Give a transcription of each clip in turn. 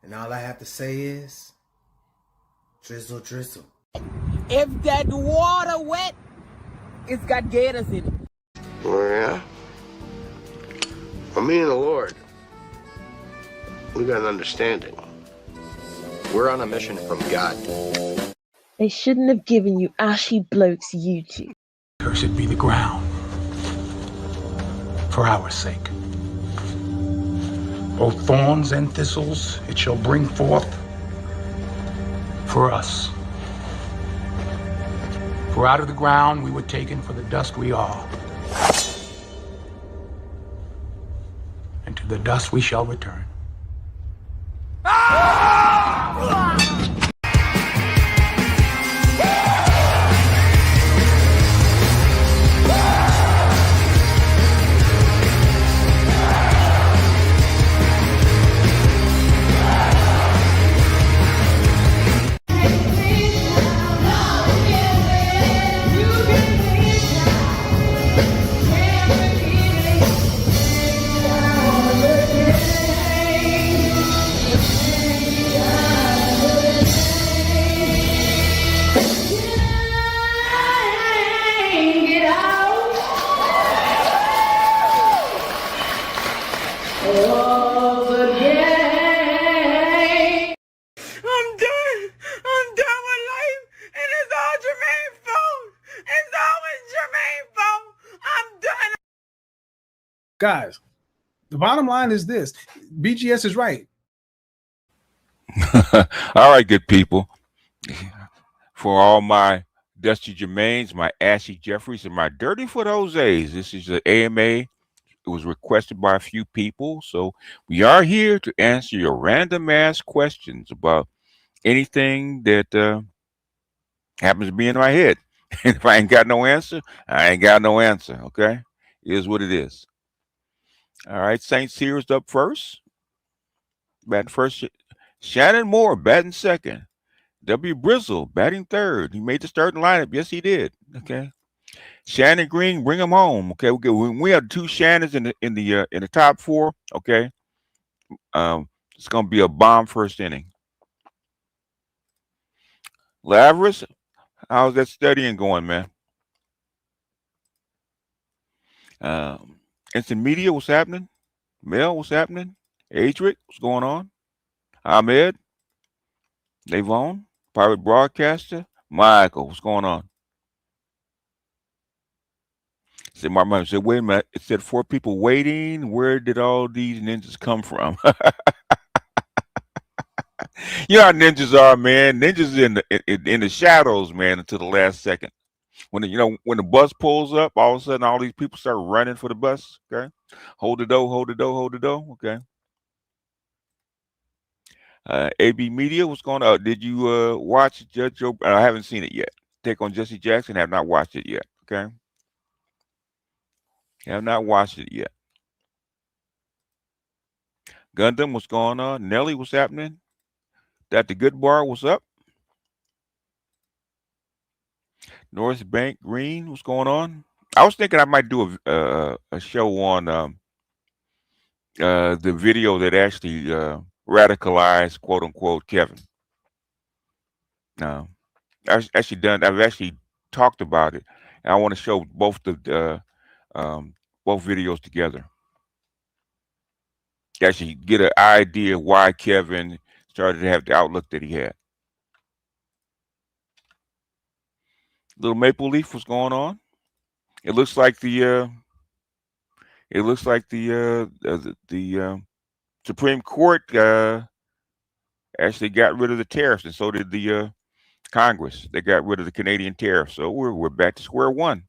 And all I have to say is, drizzle, drizzle. If that water wet, it's got gators in it. Oh, yeah? For me and the Lord, we got an understanding. We're on a mission from God. They shouldn't have given you ashy blokes YouTube. Cursed be the ground for our sake. Both thorns and thistles it shall bring forth for us. For out of the ground we were taken, for the dust we are. And to the dust we shall return. Guys, the bottom line is this. BGS is right. All right, good people. For all my Dusty Jermaines, my Ashy Jeffries, and my Dirty Foot Jose's, this is the AMA. It was requested by a few people, so we are here to answer your random ass questions about anything that happens to be in my head. And if I ain't got no answer, I ain't got no answer, okay? It is what it is. All right, St. Cyr's up first. Batting first. Shannon Moore batting second. W. Brizzle batting third. He made the starting lineup. Yes, he did. Okay. Shannon Green, bring him home. Okay. We have two Shannons in the top four. Okay. It's gonna be a bomb first inning. Lavris, how's that studying going, man? Instant Media, what's happening? Mel, what's happening? Adric, what's going on? Ahmed, Levon, Pirate Broadcaster, Michael, what's going on? Said my mom said, wait a minute. It said 4 people waiting. Where did all these ninjas come from? You know how ninjas are, man. Ninjas in the shadows, man, until the last second. When the bus pulls up, all of a sudden all these people start running for the bus. Okay, hold the door, hold the door, hold the door. Okay. AB Media, what's going on? Did you watch Judge Joe? I haven't seen it yet. Take on Jesse Jackson. Have not watched it yet. Okay. Have not watched it yet. Gundam, what's going on? Nelly, what's happening? Dr. Goodbar, what's up? North Bank Green, what's going on? I was thinking I might do a show on the video that actually radicalized, quote unquote, Kevin. I've actually talked about it, and I want to show both both videos together. Actually get an idea why Kevin started to have the outlook that he had. Little Maple Leaf, what's going on? It looks like the Supreme Court actually got rid of the tariffs, and so did the Congress. They got rid of the Canadian tariffs, so we're back to square one,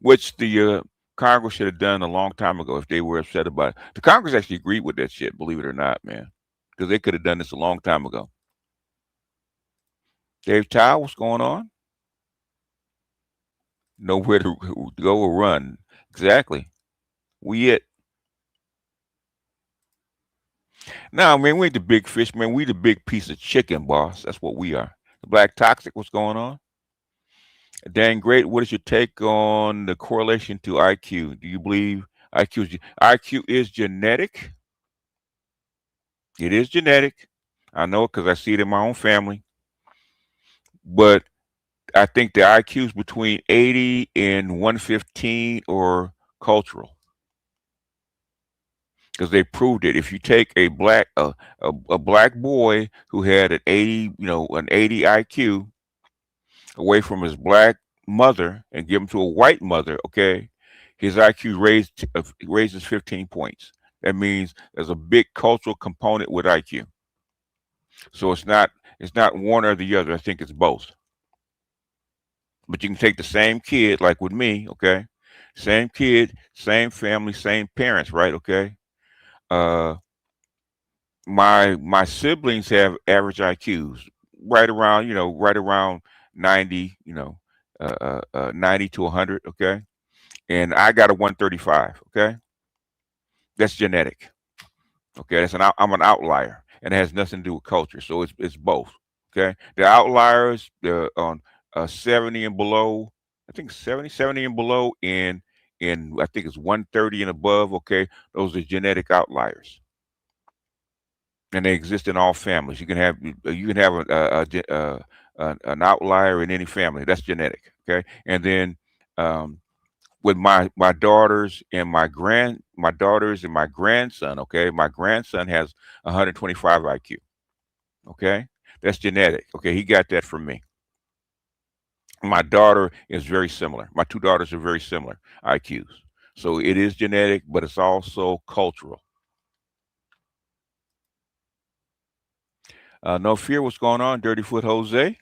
which the Congress should have done a long time ago if they were upset about it. The Congress actually agreed with that shit, believe it or not, man, because they could have done this a long time ago. Dave Tao, what's going on? Nowhere to go or run. Exactly. We it. Now, man, we ain't the big fish, man. We the big piece of chicken, boss. That's what we are. The Black Toxic, what's going on? Dan Great, what is your take on the correlation to IQ? Do you believe IQ is genetic? It is genetic. I know it because I see it in my own family. But I think the IQs between 80 and 115 are cultural because they proved it. If you take a black boy who had an 80, an 80 IQ away from his black mother and give him to a white mother, okay, his IQ raises 15 points. That means there's a big cultural component with IQ. So it's not one or the other. I think it's both. But you can take the same kid, like with me, okay? Same kid, same family, same parents, right? Okay. Uh, my siblings have average IQs, right around 90, 90 to 100, okay? And I got a 135, okay? That's genetic, okay? I'm an outlier, and it has nothing to do with culture. So it's both, okay? The outliers, the on 70 and below, I think 70 and below, and I think it's 130 and above, okay? Those are genetic outliers, and they exist in all families. You can have an outlier in any family. That's genetic, okay? And then um, with my daughters and my daughters and my grandson, okay? My grandson has 125 IQ, okay? That's genetic, okay? He got that from me. My daughter is very similar. My two daughters are very similar IQs. So it is genetic, but it's also cultural. No fear, what's going on? Dirty Foot Jose.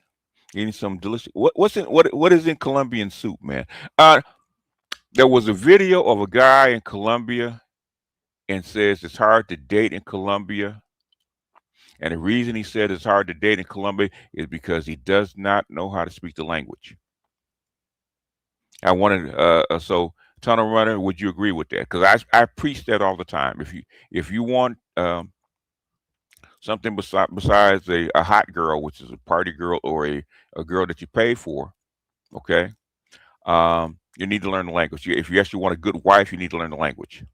Eating some delicious. What is in Colombian soup, man? There was a video of a guy in Colombia and says it's hard to date in Colombia. And the reason he said it's hard to date in Colombia is because he does not know how to speak the language. I wanted so Tunnel Runner, would you agree with that? Because I preach that all the time. If you want something besides a hot girl, which is a party girl or a girl that you pay for, okay, you need to learn the language. If you actually want a good wife, you need to learn the language.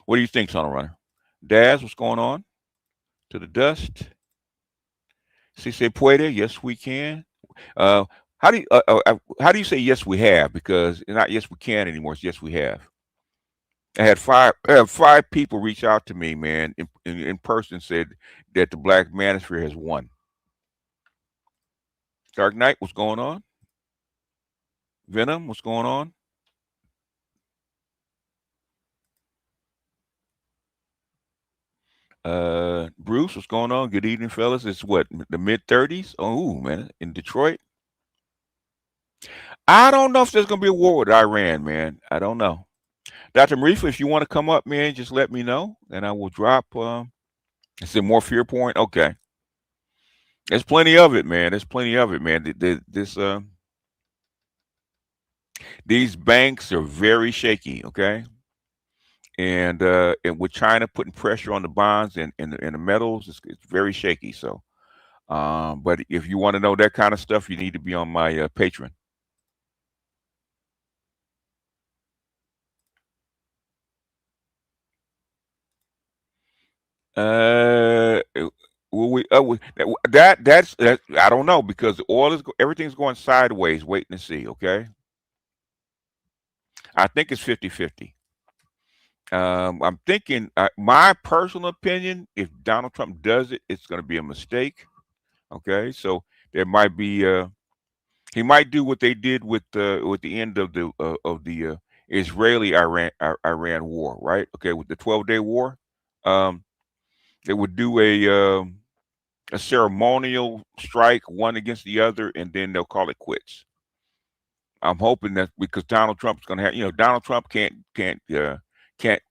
What do you think, Tunnel Runner? Daz, what's going on? To the dust. Si se puede, yes we can. Uh, how do you say yes we have? Because it's not yes we can anymore. It's yes we have. I had five people reach out to me, man, in person, said that the Black Manosphere has won. Dark Knight, what's going on? Venom, what's going on? Bruce, what's going on? Good evening, fellas. It's what, the mid-30s? Oh, man, in Detroit. I don't know if there's gonna be a war with Iran, man. I don't know. Dr. Marifa, if you want to come up, man, just let me know, and I will drop. Is there more fear point? Okay, there's plenty of it, man. There's plenty of it, man. These banks are very shaky, okay, and with China putting pressure on the bonds and the metals, it's very shaky. So, but if you want to know that kind of stuff, you need to be on my Patreon. Uh, will we? That's I don't know because the oil everything's going sideways. Waiting to see. Okay, I think it's 50-50. I'm thinking my personal opinion. If Donald Trump does it, it's going to be a mistake. Okay, so there might be. He might do what they did with the end of the Israeli Iran war, right? Okay, with the 12-day war. They would do a ceremonial strike, one against the other, and then they'll call it quits. I'm hoping that because Donald Trump's going to have, Donald Trump can't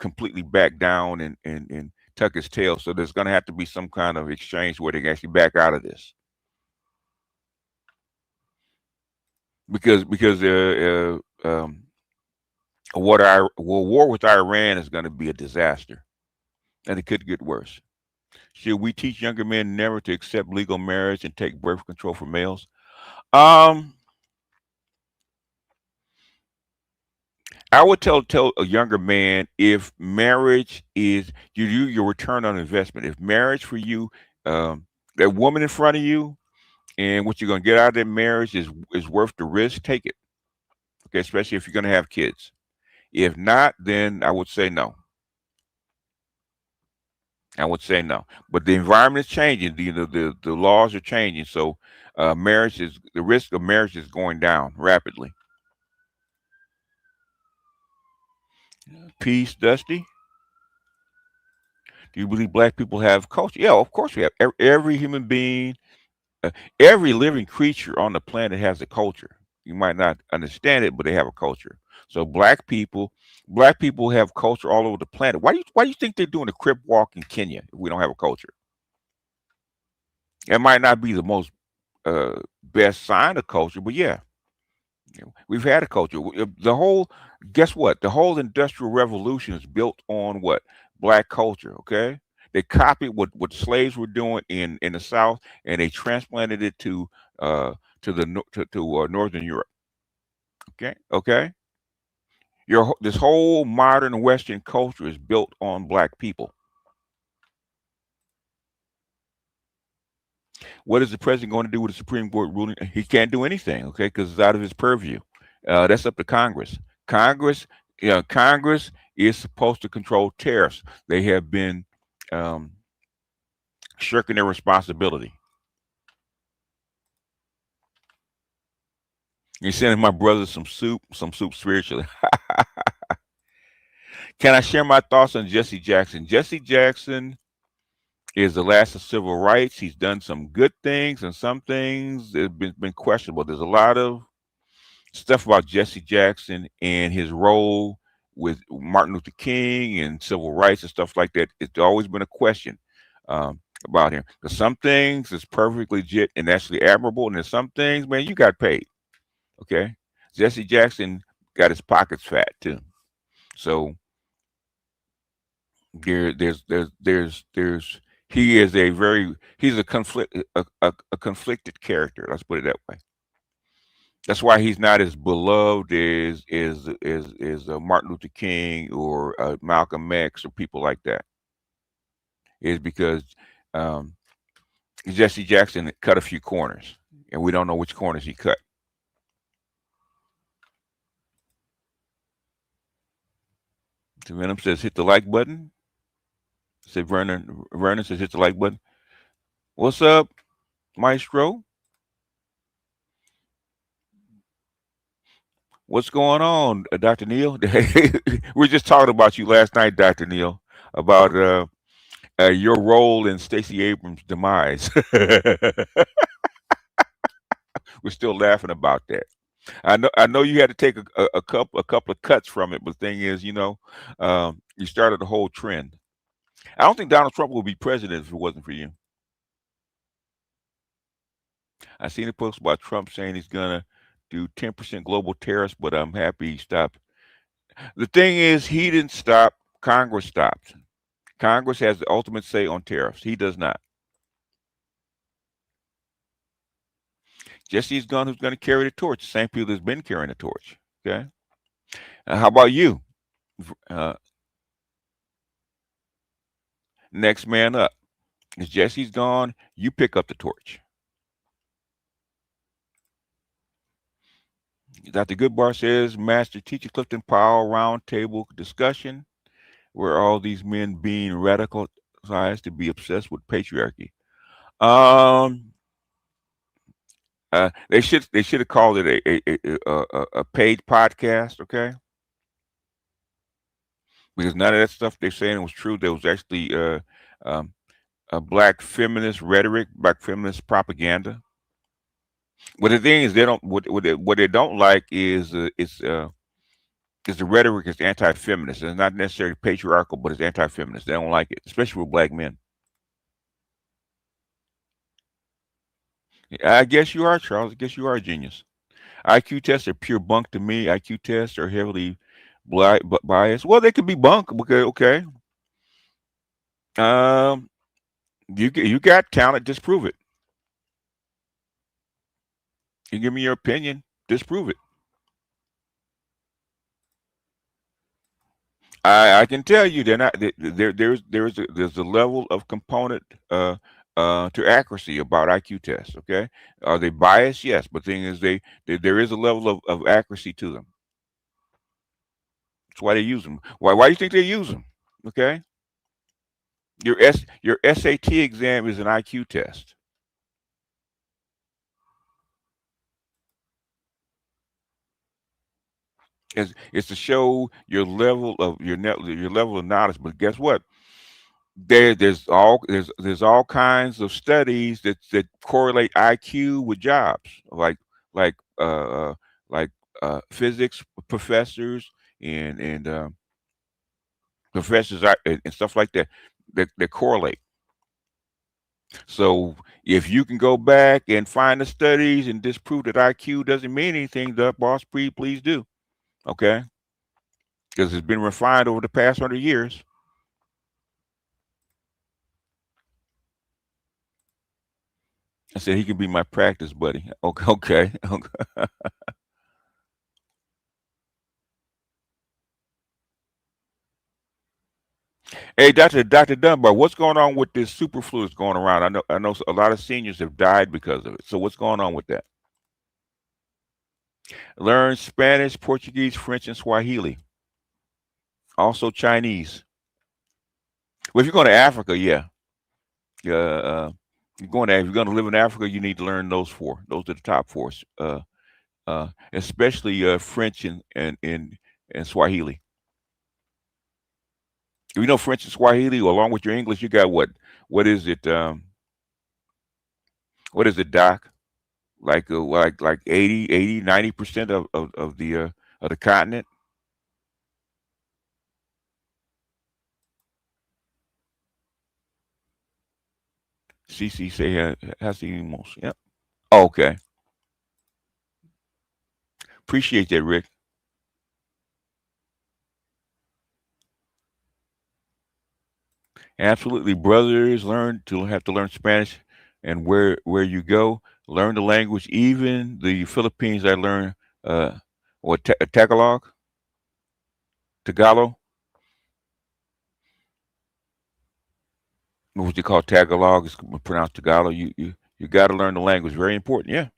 completely back down and tuck his tail. So there's going to have to be some kind of exchange where they can actually back out of this. Because war with Iran is going to be a disaster, and it could get worse. Should we teach younger men never to accept legal marriage and take birth control for males? I would tell a younger man, if marriage is you do your return on investment. If marriage for you that woman in front of you, and what you're gonna get out of that marriage is worth the risk. Take it, okay? Especially if you're gonna have kids. If not, then I would say no. I would say no. But the environment is changing. The laws are changing. So the risk of marriage is going down rapidly. Peace, Dusty. Do you believe black people have culture? Yeah, of course we have. Every human being, every living creature on the planet has a culture. You might not understand it, but they have a culture. So black people have culture all over the planet. Why do you think they're doing a crip walk in Kenya if we don't have a culture? It might not be the most best sign of culture, but yeah, we've had a culture. Guess what? The whole industrial revolution is built on what? Black culture. Okay, they copied what slaves were doing in the South, and they transplanted it to Northern Europe. Okay. This whole modern Western culture is built on black people. What is the president going to do with the Supreme Court ruling? He can't do anything, okay, because it's out of his purview. That's up to Congress. Congress is supposed to control tariffs. They have been shirking their responsibility. You're sending my brother some soup spiritually. Can I share my thoughts on Jesse Jackson? Jesse Jackson is the last of civil rights. He's done some good things, and some things have been questionable. There's a lot of stuff about Jesse Jackson and his role with Martin Luther King and civil rights and stuff like that. It's always been a question about him. Because some things is perfectly legit and actually admirable, and there's some things, man, you got paid. Okay, Jesse Jackson got his pockets fat too. So there's he's a conflicted character. Let's put it that way. That's why he's not as beloved as Martin Luther King or Malcolm X or people like that. Is because Jesse Jackson cut a few corners, and we don't know which corners he cut. So Venom says hit the like button. Said Vernon says hit the like button. What's up, Maestro? What's going on, Dr. Neil? We were just talking about you last night, Dr. Neil, about your role in Stacey Abrams' demise. We're still laughing about that. I know you had to take a couple of cuts from it, but the thing is, you started the whole trend. I don't think Donald Trump would be president if it wasn't for you. I seen a post about Trump saying he's gonna do 10% global tariffs, but I'm happy he stopped. The thing is, he didn't stop. Congress stopped. Congress has the ultimate say on tariffs. He does not. Jesse's gone. Who's going to carry the torch? The same people that's been carrying the torch. Okay. How about you? Next man up. If Jesse's gone, you pick up the torch. Dr. Goodbar says, Master Teacher Clifton Powell roundtable discussion, where all these men being radicalized to be obsessed with patriarchy. They should have called it a paid podcast, okay? Because none of that stuff they're saying was true. There was actually a black feminist rhetoric, black feminist propaganda. But the thing is, they don't. What they don't like is the rhetoric is anti-feminist. It's not necessarily patriarchal, but it's anti-feminist. They don't like it, especially with black men. I guess you are, Charles. I guess you are a genius. IQ tests are pure bunk to me. IQ tests are heavily biased. Well, they could be bunk. Okay. You got talent. Disprove it. You give me your opinion. Disprove it. I can tell you they're not. There's a level of component to accuracy about IQ tests. Okay, are they biased? Yes, but the thing is, there is a level of accuracy to them. That's why they use them. Why do you think they use them? Okay, your SAT exam is an IQ test. It's to show your level of your level of knowledge. But guess what? There's all kinds of studies that correlate IQ with jobs, like uh, like physics professors and professors and stuff like that that correlate. So if you can go back and find the studies and disprove that IQ doesn't mean anything, the boss, please do. Okay, because it's been refined over the past 100 years. I said he can be my practice buddy. Okay. Hey, Dr. Dunbar, what's going on with this superflu that's going around? I know a lot of seniors have died because of it. So what's going on with that? Learn Spanish, Portuguese, French, and Swahili. Also Chinese. Well, if you're going to Africa, yeah. If you're going to live in Africa, you need to learn those four. Those are the top four. Especially French and Swahili. You know French and Swahili, along with your English, you got what? What is it? What is it, Doc? Like 80, 90% of the continent. CC say has the most. Yep. Oh, okay. Appreciate that, Rick. Absolutely, brothers. Have to learn Spanish, and where you go, learn the language. Even the Philippines, I learned Tagalog. What you call Tagalog is pronounced Tagalog. You got to learn the language. Very important. Yeah.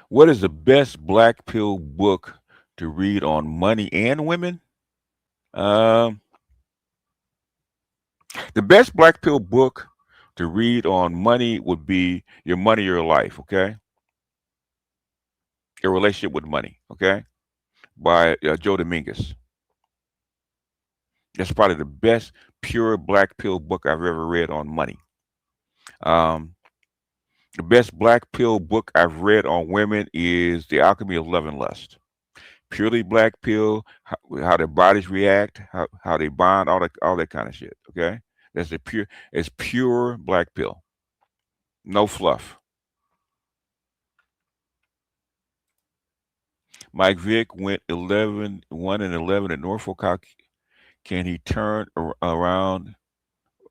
What is the best black pill book to read on money and women? Um, the best black pill book to read on money would be Your Money, Your Life. Okay, Your Relationship with Money. Okay, by Joe Dominguez. That's probably the best pure black pill book I've ever read on money. Um, the best black pill book I've read on women is The Alchemy of Love and Lust. Purely black pill, how their bodies react, how they bond, all that kind of shit. Okay, it's pure black pill, no fluff. Mike Vick went 1 and 11 at Norfolk. How can he turn around,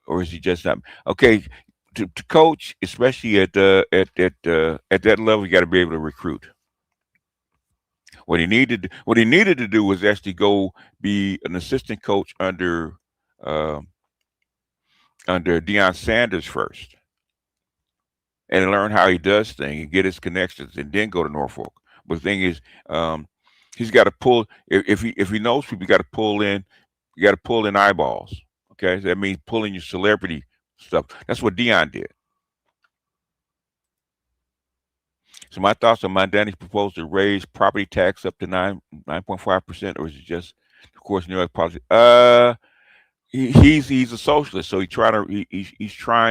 or is he just not okay? To coach, especially at that level, you got to be able to recruit. What he needed to do was actually go be an assistant coach uh, under Deion Sanders first, and learn how he does things and get his connections, and then go to Norfolk. But the thing is, he's got to pull. If he knows people, you got to pull in. You got to pull in eyeballs. Okay, so that means pulling your celebrity stuff. That's what Deion did. So my thoughts on Mandani's proposal to raise property tax up to 9.5%, or is it just, of course, New York policy? He's a socialist, so he's trying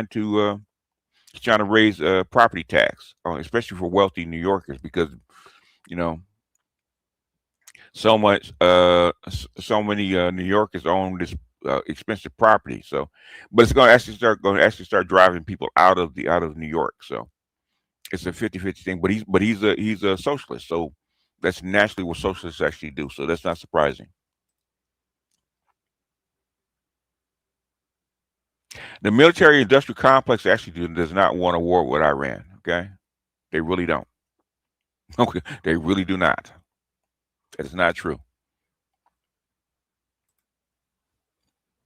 to raise property tax, especially for wealthy New Yorkers, because you know so many New Yorkers own this expensive property. So, but it's going to actually start driving people out of New York. So it's a 50-50 thing. But he's a socialist, so that's naturally what socialists actually do. So that's not surprising. The military industrial complex actually does not want a war with Iran. Okay, they really don't. Okay, they really do not. That is not true.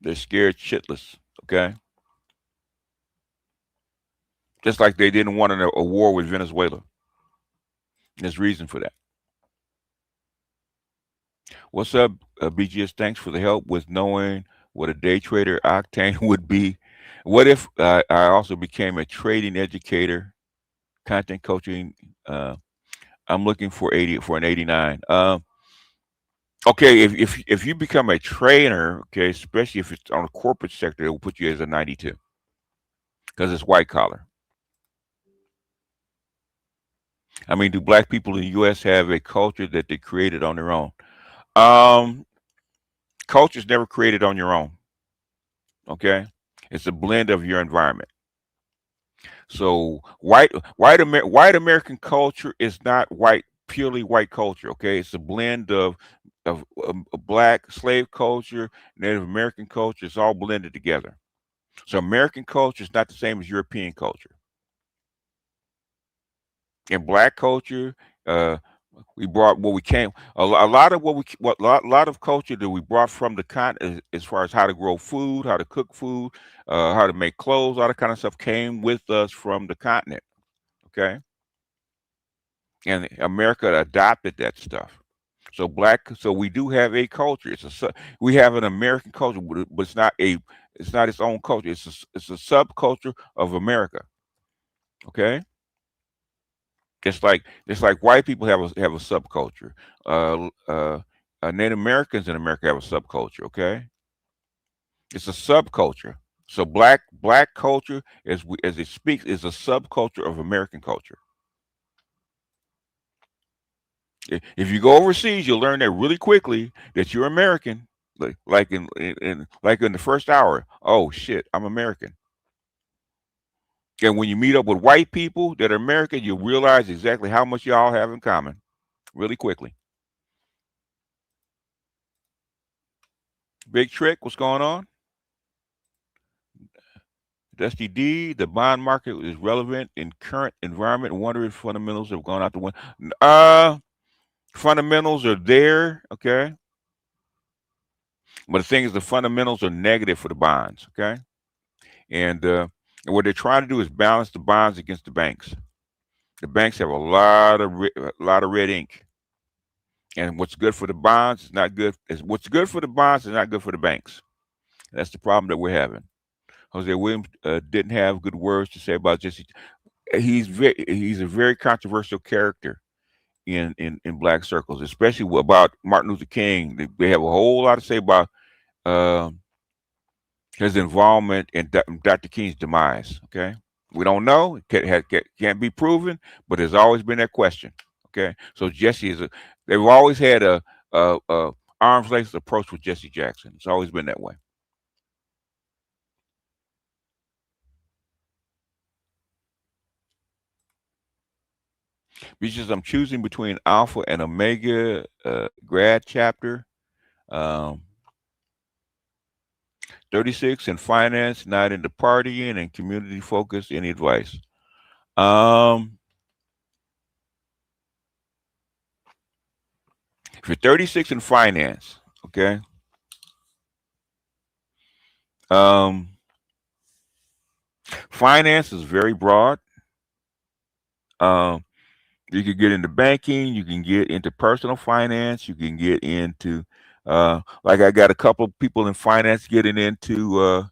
They're scared shitless. Okay, just like they didn't want a war with Venezuela. There's reason for that. What's up, BGS? Thanks for the help with knowing what a day trader Octane would be. What if I also became a trading educator, content coaching? I'm looking for an 89. Okay, if you become a trainer, okay, especially if it's on a corporate sector, it will put you as a 92 because it's white collar. I mean, do black people in the U.S. have a culture that they created on their own? Culture is never created on your own. Okay, it's a blend of your environment. So white American culture is not purely white culture. Okay, it's a blend of black slave culture, Native American culture. It's all blended together. So American culture is not the same as European culture. In black culture, we brought what we came. A lot of culture that we brought from the continent, as far as how to grow food, how to cook food, how to make clothes, all that kind of stuff came with us from the continent. Okay, and America adopted that stuff. So we do have a culture. We have an American culture, but it's not its own culture. It's a subculture of America. Okay. Just like white people have a subculture. Native Americans in America have a subculture. Okay, it's a subculture. So black culture, as it speaks, is a subculture of American culture. If you go overseas, you'll learn that really quickly that you're American. Like in the first hour, oh shit, I'm American. And when you meet up with white people that are American, you'll realize exactly how much y'all have in common really quickly. Big Trick, what's going on? Dusty D, the bond market is relevant in current environment. Wonder if fundamentals have gone out the window. Fundamentals are there, okay? But the thing is, the fundamentals are negative for the bonds, okay? And what they're trying to do is balance the bonds against the banks. The banks have a lot of red ink, and what's good for the bonds is not good. What's good for the bonds is not good for the banks. That's the problem that we're having. Jose Williams didn't have good words to say about Jesse. He's a very controversial character in black circles, especially about Martin Luther King. They have a whole lot to say about his involvement in Dr. King's demise. Okay, we don't know; it can't be proven, but there's always been that question. Okay, so Jesse they've always had a arm's length approach with Jesse Jackson. It's always been that way. Because I'm choosing between Alpha and Omega grad chapter. 36 in finance, not into partying, and community focus. Any advice? If you're 36 in finance, okay. Finance is very broad. You can get into banking, you can get into personal finance, you can get into like I got a couple of people in finance getting into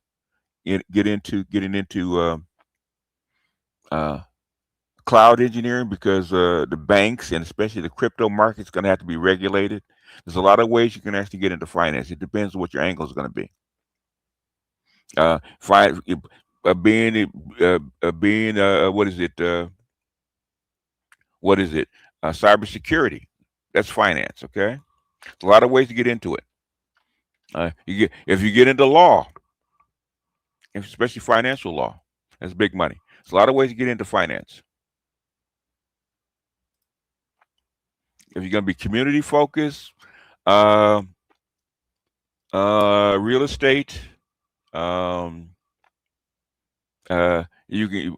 cloud engineering because the banks and especially the crypto market's going to have to be regulated. There's a lot of ways you can actually get into finance. It depends on what your angle is going to be. What is it? Cybersecurity. That's finance. Okay, there's a lot of ways to get into it. If you get into law, especially financial law, that's big money. There's a lot of ways to get into finance. If you're going to be community focused, real estate, you can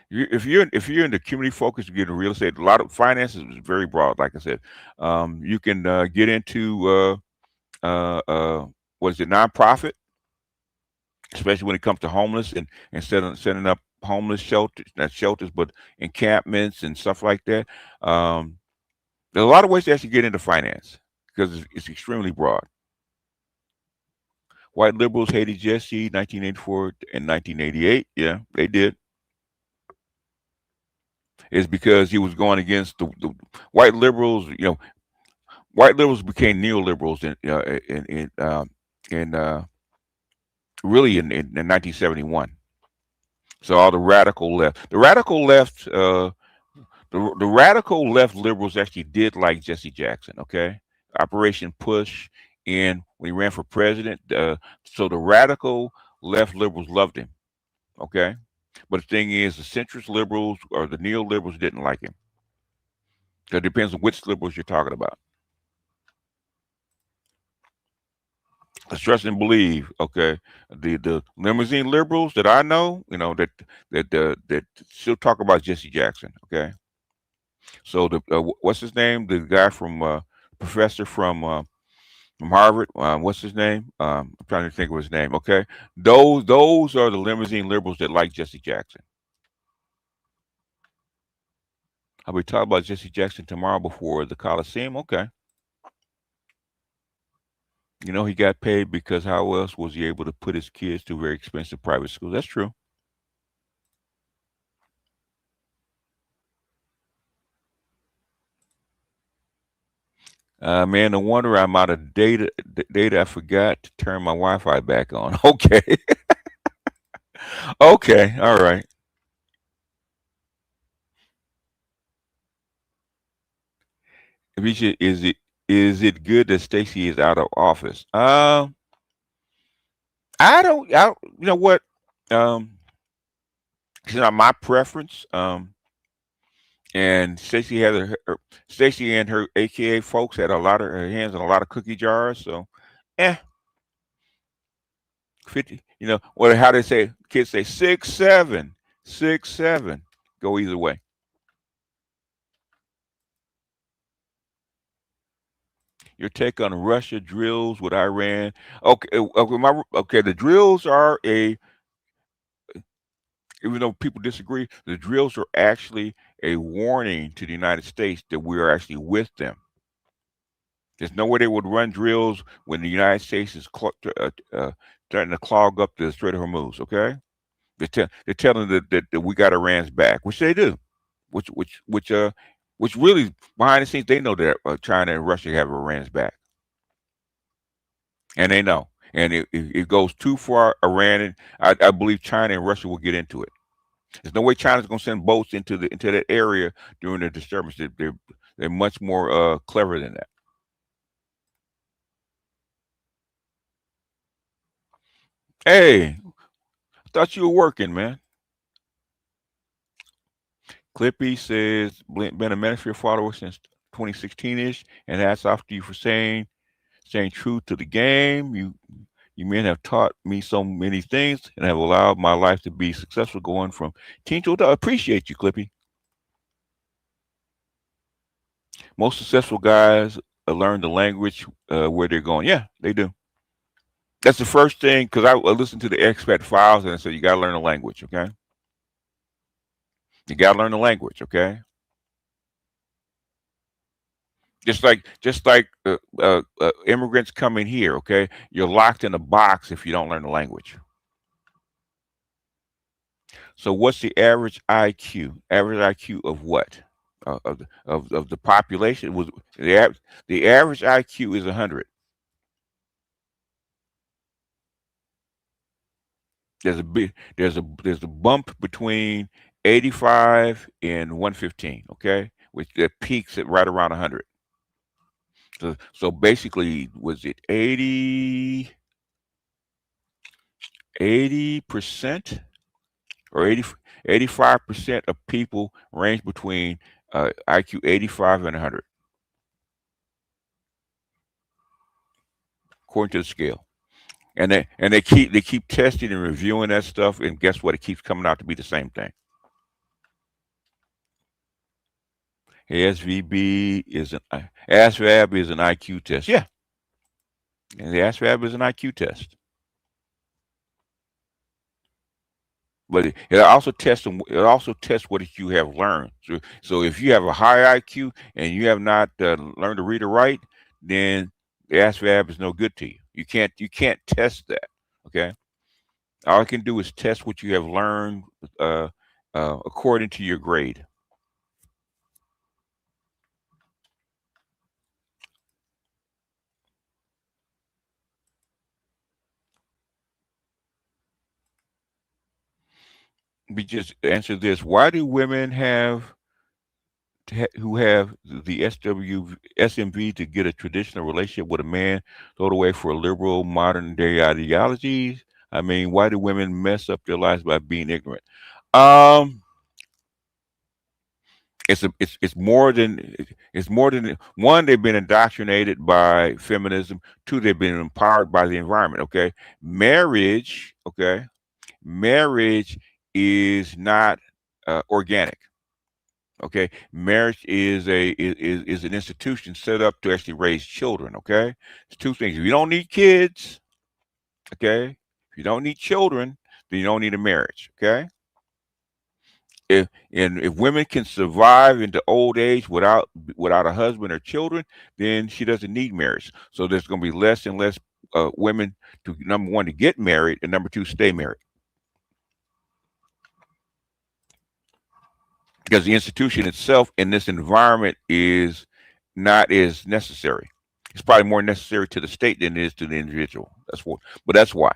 if you're in the community focus, you get into real estate. A lot of finances is very broad. Like I said, you can get into what is it, nonprofit. especially when it comes to homeless and setting up homeless shelters, not shelters, but encampments and stuff like that. Um, there's a lot of ways to actually get into finance because it's extremely broad. White liberals hated Jesse 1984 and 1988. Yeah, they did. It's because he was going against the white liberals. You know, white liberals became neoliberals in really in 1971. So all the radical left, the radical left liberals actually did like Jesse Jackson. Okay, Operation Push, and when he ran for president, so the radical left liberals loved him. Okay, but the thing is, the centrist liberals or the neoliberals didn't like him. So it depends on which liberals you're talking about. Let's trust and believe. Okay, the limousine liberals that I know, you know that still talk about Jesse Jackson. Okay, so the what's his name? The guy from professor from Harvard. What's his name? I'm trying to think of his name. Okay, those are the limousine liberals that like Jesse Jackson. I'll be talking about Jesse Jackson tomorrow before the Coliseum. Okay. You know, he got paid because how else was he able to put his kids to very expensive private schools? That's true. Man, no wonder I'm out of data. I forgot to turn my Wi-Fi back on. Okay. Okay. All right. Alicia, is it good that Stacey is out of office? You know what? Um, it's not my preference. And Stacey and her AKA folks had her hands in a lot of cookie jars. So, eh, 50. You know what? How they say? Kids say 6-7, 6-7. Go either way. Your take on Russia drills with Iran? Okay, okay. The drills are even though people disagree, the drills are actually a warning to the United States that we are actually with them. There's no way they would run drills when the United States is starting to clog up the Strait of Hormuz. Okay, they're telling that we got Iran's back, which they do, which really behind the scenes they know that China and Russia have Iran's back, and they know. And if it goes too far, I believe China and Russia will get into it. There's no way China's going to send boats into that area during the disturbance. They're much more clever than that. Hey, I thought you were working, man. Clippy says, been a Ministry follower since 2016-ish, and hats off to you for staying true to the game. You men have taught me so many things and have allowed my life to be successful going from teen to adult. I appreciate you, Clippy. Most successful guys learn the language where they're going. Yeah, they do. That's the first thing, because I listened to the Expat Files and I said, you got to learn the language, okay? You got to learn the language, okay? Just like immigrants coming here, okay? You're locked in a box if you don't learn the language. So what's the average IQ? Average IQ of what? Of the population? Was the average IQ is 100. There's a bump between 85 and 115, okay? Which that peaks at right around 100. So basically, was it 80% or 85% of people range between IQ 85 and 100, according to the scale. And they keep testing and reviewing that stuff, and guess what? It keeps coming out to be the same thing. ASVAB is an IQ test. Yeah, and the ASVAB is an IQ test. But it also tests them. It also tests what you have learned. So if you have a high IQ and you have not learned to read or write, then the ASVAB is no good to you. You can't test that. Okay. All I can do is test what you have learned uh, according to your grade. We just answer this: why do women who have the SMV to get a traditional relationship with a man throw it away for a liberal modern day ideologies? I mean, why do women mess up their lives by being ignorant? Um, it's more than one. They've been indoctrinated by feminism. Two, they've been empowered by the environment. Okay, marriage. Okay, marriage is not organic. Okay, marriage is an institution set up to actually raise children. Okay, it's two things. If you don't need kids, okay, if you don't need children, then you don't need a marriage. Okay, if women can survive into old age without a husband or children, then she doesn't need marriage. So there's going to be less and less women to, number one, to get married, and number two, stay married, because the institution itself in this environment is not as necessary. It's probably more necessary to the state than it is to the individual. But that's why.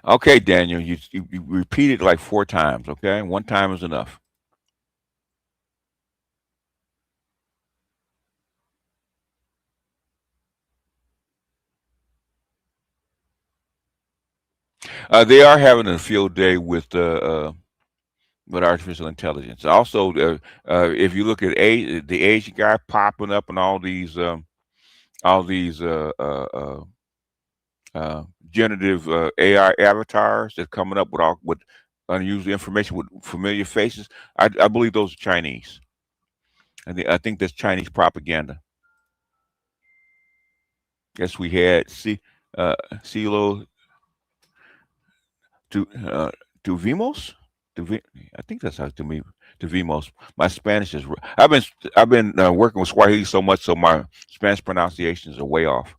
Okay, Daniel, you repeated like 4 times. Okay, one time is enough. They are having a field day with artificial intelligence. Also, if you look at the Asian guy popping up in all these generative AI avatars that's coming up with unusual information with familiar faces, I believe those are Chinese. I think that's Chinese propaganda. Yes, we had Silo to Tuvimos. I think that's how to me Tuvimos. My Spanish is. I've been working with Swahili so much, so my Spanish pronunciations are way off.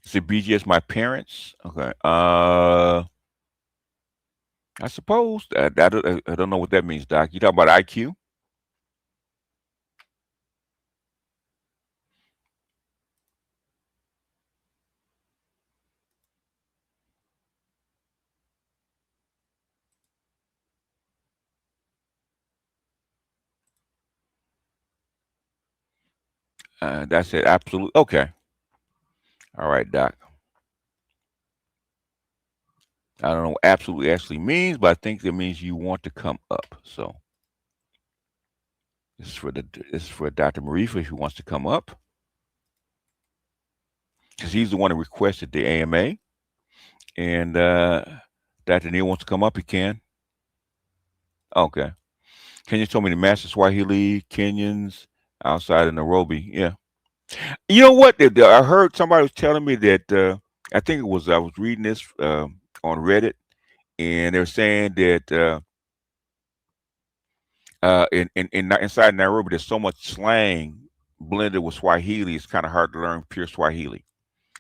Is it BGS my parents? Okay. I suppose I don't know what that means, Doc. You talking about IQ? That's it. Absolutely. Okay. All right, Doc. I don't know what absolutely actually means, but I think it means you want to come up. So this is for Dr. Marifa if he wants to come up, because he's the one who requested the AMA. And Dr. Neil wants to come up, he can. Okay. Kenya told me the master Swahili Kenyans outside of Nairobi. Yeah. You know what? I heard somebody was telling me that I think it was I was reading this on Reddit, and they're saying that inside Nairobi there's so much slang blended with Swahili. It's kind of hard to learn pure Swahili.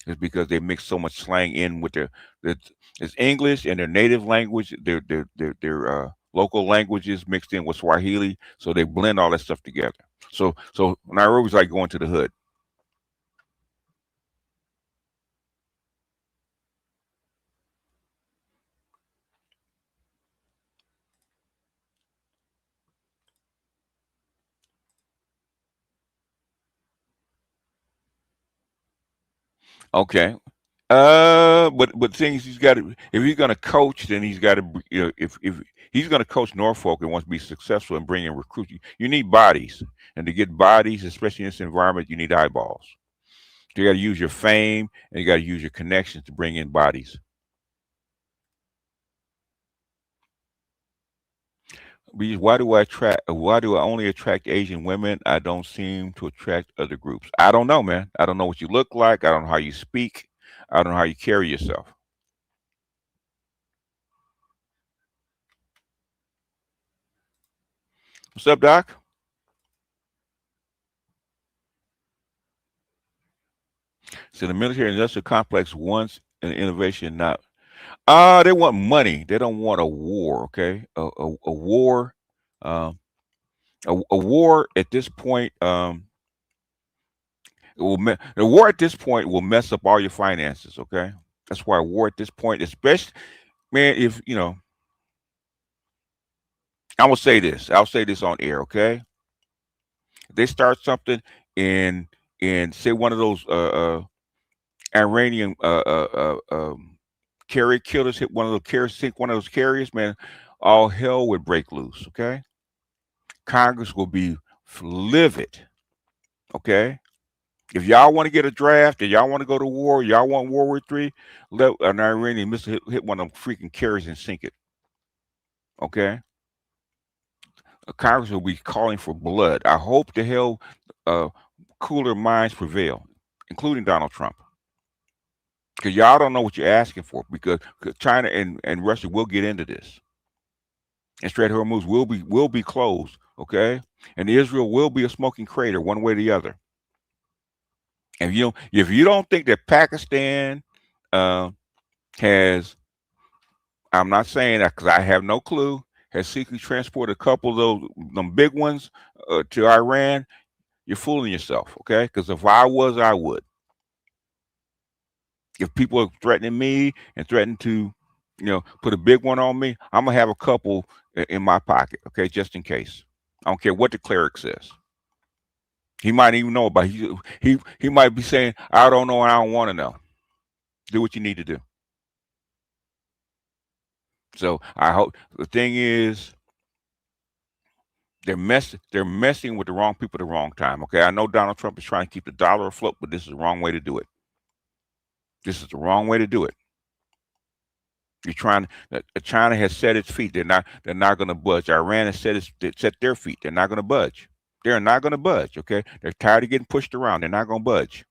It's because they mix so much slang in with their it's English and their native language, their local languages mixed in with Swahili, so they blend all that stuff together. So Nairobi's like going to the hood. Okay. But the thing is, he's got to. If he's going to coach, then he's got to. If he's going to coach Norfolk and wants to be successful and bring in recruits, you need bodies, and to get bodies, especially in this environment, you need eyeballs. You got to use your fame and you got to use your connections to bring in bodies. Why do I only attract Asian women? I don't seem to attract other groups. I don't know, man. I don't know what you look like. I don't know how you speak. I don't know how you carry yourself. What's up, Doc? So the military industrial complex wants an innovation, not they want money. They don't want a war. Okay, a war, um, a war at this point. The war at this point will mess up all your finances. Okay, that's why a war at this point, especially, man, if you know, I will say this. I'll say this on air. Okay, if they start something in say one of those Iranian carrier killers hit one of those carriers, sink one of those carriers, man, all hell would break loose. Okay, Congress will be livid. Okay, if y'all want to get a draft and y'all want to go to war, y'all want World War III, let an Iranian missile hit one of them freaking carriers and sink it. Okay, Congress will be calling for blood. I hope the hell cooler minds prevail, including Donald Trump. Because y'all don't know what you're asking for, because China and Russia will get into this. And Strait of Hormuz will be closed, okay? And Israel will be a smoking crater one way or the other. And if you don't think that Pakistan has, I'm not saying that because I have no clue, has secretly transported a couple of them big ones to Iran, you're fooling yourself, okay? Because if I was, I would. If people are threatening me and threatening to, put a big one on me, I'm gonna have a couple in my pocket, okay, just in case. I don't care what the cleric says. He might even know about it. He might be saying, I don't know and I don't want to know. Do what you need to do. So I hope the thing is they're messing with the wrong people at the wrong time. Okay. I know Donald Trump is trying to keep the dollar afloat, but this is the wrong way to do it. This is the wrong way to do it. You're trying. China has set its feet. They're not going to budge. Iran has set their feet. They're not going to budge. They're not going to budge. Okay. They're tired of getting pushed around. They're not going to budge.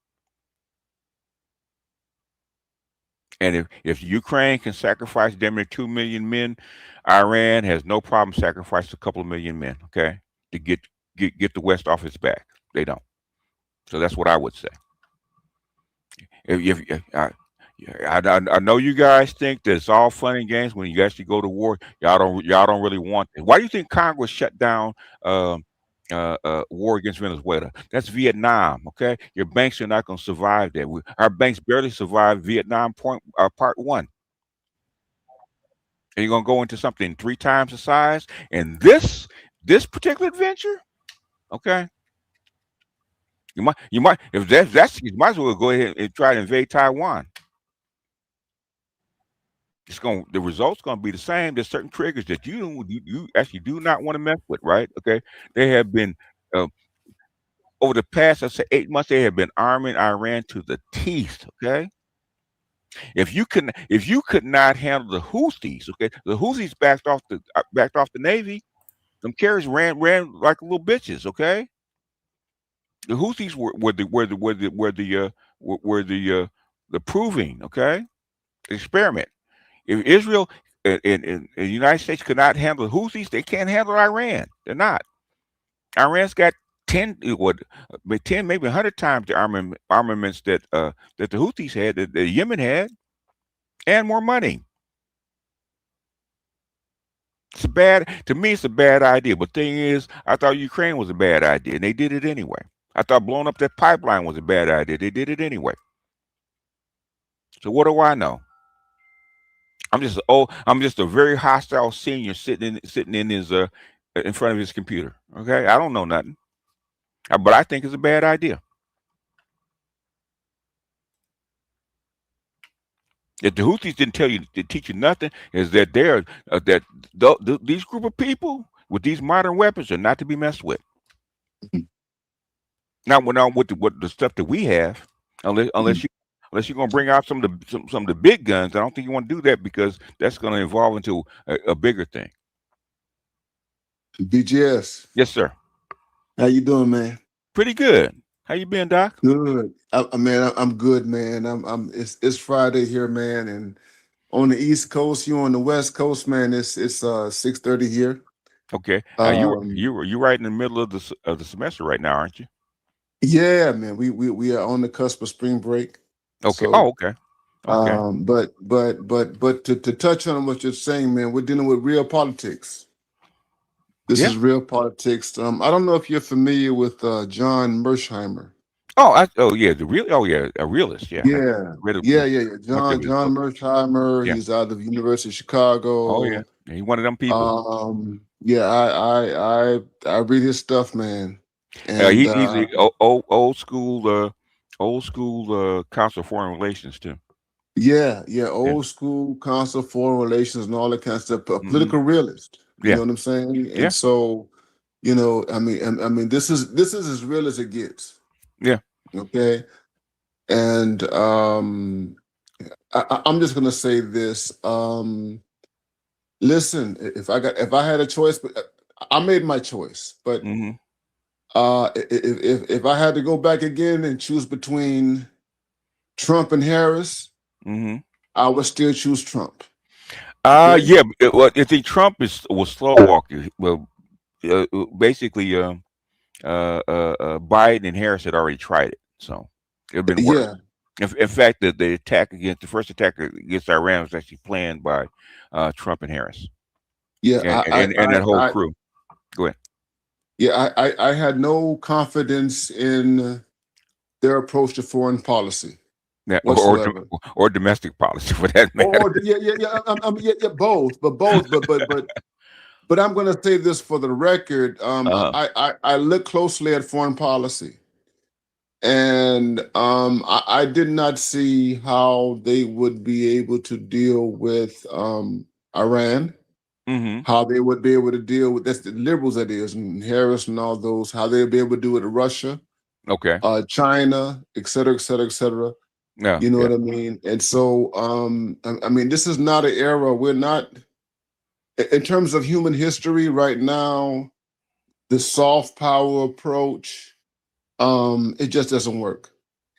And if Ukraine can sacrifice damn near 2 million men, Iran has no problem sacrificing a couple of million men. Okay, to get the West off its back. They don't. So that's what I would say. I know you guys think that it's all fun and games when you actually go to war. Y'all don't really want it. Why do you think Congress shut down war against Venezuela? That's Vietnam. Okay, your banks are not going to survive that. Our banks barely survived Vietnam part 1. And you're going to go into something 3 times the size. And this particular adventure, okay. You might if that's you might as well go ahead and try to invade Taiwan. The result's going to be the same. There's certain triggers that you actually do not want to mess with, right? Okay, they have been over the past, let's say 8 months, they have been arming Iran to the teeth. Okay, if you could not handle the Houthis, okay, the Houthis backed off the Navy. Them carriers ran like little bitches. Okay, the Houthis were the proving. Okay, experiment. If Israel and the United States could not handle the Houthis, they can't handle Iran. They're not. Iran's got 10, maybe 100 times the armaments that the Houthis had, that the Yemen had, and more money. To me, it's a bad idea. But thing is, I thought Ukraine was a bad idea, and they did it anyway. I thought blowing up that pipeline was a bad idea. They did it anyway. So what do I know? I'm just a very hostile senior sitting in his in front of his computer. Okay, I don't know nothing, but I think it's a bad idea. If the Houthis didn't teach you nothing, is that these group of people with these modern weapons are not to be messed with. Not with the stuff that we have, unless you're going to bring out some of the big guns. I don't think you want to do that because that's going to evolve into a bigger thing. BGS, Yes, sir. how you doing, man? Pretty good. How you been, Doc? Good. I'm good, man. It's Friday here, man, and on the East Coast, you on the West Coast, man. It's 6:30 here. Okay. Um, You right in the middle of the semester right now, aren't you? yeah, man. We are on the cusp of spring break. Okay. So, Oh, okay. Okay. but to touch on what you're saying, man, we're dealing with real politics. This Yeah. is real politics. I don't know if you're familiar with John Mersheimer. Oh yeah, a realist. Yeah. Yeah, Read a yeah. bunch of John his John books. Mersheimer. Yeah. He's out of University of Oh yeah. Chicago. He's one of them people. Yeah, I read his stuff, man. And He's the old school Council of Foreign Relations too. yeah, Yeah. old school Council of Foreign Relations and all that kind of stuff. A hmm political realist. You Yeah. know what I'm saying? Yeah. And so, I mean, this is as real as it gets. Yeah. Okay. And I'm just gonna say this. Listen, if I had a choice, but I made my choice. But hmm if I had to go back again and choose between Trump and Harris, hmm I would still choose Trump. Okay? Yeah. Well, I think Trump was slow walking. Well, basically, Biden and Harris had already tried it, so it'd been worse. Yeah, In fact, the first attack against Iran was actually planned by Trump and Harris yeah. and that whole crew. Go ahead. Yeah, I had no confidence in their approach to foreign policy Yeah, whatsoever. or domestic policy for that matter. Or yeah, both, but I'm going to say this for the record. I look closely at foreign policy, and I did not see how they would be able to deal with Iran, hmm how they would be able to deal with that's the liberals, that is, and Harris and all those, how they'd be able to do it with Russia, Okay. China, et cetera, et cetera, et cetera. Yeah. You know Yeah. what I mean? And so, I mean, this is not an era. We're not, in terms of human history right now, the soft power approach, it just doesn't work.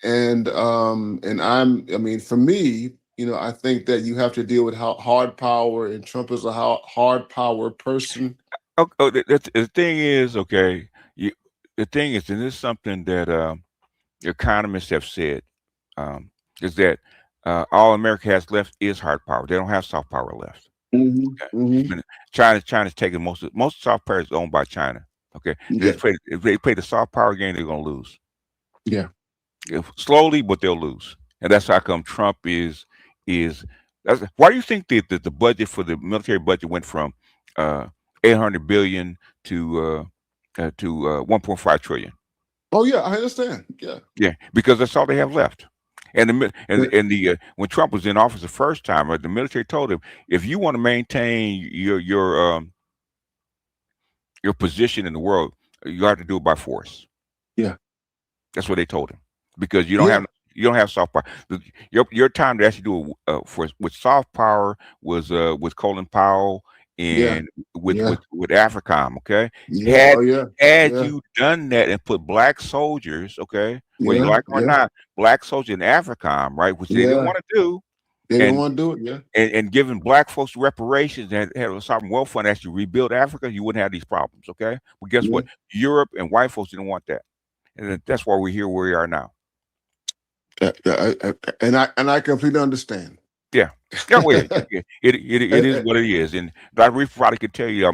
And I mean, for me, I think that you have to deal with hard power, and Trump is a hard power person. The thing is, okay, the thing is, and this is something that economists have said, is that all America has left is hard power. They don't have soft power left. Okay. China's taking most soft power is owned by China. Okay, Yeah. if they play the soft power game, they're gonna lose. Yeah. Slowly, but they'll lose, and that's how come Trump is. Why do you think that the budget for the military budget went from 800 billion to 1.5 trillion? Oh yeah, I understand. Yeah. Yeah, because that's all they have left. And when Trump was in office the first time, the military told him, if you want to maintain your position in the world, you have to do it by force. Yeah. That's what they told him, because you don't have soft power. Your time to actually do it with soft power was with Colin Powell and with AFRICOM. Okay, had you done that and put black soldiers, okay, whether you like them or not, black soldiers in AFRICOM, right, which they didn't want to do. They didn't want to do it, and giving black folks reparations and had a sovereign wealth fund actually rebuild Africa, you wouldn't have these problems, okay? But guess what? Europe and white folks didn't want that, and that's why we're here where we are now. And I completely understand. Yeah, well, it is what it is, and Dr. Reef probably could tell you,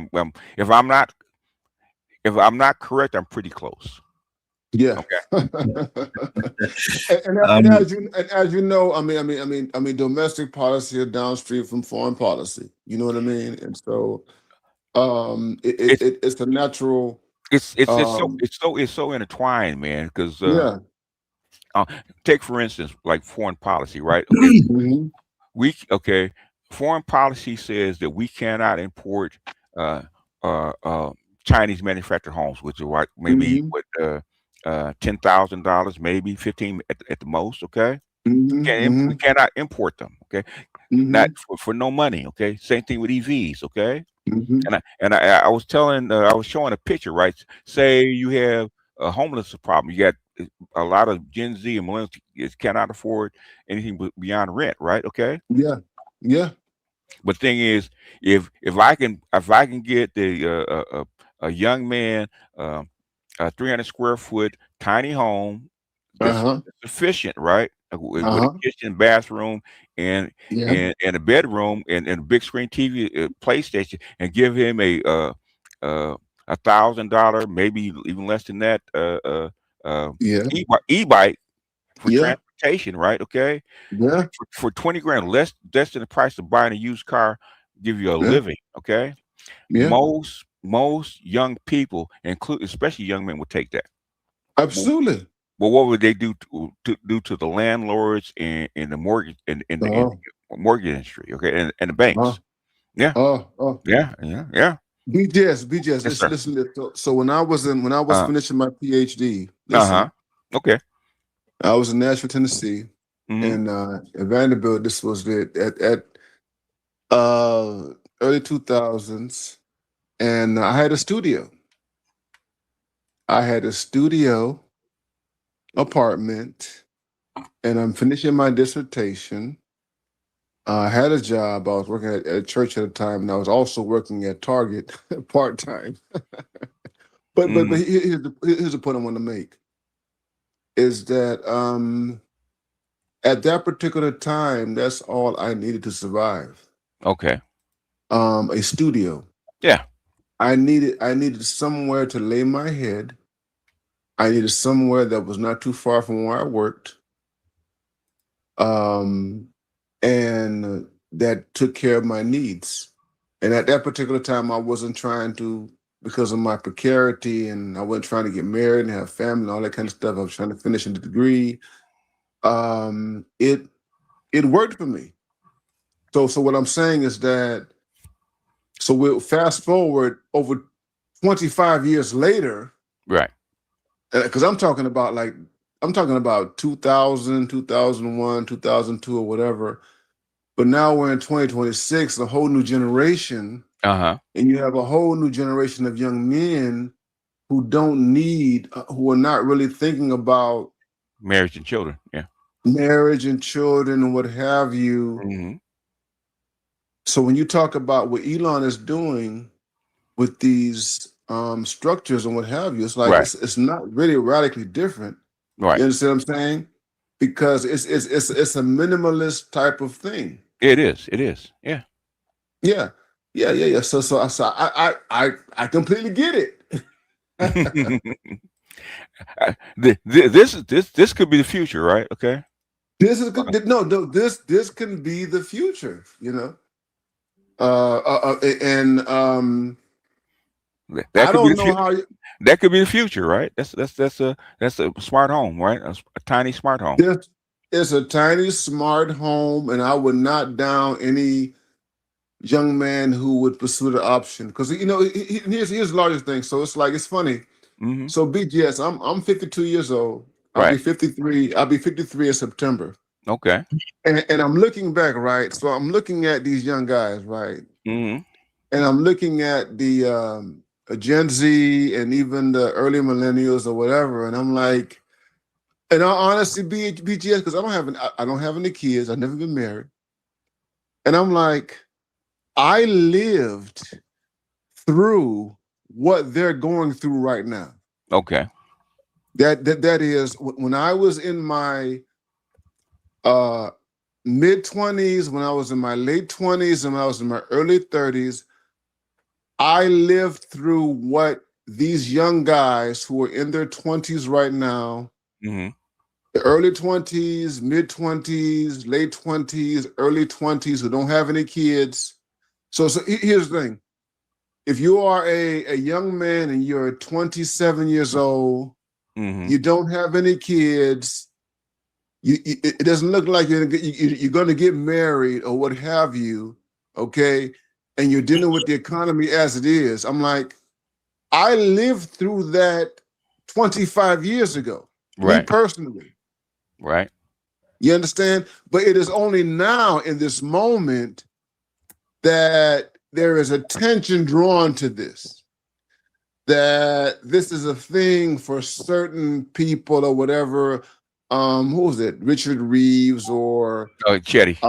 if I'm not correct, I'm pretty close. Yeah. Okay. and as you know, I mean, domestic policy is downstream from foreign policy. You know what I mean? And so, it's a natural. It's so intertwined, man. Because take for instance, like foreign policy, right? Okay, foreign policy says that we cannot import Chinese manufactured homes, which are maybe $10,000, maybe 15 at the most. Okay, we cannot import them. Okay, not for no money. Okay, same thing with EVs. Okay, Mhm. I was telling I was showing a picture, right? Say you have a homeless problem. You got a lot of Gen Z and millennials cannot afford anything beyond rent, right? Okay. Yeah. Yeah. But thing is, if I can get a young man a 300 square foot tiny home that's Uh-huh. sufficient, right? With a Uh-huh. kitchen, bathroom, and Yeah. and a bedroom and a big screen TV, PlayStation, and give him uh, $1,000, maybe even less than that, Yeah. e-bike for Yeah. transportation, right? Okay, Yeah. for 20 grand, less than the price of buying a used car, give you a Yeah. living. Okay, Yeah. most young people, include especially young men, would take that. Absolutely. Well, what would they do to the landlords and the mortgage in Oh. the mortgage industry? Okay, and the Oh. banks. Yeah, Oh. yeah. BJS, Yes, sir. listen. So when I was Uh finishing my PhD, huh. listen, Okay. I was in Nashville, Tennessee, Hmm. and at Vanderbilt. This was at early 2000s, and I had a studio. I had a studio apartment, and I'm finishing my dissertation. I had a job. I was working at a church at a time, and I was also working at Target part time. But Hmm. here's the point I want to make is that at that particular time, that's all I needed to survive. Okay. A studio. Yeah. I needed somewhere to lay my head. I needed somewhere that was not too far from where I worked. And that took care of my needs. And at that particular time, I wasn't trying to, because of my precarity, and I wasn't trying to get married and have family and all that kind of stuff. I was trying to finish a degree. It worked for me. So what I'm saying is that, so we'll fast forward over 25 years later, Right. because I'm talking about 2000, 2001, 2002, or whatever. But now we're in 2026, a whole new generation, Uh huh. and you have a whole new generation of young men who don't need, who are not really thinking about Marriage and children. Yeah. marriage and children and what have you. Hmm. So when you talk about what Elon is doing with these structures and what have you, it's like Right. it's not really radically different. Right. You understand what I'm saying? Because it's a minimalist type of thing. It is. It is. Yeah. Yeah. So I completely get it. This could be the future, right? Okay. This is good. No, this can be the future, you know. And That I could be don't the know future. how That could be the future, right? That's a smart home, right? A tiny smart home. this is a tiny smart home, and I would not down any young man who would pursue the option, because here's the largest thing. So it's like, it's funny. Hmm. So BGS, I'm 52 years old. I'll be Right. 53. I'll be 53 in September. Okay. And I'm looking back, right? So I'm looking at these young guys, right? Hmm. And I'm looking at the Gen Z and even the early millennials or whatever, and I'm like, and I honestly, BGS, because I don't have any kids. I've never been married, and I'm like, I lived through what they're going through right now. Okay. That is, when I was in my mid-20s, when I was in my late 20s, and when I was in my early 30s, I lived through what these young guys who are in their 20s right now, Hmm. the early 20s, mid-20s, late 20s, early 20s, who don't have any kids. So here's the thing. If you are a young man and you're 27 years old, Hmm. you don't have any kids, it doesn't look like you're going to get married or what have you, okay? And you're dealing with the economy as it is. I'm like, I lived through that 25 years ago, me Right. personally. Right. You understand? But it is only now in this moment that there is attention drawn to this, that this is a thing for certain people or whatever. Who was it? Richard Reeves or Chetty,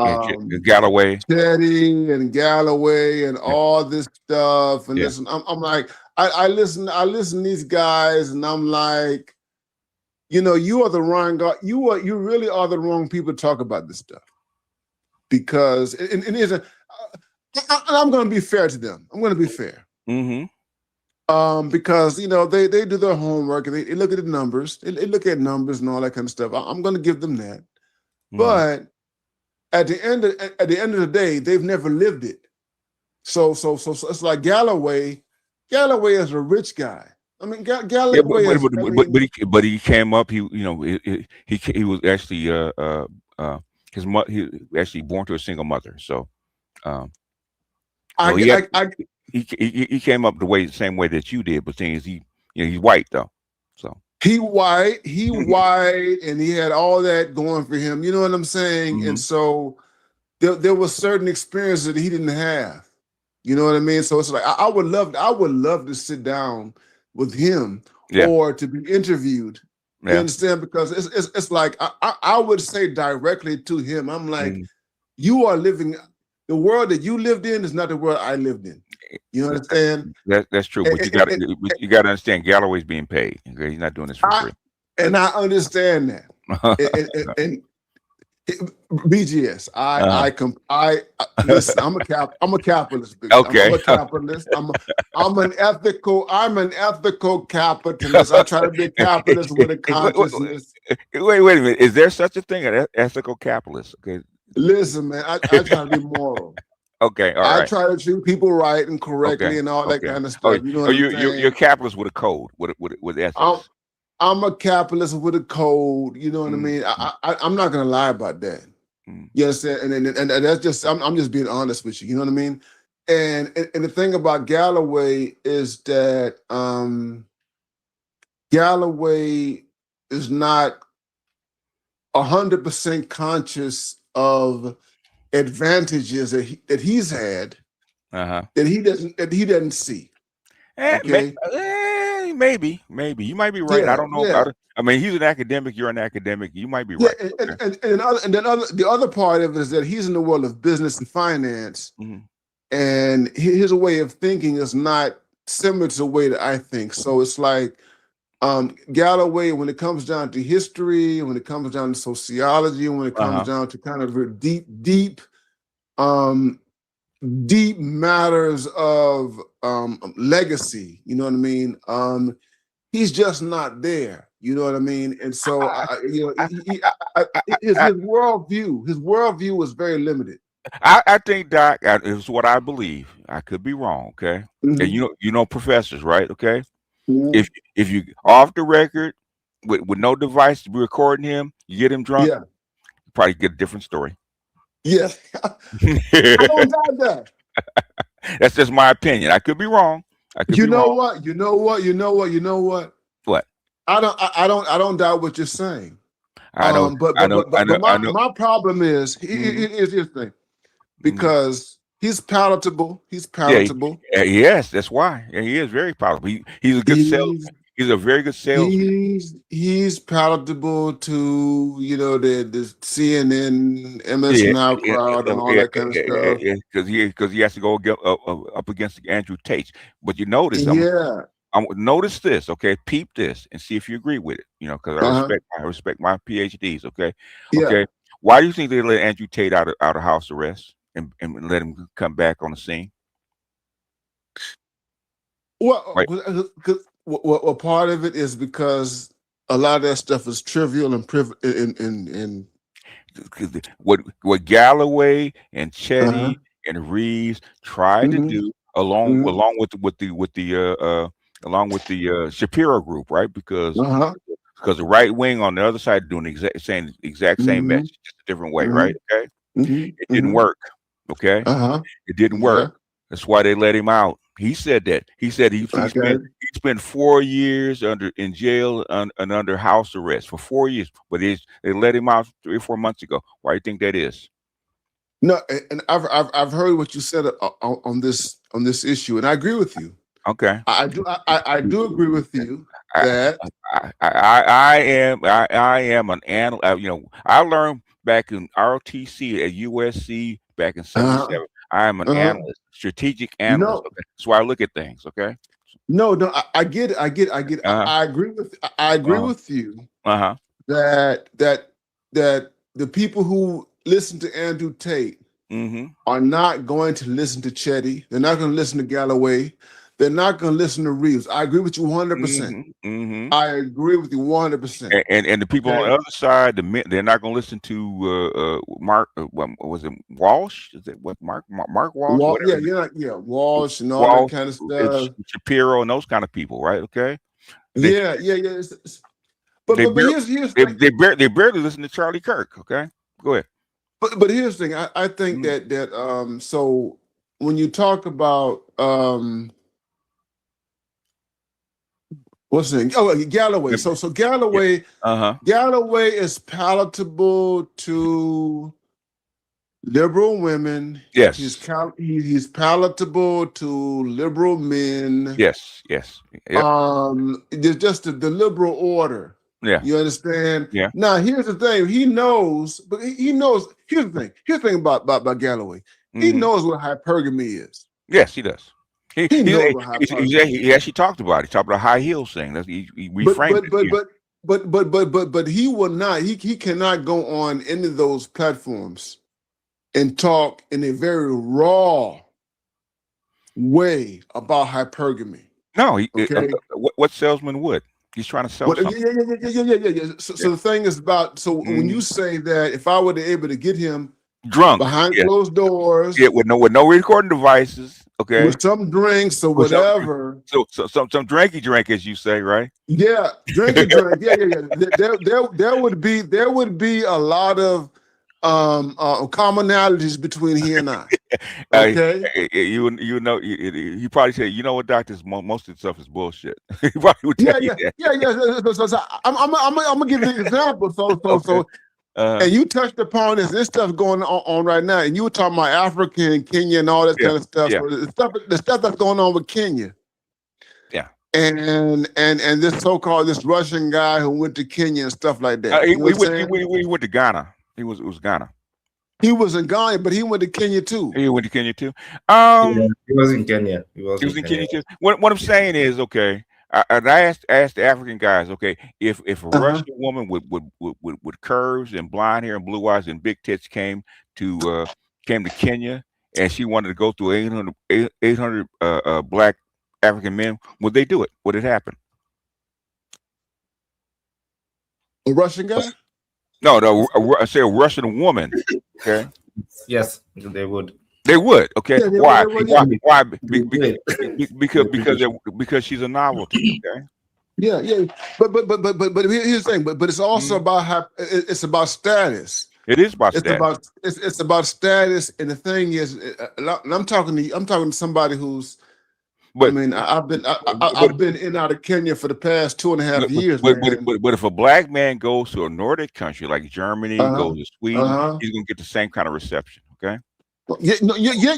Galloway, Chetty and Galloway and all this stuff. And listen, I'm like, I listen to these guys, and I'm like, you are the wrong guy. You really are the wrong people to talk about this stuff, because I'm going to be fair to them. I'm going to be fair. Because they do their homework and they look at the numbers. They look at numbers and all that kind of stuff. I'm going to give them that. But at the end of the day, they've never lived it. So it's like Galloway. Galloway is a rich guy. I mean, Galloway. But he came up. He was actually his mother. He actually born to a single mother. So he came up the same way that you did. But thing is, he's white though. So he white, and he had all that going for him. You know what I'm saying? And so there was certain experiences that he didn't have. You know what I mean? So it's like I would love to sit down with him or to be interviewed. You understand? Because it's like I would say directly to him, I'm like, you are living the world that you lived in is not the world I lived in. You understand? That's true. But you got to understand, Galloway's being paid. Okay, he's not doing this for free. And I understand that. and BGS, listen, I'm a capitalist. Okay. I'm a capitalist. I'm an ethical capitalist. I try to be a capitalist with a consciousness. Wait a minute. Is there such a thing as ethical capitalist? Okay. Listen, man, I try to be moral. Okay, all right. I try to treat people right and correctly and all that kind of stuff. You know what I'm saying? You're a capitalist with a code, with ethics. I'm a capitalist with a code. You know what I mean? I'm not gonna lie about that. You understand? And that's just I'm just being honest with you. You know what I mean? And the thing about Galloway is that Galloway is not 100% conscious of advantages that he's had that he doesn't see. Okay? Maybe you might be right. I don't know. I mean, he's an academic. You're an academic. You might be right. The other part of it is that he's in the world of business and finance, and his way of thinking is not similar to the way that I think. So it's like Galloway, when it comes down to history, when it comes down to sociology, when it comes down to kind of deep matters of legacy, you know what I mean? He's just not there, you know what I mean? And so, his worldview is very limited. I think, Doc, is what I believe. I could be wrong, okay? And you know professors, right? Okay. If you off the record with no device to be recording him, you get him drunk, you probably get a different story. Yeah. I don't doubt that. That's just my opinion. I could be wrong. You know what? What? I don't doubt what you're saying. My problem is here's the thing. Because he's palatable. He's palatable. Yes, that's why. And he is very palatable. He's a good salesman. He's a very good salesman. He's palatable to the CNN, MS Now crowd, and all that kind of stuff. Because he has to go up against Andrew Tate. But you notice, notice this, okay? Peep this and see if you agree with it. Because I respect my PhDs. Okay. Why do you think they let Andrew Tate out of house arrest and let him come back on the scene? Well, well, part of it is because a lot of that stuff is trivial and what Galloway and Chetty and Reeves tried to do, along with the Shapiro group, right? Because the right wing on the other side doing the exact same message, just a different way, right? Okay, it didn't work. Okay, it didn't work. That's why they let him out. He said that. He said he spent 4 years in jail and under house arrest for 4 years, but they let him out 3 or 4 months ago. Why do you think that is? No, and I've heard what you said on this issue, and I agree with you. Okay. I do agree with you that I am an analyst. You know, I learned back in ROTC at USC back in '77. I am an analyst, strategic analyst. Okay? That's why I look at things. Okay. No, I get it. I agree with you. That the people who listen to Andrew Tate are not going to listen to Chetty. They're not going to listen to Galloway. They're not going to listen to Reeves. I agree with you 100%. I agree with you 100%. And the people on the other side, the men, they're not going to listen to Mark. What was it, Walsh? Is it what Mark Walsh? Walsh and all that kind of stuff. Shapiro and those kind of people, right? Okay. But here's they barely listen to Charlie Kirk. Okay, go ahead. But here's the thing. I think that so when you talk about what's the name? Oh, Galloway. So Galloway. Galloway is palatable to liberal women. Yes. He's palatable to liberal men. Yes. Yep. Just the liberal order. Yeah. You understand? Yeah. Now here's the thing. He knows, but he knows. Here's the thing. Here's the thing about Galloway. He knows what hypergamy is. Yes, he does. He actually talked about it. He talked about high heels thing. He reframed it. But he will not. He cannot go on any of those platforms and talk in a very raw way about hypergamy. No, what salesman would? He's trying to sell something. Yeah. So the thing is about, when you say that if I were able to get him drunk behind closed doors, with no recording devices, okay, with some drinks or whatever, some drinky drink, as you say, right? Yeah, drinky drink. Yeah. There would be a lot of commonalities between he and I. Okay, you know, he probably said, you know what, doctors, most of the stuff is bullshit. He probably would tell you that. So I'm gonna give you an example. And you touched upon this stuff going on right now, and you were talking about Africa, Kenya, and all that kind of stuff. Yeah. So the stuff that's going on with Kenya. Yeah. And this this Russian guy who went to Kenya and stuff like that. He went to Ghana. It was Ghana. He was in Ghana, but he went to Kenya too. He went to Kenya too. He was in Kenya. He was in Kenya too. What I'm saying is, okay, I asked the African guys, okay, if a Russian woman with curves and blonde hair and blue eyes and big tits came to Kenya and she wanted to go through 800 black African men, would they do it? Would it happen? A Russian guy? No, I say a Russian woman. Okay. Yes, they would. They would. Okay. Yeah, Why? Why? Because Because she's a novelty. Okay. Yeah. But here's the thing. But it's also about it's about status. It is about status. It's about status, and the thing is, and I'm talking to somebody who's. But I mean, I've been in and out of Kenya for the past 2.5 years. But if a black man goes to a Nordic country like Germany, goes to Sweden, he's gonna get the same kind of reception. Okay. Yeah,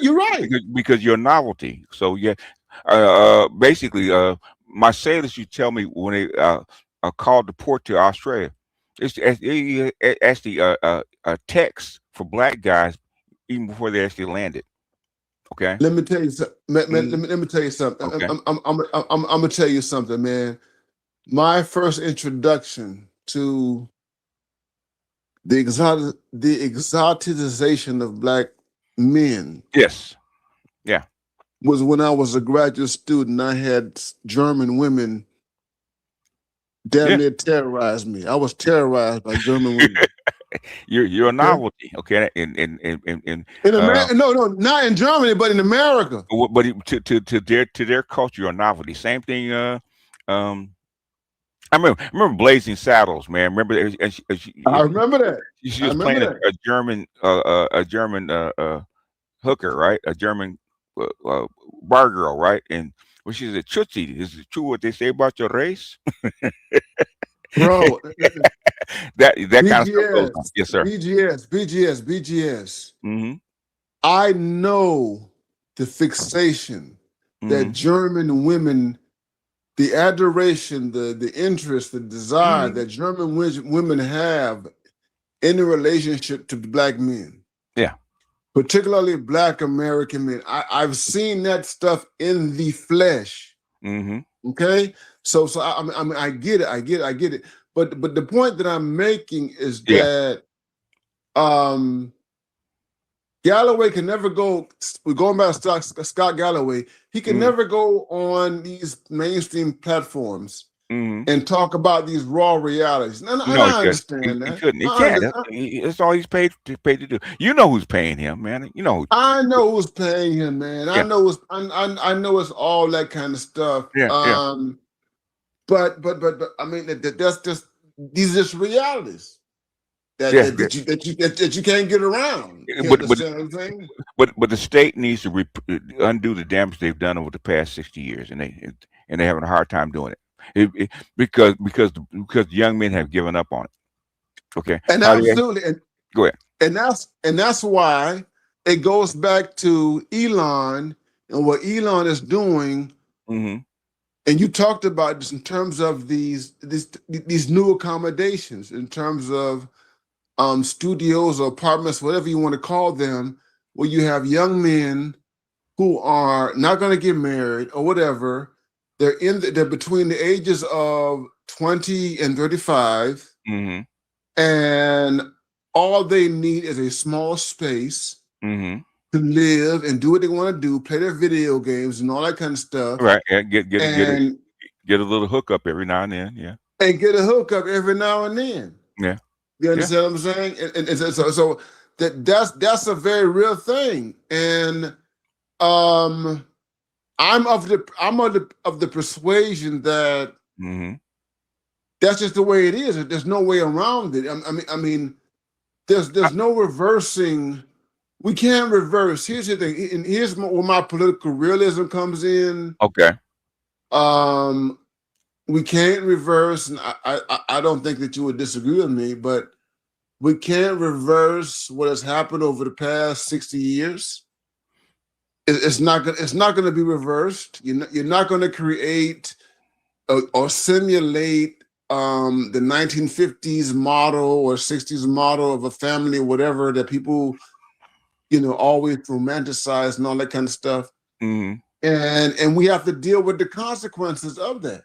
you're right. Because you're a novelty. So basically, my sailors, you tell me when they called to port to Australia, it's actually a text for black guys even before they actually landed. Okay. Let me tell you something. Let me tell you something. Okay. I'm gonna tell you something, man. My first introduction to the exoticization of black men. Yes. Yeah. Was when I was a graduate student. I had German women damn near terrorize me. I was terrorized by German women. You're a novelty, okay? In America, no, not in Germany, but in America. But to their culture, you're a novelty. Same thing. I remember Blazing Saddles, man. Remember? I remember that. She was playing a German hooker, right? A German bar girl, right? And when she said, "Chutzi, is it true what they say about your race?" Bro, that kind of stuff goes on. Yes, sir. BGS. Mm-hmm. I know the fixation that German women, the adoration, the interest, the desire that German women have in the relationship to black men. Yeah. Particularly black American men. I've seen that stuff in the flesh. Okay, so I get it. But the point that I'm making is that Galloway can never go. We're going back to Scott Galloway. He can never go on these mainstream platforms and talk about these raw realities. And I understand that. He couldn't. He can't. That's all he's paid to do. You know who's paying him, man. You know. I know who's paying him, man. I know it's I know it's all that kind of stuff. But I mean that's just these are just realities that you can't get around. But the state needs to undo the damage they've done over the past 60 years, and they're having a hard time doing it. Because young men have given up on it. Okay. And absolutely. Go ahead. And that's why it goes back to Elon and what Elon is doing. And you talked about this in terms of these new accommodations, in terms of studios or apartments, whatever you want to call them, where you have young men who are not going to get married or whatever. They're between the ages of 20 and 35, and all they need is a small space to live and do what they want to do, play their video games and all that kind of stuff. Right. Get a little hookup every now and then. Yeah. And get a hookup every now and then. Yeah. You understand what I'm saying? And so that's a very real thing. And I'm of the persuasion that that's just the way it is. There's no way around it. I mean, there's no reversing. We can't reverse. Here's the thing, and here's where my political realism comes in. Okay. We can't reverse, and I don't think that you would disagree with me, but we can't reverse what has happened over the past 60 years. It's not going to be reversed. You're not going to create or simulate the 1950s model or 60s model of a family, whatever, that people, always romanticize and all that kind of stuff. And we have to deal with the consequences of that.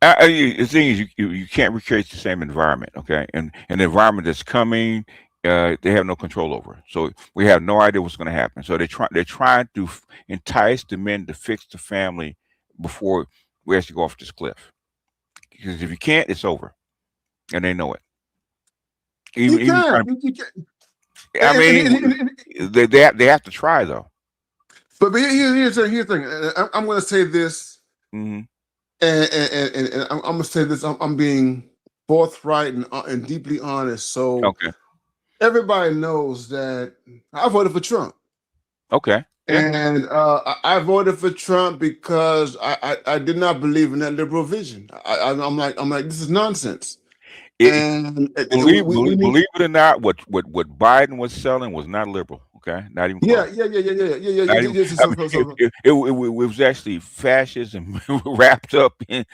The thing is, you can't recreate the same environment, okay? And the environment that's coming, they have no control over. So we have no idea what's going to happen. So they're trying to entice the men to fix the family before we actually go off this cliff. Because if you can't, it's over, and they know it. You can't. I mean, they have to try though. But here's the thing. I'm going to say this, and I'm going to say this. I'm being forthright and deeply honest. So everybody knows that I voted for Trump. Okay. And I voted for Trump because I did not believe in that liberal vision. I'm like this is nonsense. Believe it or not, what Biden was selling was not liberal. Okay, not even close. It was actually fascism wrapped up in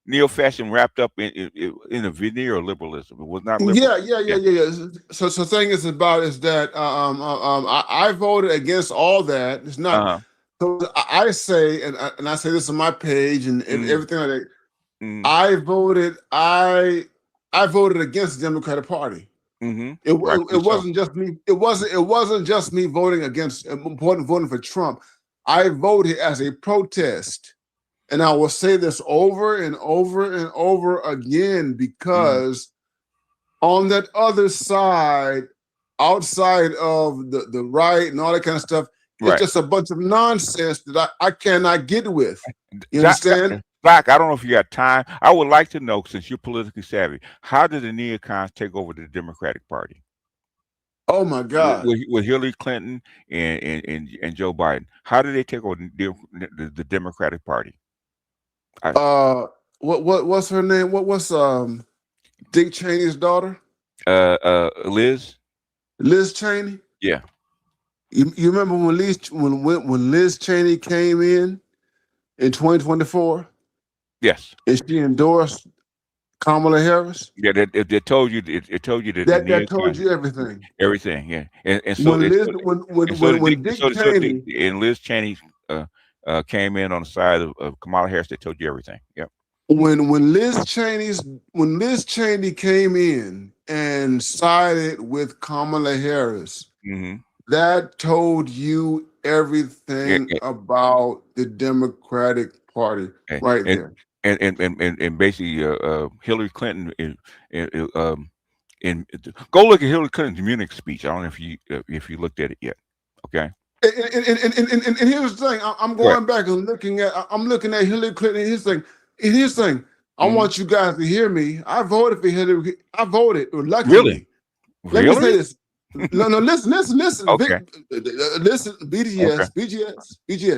neo-fascism wrapped up in a veneer of liberalism. It was not liberal. Yeah. So the thing is that I voted against all that. It's not. So I say, and I say this on my page and everything like that. I voted against the Democratic Party. It wasn't just me. It wasn't just me voting against voting for Trump. I voted as a protest, and I will say this over and over and over again because on that other side, outside of the right and all that kind of stuff, it's just a bunch of nonsense that I cannot get with. You understand? Doc, I don't know if you got time. I would like to know, since you're politically savvy, how did the neocons take over the Democratic Party? Oh my God! With Hillary Clinton and Joe Biden, how did they take over the Democratic Party? What's her name? What's Dick Cheney's daughter? Liz Cheney. Yeah. You remember when Liz Cheney came in 2024 Yes. and she endorsed Kamala Harris? Yeah, it told you it told you that That told you everything. everything. Yeah, and so When Dick Cheney and Liz Cheney came in on the side of Kamala Harris. They told you everything. Yep. when Liz Cheney came in and sided with Kamala Harris, Mm-hmm. that told you everything about the Democratic Party right there. And basically, Hillary Clinton go look at Hillary Clinton's Munich speech. I don't know if you looked at it yet. Okay. And here's the thing. I'm going back and looking at Hillary Clinton. Here's the thing. I want you guys to hear me. I voted for Hillary. I voted reluctantly. Let me say this. No, listen. Okay. Listen, BGS.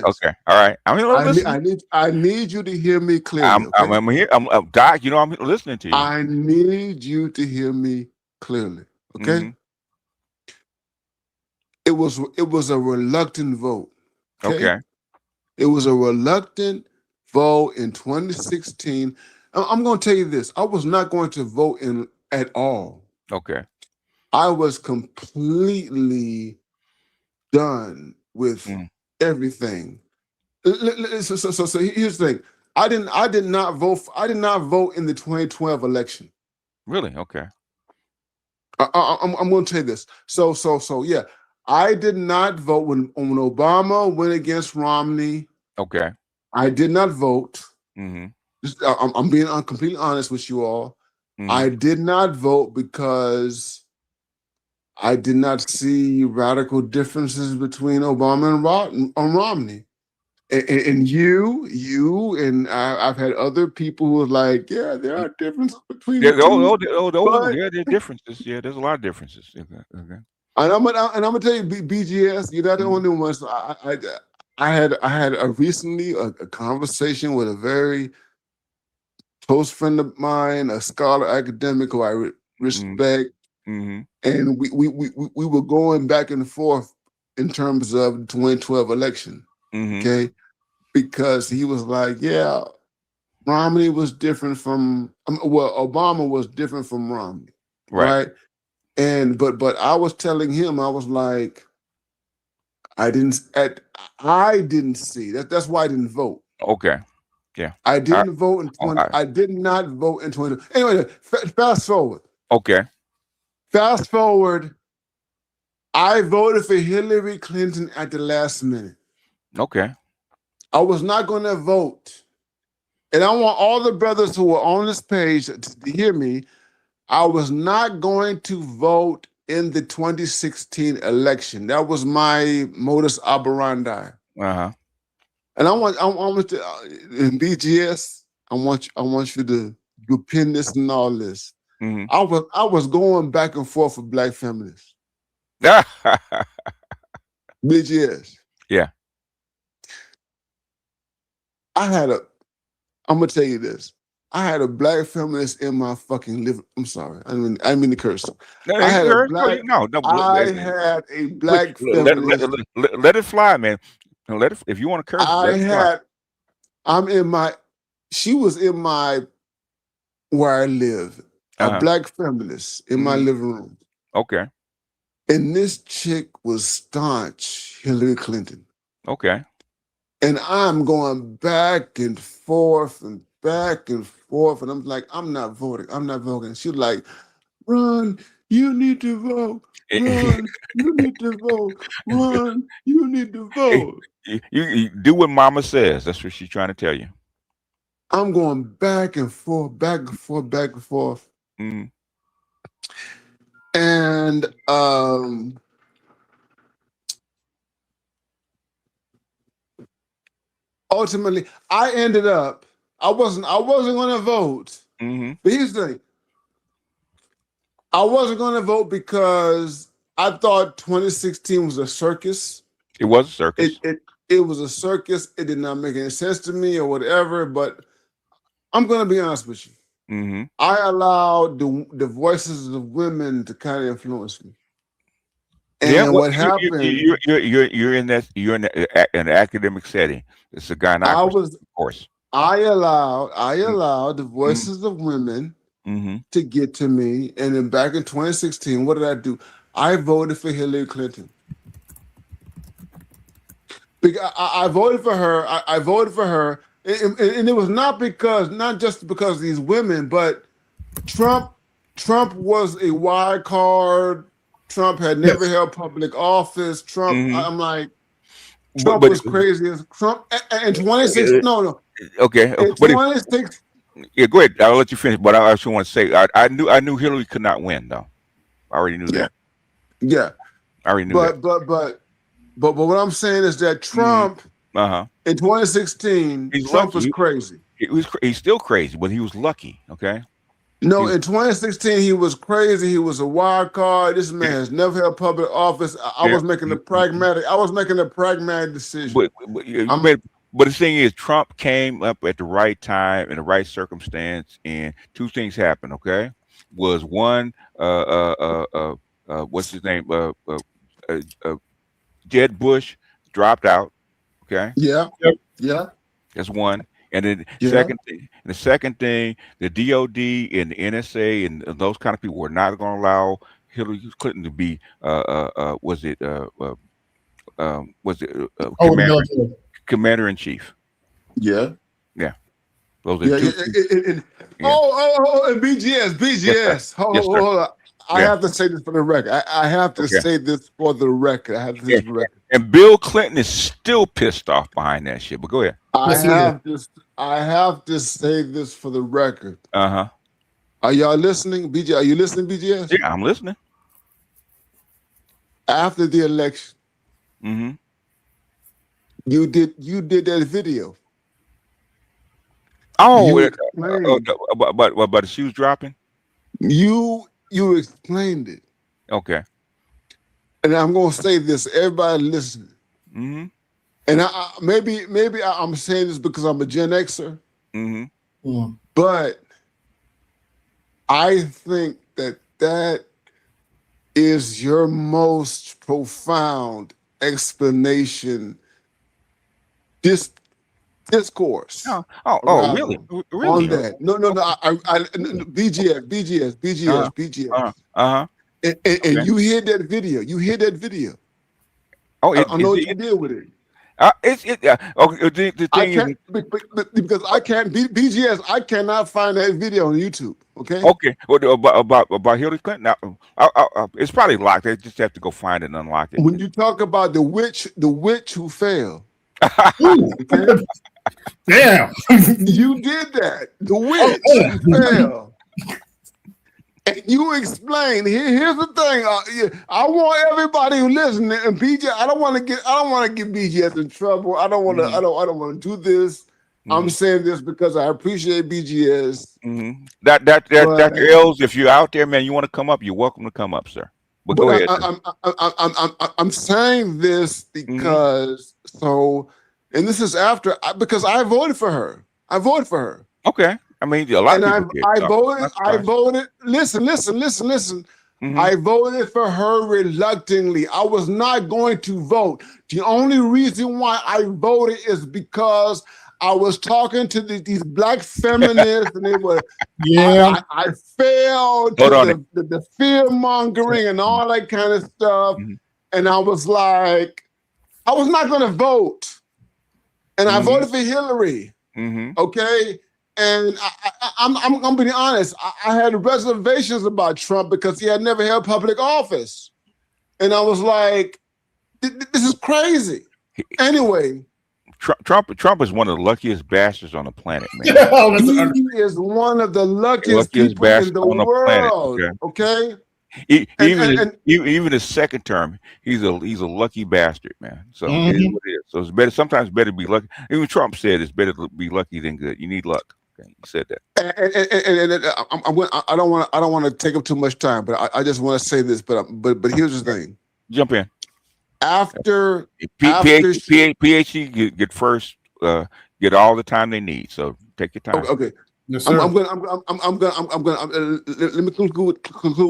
Okay. All right. I need you to hear me clearly. I'm here. I'm Doc. You know, I'm listening to you. I need you to hear me clearly. Okay. Mm-hmm. It was a reluctant vote. Okay. It was a reluctant vote in 2016. I'm going to tell you this. I was not going to vote in at all. Okay. I was completely done with everything. So here's the thing. I did not vote in the 2012 election. Really? Okay. I'm going to tell you this. So yeah. I did not vote when Obama went against Romney. Okay. I did not vote. Mm-hmm. I'm being completely honest with you all. Mm-hmm. I did not vote because I did not see radical differences between Obama and Romney. And you and I've had other people who are like, yeah, there are differences between the two. Yeah, there are differences. Yeah, there's a lot of differences. Okay. And I'm gonna tell you, BGS, you're not the only one. So I had recently a conversation with a very close friend of mine, a scholar academic who I respect, and we were going back and forth in terms of the 2012 election. Okay, because he was like, yeah, Romney was different from Obama was different from Romney, right? And but I was telling him, I was like, I didn't see that. That's why I didn't vote. Okay. Yeah. I didn't vote in 20. I did not vote in 20. Anyway, fast forward. Okay. Fast forward. I voted for Hillary Clinton at the last minute. Okay. I was not going to vote. And I want all the brothers who are on this page to hear me. I was not going to vote in the 2016 election. That was my modus operandi. Uh-huh. And I want to in BGS. I want you to pin this and all this. Mm-hmm. I was going back and forth with black feminists. BGS. Yeah. I'm gonna tell you this. I had a black feminist in my fucking living. I'm sorry. I mean to curse. I had a black feminist. Let it fly, man. Let it. If you want to curse, she was in my where I live. A black feminist in my living room. Okay. And this chick was staunch Hillary Clinton. Okay. And I'm going back and forth. And I'm like, I'm not voting. She's like, Ron, you need to vote. Ron, you need to vote. Ron, you need to vote. You do what mama says. That's what she's trying to tell you. I'm going back and forth. Mm. And ultimately, I ended up. I wasn't going to vote. Mm-hmm. But here's the thing. I wasn't going to vote because I thought 2016 was a circus. It was a circus. It was a circus. It did not make any sense to me or whatever. But I'm going to be honest with you. Mm-hmm. I allowed the voices of women to kind of influence me. And well, what happened? you're in an academic setting. It's a gynecologist, of course. I allowed the voices of women to get to me. And then back in 2016, what did I do? I voted for Hillary Clinton. Because I voted for her. I voted for her. And it was not just because of these women, but Trump was a wild card. Trump had never held public office. Trump, I'm like, Trump was crazy as Trump. And 26, no. Okay. In 26. Yeah, go ahead. I'll let you finish. But I actually want to say, I knew Hillary could not win, though. I already knew that. Yeah. I already knew that. But what I'm saying is that Trump, in 2016, Trump was crazy. He's still crazy, but he was lucky. Okay. No, in 2016, he was crazy. He was a wild card. This man has never held public office. I was making a pragmatic decision. But the thing is, Trump came up at the right time in the right circumstance, and two things happened. Okay, was one, what's his name? Jeb Bush dropped out. Okay. Yeah. That's one. And then the second thing, the DOD and the NSA and those kind of people were not going to allow Hillary Clinton to be commander in chief. Yeah. Those are two. And BGS. Hold on. I have to say this for the record. I have to say this for the record. And Bill Clinton is still pissed off behind that shit. But go ahead. I have to say this for the record. Are y'all listening? BJ, are you listening, BGS? Yeah, I'm listening. After the election, you did that video. About the shoes dropping? You explained it. Okay. And I'm gonna say this, everybody listening. And maybe I'm saying this because I'm a Gen Xer. But I think that is your most profound explanation, discourse. Really? On that. No. BGS. And you hear that video. Oh, I know what you did with it. The thing is, because I can't BGS. I cannot find that video on YouTube. Okay. Okay. About Hillary Clinton, now, it's probably locked. They just have to go find it and unlock it. When you talk about the witch who fell. Okay? Damn. You did that. The witch who fell. And you explain. Here's the thing. I want everybody who listening and BJ. I don't want to get BGS in trouble. I don't want to do this. I'm saying this because I appreciate BGS. Dr. Els, if you're out there, man, you want to come up, you're welcome to come up, sir. But go ahead. I'm saying this because and this is after because I voted for her. Okay. I mean, a lot of people I voted. Listen. I voted for her reluctantly. I was not going to vote. The only reason why I voted is because I was talking to these black feminists, and they were. I failed to the fear mongering and all that kind of stuff, and I was like, I was not going to vote, and I voted for Hillary. Okay. And I'm gonna be honest. I had reservations about Trump because he had never held public office, and I was like, "This is crazy." Anyway, Trump is one of the luckiest bastards on the planet, man. He is one of the luckiest people in the world. Okay. Even his second term, he's a lucky bastard, man. So it is what it is. So it's better. Sometimes better to be lucky. Even Trump said it's better to be lucky than good. You need luck. Okay, you said that. And I don't want to take up too much time, but I just want to say this. But here's the thing. Jump in. After PhD get first, get all the time they need. So take your time. Okay. Yes, sir. I'm gonna let me conclude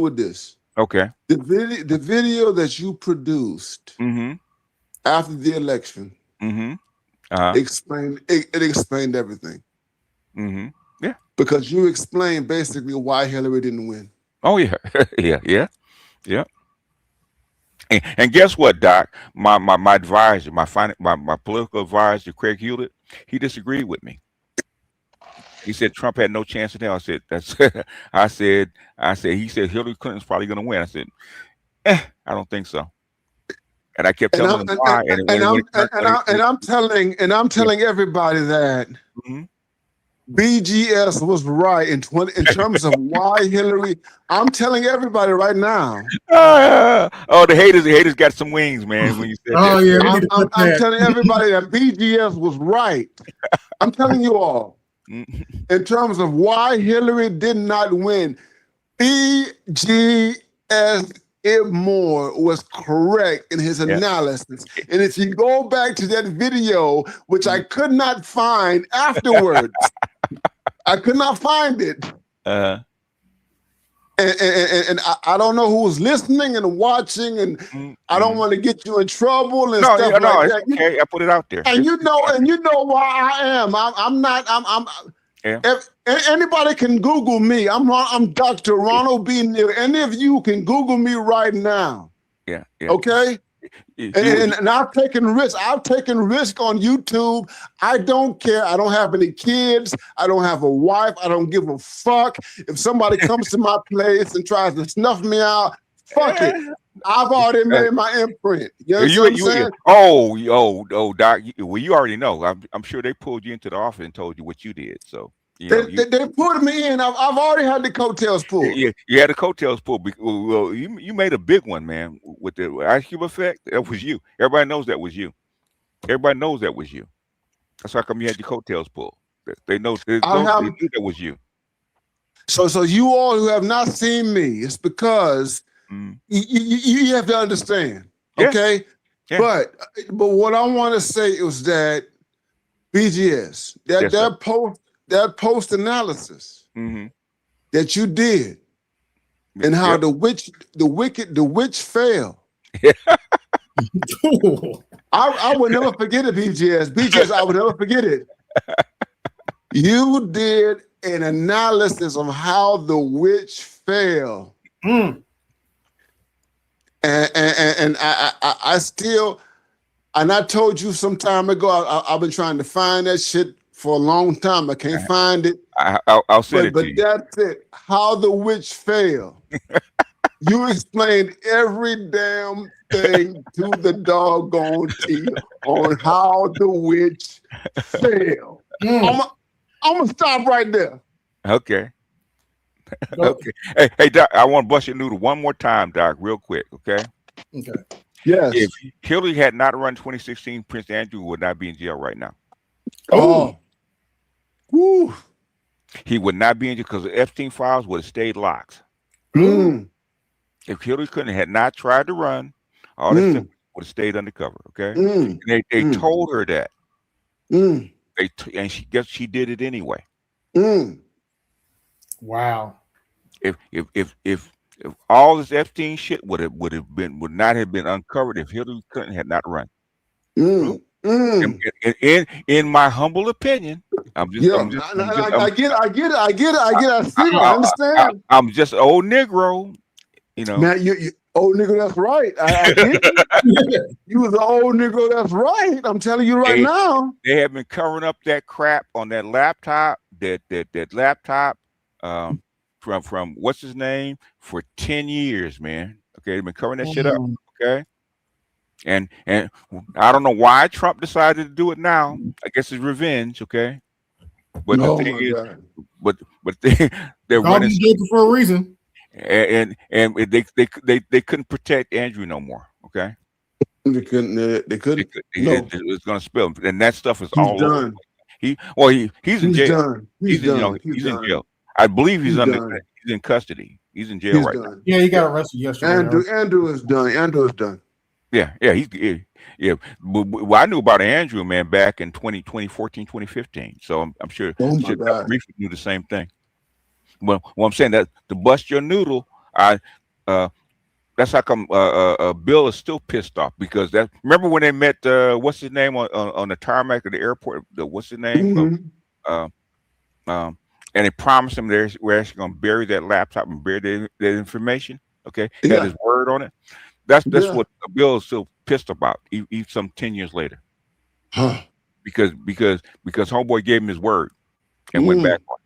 with this. Okay. The video that you produced Mm-hmm. after the election Mm-hmm. explained everything. Mm-hmm. Yeah. Because you explained basically why Hillary didn't win. Oh yeah. Yeah. And guess what, Doc? My advisor, my political advisor, Craig Hewlett, he disagreed with me. He said Trump had no chance in hell. I said that's. I said. He said Hillary Clinton's probably going to win. I said, I don't think so. And I kept telling him why. And I'm telling everybody that BGS was right in terms of why Hillary. I'm telling everybody right now. Oh, the haters got some wings, man. When you said that. I'm telling everybody that BGS was right. I'm telling you all. In terms of why Hillary did not win, BGS Moore was correct in his analysis. And if you go back to that video, which I could not find afterwards, I could not find it. And I don't know who's listening and watching, and I don't want to get you in trouble and stuff like that. Okay, I put it out there. And you know why I am. I'm not. If anybody can Google me, I'm Dr. Ronald B. Neal. Any of you can Google me right now. Yeah. Okay. And I've taken risks. I've taken risk on YouTube. I don't care. I don't have any kids. I don't have a wife. I don't give a fuck. If somebody comes to my place and tries to snuff me out, fuck it. I've already made my imprint. You know what I'm saying? Oh, Doc. Well, you already know. I'm sure they pulled you into the office and told you what you did. So they pulled me in. I've already had the coattails pulled. Yeah, you had the coattails pulled. Well, you made a big one, man, with the IQ effect. That was you. Everybody knows that was you. Everybody knows that was you. That's how come you had your coattails pulled. They know that was you. So you all who have not seen me, it's because you have to understand, okay? Yeah. But what I want to say is that BGS, that post analysis that you did, and how the witch fell. I would never forget it, BGS. BGS, I would never forget it. You did an analysis of how the witch fell. And I still, and I told you some time ago, I've been trying to find that shit for a long time. I can't find it. I'll send it to you. But that's it. How the witch fell. You explained every damn thing to the doggone T on how the witch fell. I'm gonna stop right there. Okay. Okay. Hey, Doc, I want to bust your noodle one more time, Doc, real quick. Okay. Okay. Yes. If Hillary had not run 2016, Prince Andrew would not be in jail right now. Oh. Woo. He would not be in jail because the Epstein files would have stayed locked. If Hillary Clinton had not tried to run, all this stuff would have stayed undercover. Okay. They told her that. And she did it anyway. Wow. If all this Epstein shit would not have been uncovered if Hillary Clinton had not run. In my humble opinion, I get it. I see. I understand. I'm just an old Negro, you know. Now you old nigga, that's right. I get it. You was an old nigga, that's right. I'm telling you right now. They have been covering up that crap on that laptop, that laptop from what's his name for 10 years, man. Okay, they've been covering that shit up. Okay. And I don't know why Trump decided to do it now. I guess it's revenge, okay? But the thing is, but they're running for a reason. And they couldn't protect Andrew no more, okay? They couldn't. It's gonna spill, and that stuff is all done. He's in jail. He's in jail. I believe he's in custody. He's in jail right now. Yeah, he got arrested yesterday. Andrew is done. Andrew is done. Yeah. Well, I knew about Andrew, man, back in 2014, 2015. So I'm sure Reef knew the same thing. Well, I'm saying that to bust your noodle, That's how come Bill is still pissed off because that. Remember when they met what's his name on the tarmac of the airport? What's his name? And they promised him we're actually going to bury that laptop and bury that information. Okay, had his word on it. That's what Bill is still pissed about, even some 10 years later. Because homeboy gave him his word and went back on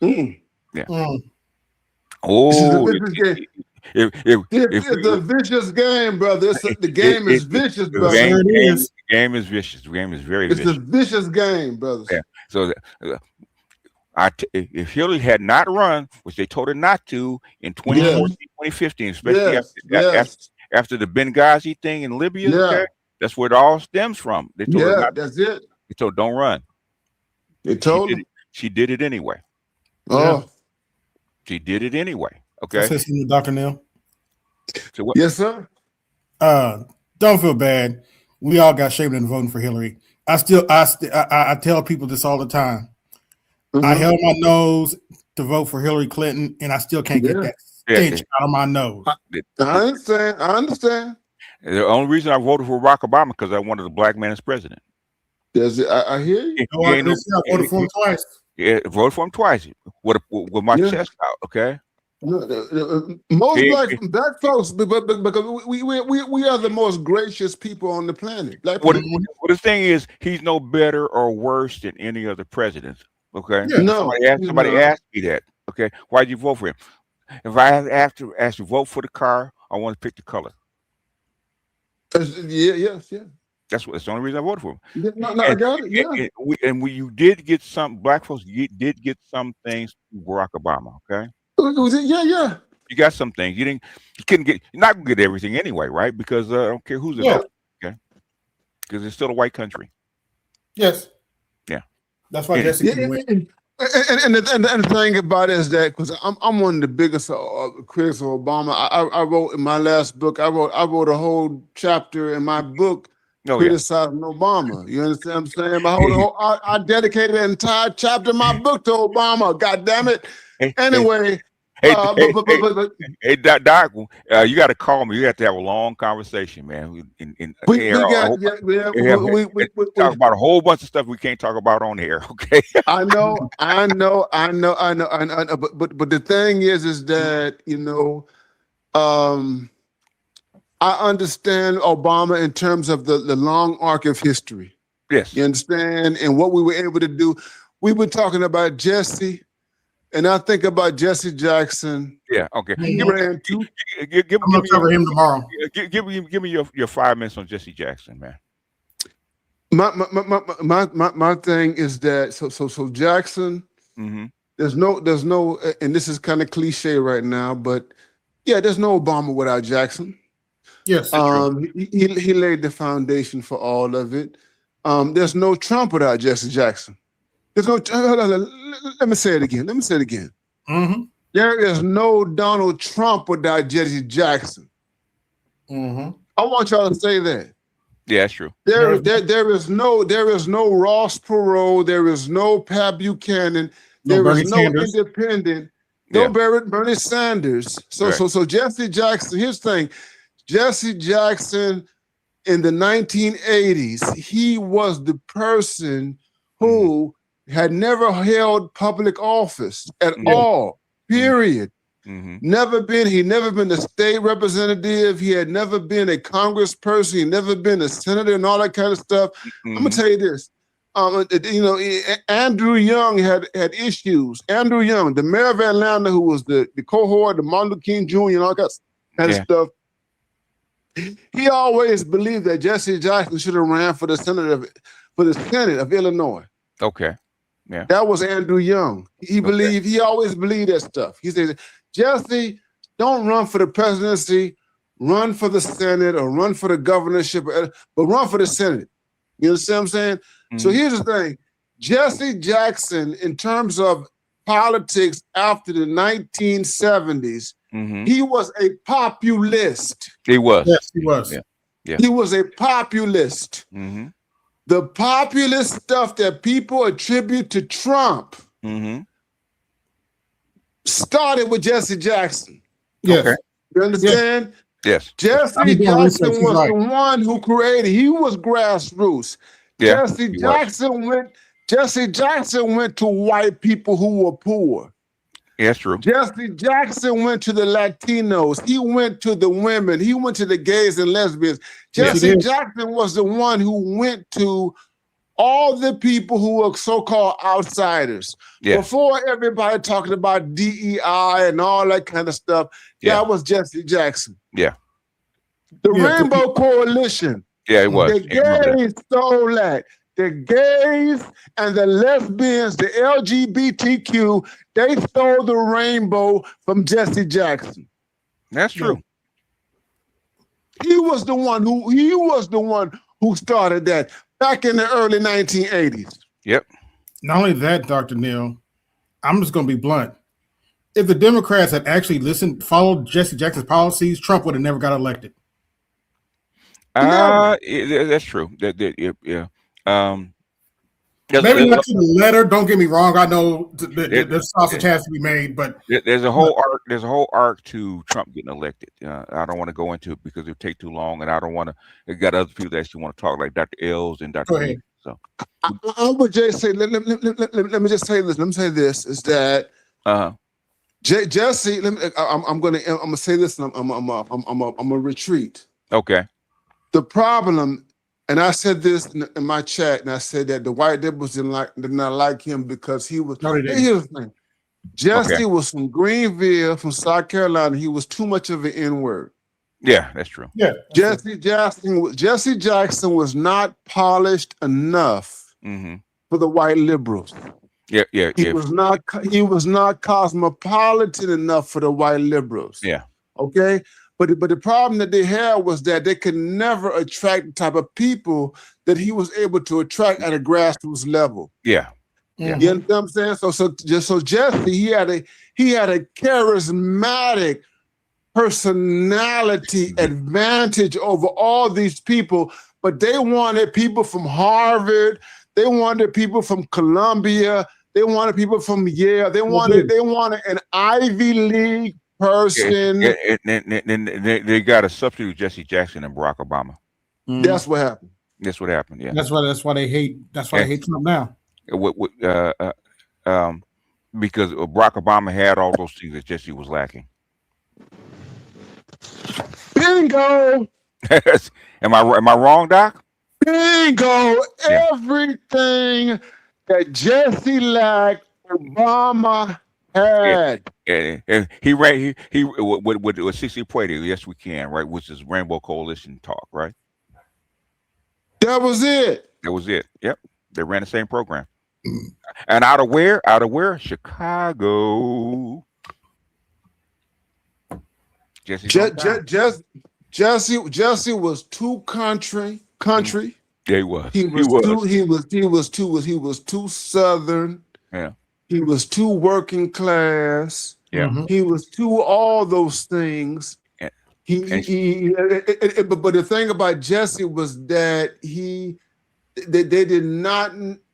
it. Yeah. Oh, it's a vicious game, brother. The game is vicious, brother. The game is vicious. The game is very vicious. It's a vicious game, brother. Yeah. So if Hillary had not run, which they told her not to in 2014, 2015, especially after the Benghazi thing in Libya, okay, that's where it all stems from. They told her not that's it. They told her, don't run. They told her. She did it anyway. Oh. She did it anyway. Okay. Dr. Neil. So what? Yes, sir. Don't feel bad. We all got shamed into voting for Hillary. I tell people this all the time. I held my nose to vote for Hillary Clinton, and I still can't get that stench out of my nose. I understand. The only reason I voted for Barack Obama because I wanted a black man as president. I hear you. I voted for him twice. Yeah, voted for him twice with my chest out. Okay. Most black folks, because we are the most gracious people on the planet. What the thing is, he's no better or worse than any other president. Okay. Yeah, no. Somebody asked me that. Okay. Why'd you vote for him? If I have to ask to vote for the car, I want to pick the color. Yes. That's the only reason I voted for him. I got it. Yeah. You did get some black folks. Did get some things to Barack Obama. Okay. Yeah. You got some things. You couldn't get. You're not gonna get everything anyway, right? Because I don't care who's in it. Okay. Because it's still a white country. Yes. Yeah. That's why Jesse can win. And the thing about it is that because I'm one of the biggest critics of Obama. I wrote in my last book. I wrote a whole chapter in my book criticizing Obama. You understand what I'm saying? I dedicated an entire chapter in my book to Obama. God damn it. Anyway. Doc, you got to call me. You have to have a long conversation, man. Talk about a whole bunch of stuff we can't talk about on here. Okay. I know. But the thing is that I understand Obama in terms of the long arc of history. Yes. You understand, and what we were able to do. We were talking about Jesse. And I think about Jesse Jackson. Yeah, okay. I'm gonna cover him tomorrow. Give me your 5 minutes on Jesse Jackson, man. My thing is that so Jackson. Mm-hmm. There's no, and this is kind of cliche right now, but yeah, there's no Obama without Jackson. Yes. He laid the foundation for all of it. There's no Trump without Jesse Jackson. There's no. Let me say it again. Mm-hmm. There is no Donald Trump without Jesse Jackson. Mm-hmm. I want y'all to say that. Yeah, that's true. There is no Ross Perot. There is no Pat Buchanan. There is no independent. No Bernie Sanders. So Jesse Jackson. Here's the thing. Jesse Jackson in the 1980s. He was the person who had never held public office at all, period. Mm-hmm. He never been a state representative. He had never been a congressperson. He never been a senator and all that kind of stuff. Mm-hmm. I'm gonna tell you this. Andrew Young had issues. Andrew Young, the mayor of Atlanta, who was the cohort of Martin Luther King Jr. and all that kind of stuff. He always believed that Jesse Jackson should have ran for the Senate of Illinois. Okay. Yeah. That was Andrew Young. He always believed that stuff. He said, Jesse, don't run for the presidency, run for the Senate or run for the governorship, but run for the Senate. You understand what I'm saying? Mm-hmm. So here's the thing. Jesse Jackson, in terms of politics after the 1970s, mm-hmm. he was a populist. He was. Yes, he was. Yeah. He was a populist. Mm-hmm. The populist stuff that people attribute to Trump mm-hmm. started with Jesse Jackson. Yes. You understand? Yes. Jesse Jackson was the one who created. He was grassroots. Yeah, Jesse Jackson went to white people who were poor. Yeah, that's true. Jesse Jackson went to the Latinos. He went to the women. He went to the gays and lesbians. Jesse Jackson was the one who went to all the people who were so-called outsiders. Yeah. Before everybody talking about DEI and all that kind of stuff, that was Jesse Jackson. Yeah. The Rainbow Coalition. Yeah, it was. The gays stole that. The gays and the lesbians, the LGBTQ, they stole the rainbow from Jesse Jackson. That's true. He was the one who started that back in the early 1980s. Yep. Not only that, Dr. Neal, I'm just going to be blunt. If the Democrats had actually followed Jesse Jackson's policies, Trump would have never got elected. That's true. Yeah. Maybe not to the letter. Don't get me wrong. I know the sausage has to be made, but there's a whole arc. There's a whole arc to Trump getting elected. I don't want to go into it because it would take too long, and I don't want to. It got other people that actually want to talk, like Dr. Els and Dr. Lee. So I would just say, let me just say this. Let me say this is that Jesse. I'm gonna say this. And I'm gonna retreat. Okay. The problem. And I said this in my chat, and I said that the white liberals did not like him because he was. Here's the thing: Jesse was from Greenville, from South Carolina. He was too much of an N-word. Yeah, that's true. Yeah, Jesse Jackson was not polished enough for the white liberals. Yeah. He was not cosmopolitan enough for the white liberals. Yeah. Okay. But the problem that they had was that they could never attract the type of people that he was able to attract at a grassroots level. Yeah. You understand what I'm saying? So Jesse, he had a charismatic personality advantage over all these people, but they wanted people from Harvard, they wanted people from Columbia, they wanted people from Yale, they wanted an Ivy League person. They got to substitute Jesse Jackson and Barack Obama. That's what happened. That's what happened. Yeah. That's why they hate. That's why they hate Trump now. Because Barack Obama had all those things that Jesse was lacking. Bingo. Am I wrong, Doc? Bingo. Yeah. Everything that Jesse lacked, Obama had. And he ran with 60 Puede, yes we can, right? Which is Rainbow Coalition talk, right? That was it. Yep. They ran the same program. And out of where? Chicago. Jesse was too country. Yeah, he was. He was too Southern. Yeah. He was too working class. Yeah. He was too all those things. But the thing about Jesse was that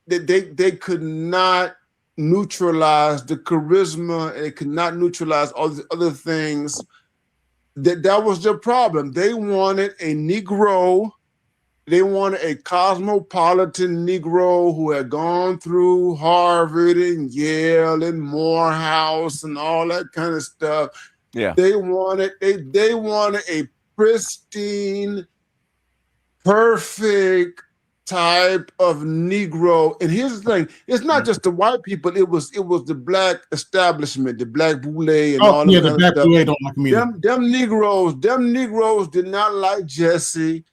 they could not neutralize the charisma, and they could not neutralize all the other things. That was their problem. They wanted a Negro. They wanted a cosmopolitan Negro who had gone through Harvard and Yale and Morehouse and all that kind of stuff. Yeah. They wanted a pristine, perfect type of Negro. And here's the thing: it's not just the white people. It was the black establishment, the black boule, and all that kind of stuff. Don't like me. Them Negroes did not like Jesse.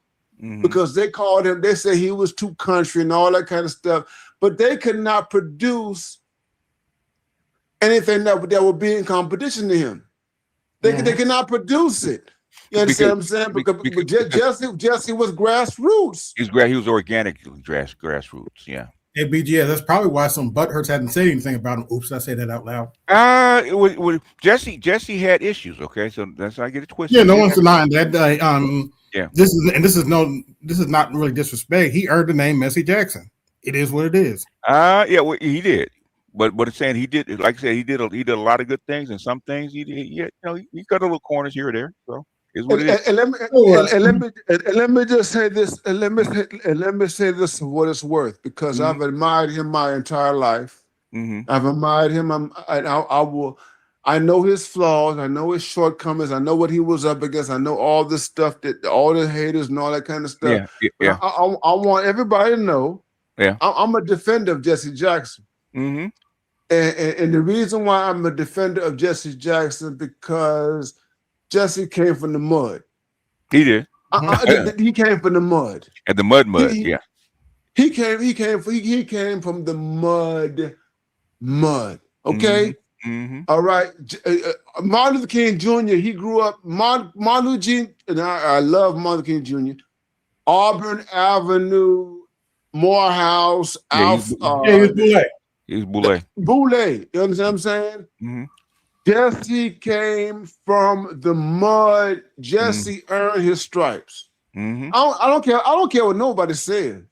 Because they called him, they said he was too country and all that kind of stuff, but they could not produce anything that would be in competition to him. They could not produce it. You understand what I'm saying? Because Jesse was grassroots. He was organically grassroots. Yeah. Hey, BGS, that's probably why some butthurts hadn't said anything about him. Oops, I say that out loud. Jesse had issues. Okay, so that's how I get it twisted. Yeah, no one's denying that. Yeah. This is not really disrespect. He earned the name Jesse Jackson. It is what it is. Yeah, well, he did. but it's saying he did, like I said, he did a lot of good things, and some things he cut a little corners here or there. So is what it is. And let me just say this, and let me say this for what it's worth, because I've admired him my entire life. I've admired him. I know his flaws. I know his shortcomings. I know what he was up against. I know all this stuff, that all the haters and all that kind of stuff. Yeah. I want everybody to know. Yeah. I'm a defender of Jesse Jackson. And the reason why I'm a defender of Jesse Jackson, because Jesse came from the mud. He did. He came from the mud. At the mud. He came from the mud. Okay. All right. Martin Luther King Jr. He grew up. Martin Luther King, and I love Martin Luther King Jr. Auburn Avenue, Morehouse, he's Boulay. He's Boulay. Boulay. You understand what I'm saying? Jesse came from the mud. Jesse earned his stripes. I don't care. I don't care what nobody said.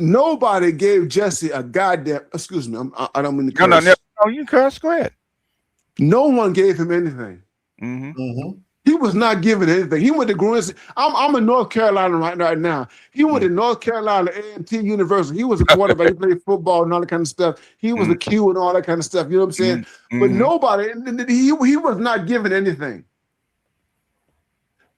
Nobody gave Jesse a goddamn. Excuse me. I don't mean to curse. No, you curse. Go ahead. No one gave him anything. He was not given anything. He went to Greenville. I'm in North Carolina right now. He went to North Carolina A&T University. He was a quarterback. He played football and all that kind of stuff. He was a Q and all that kind of stuff. You know what I'm saying? But nobody. He was not given anything.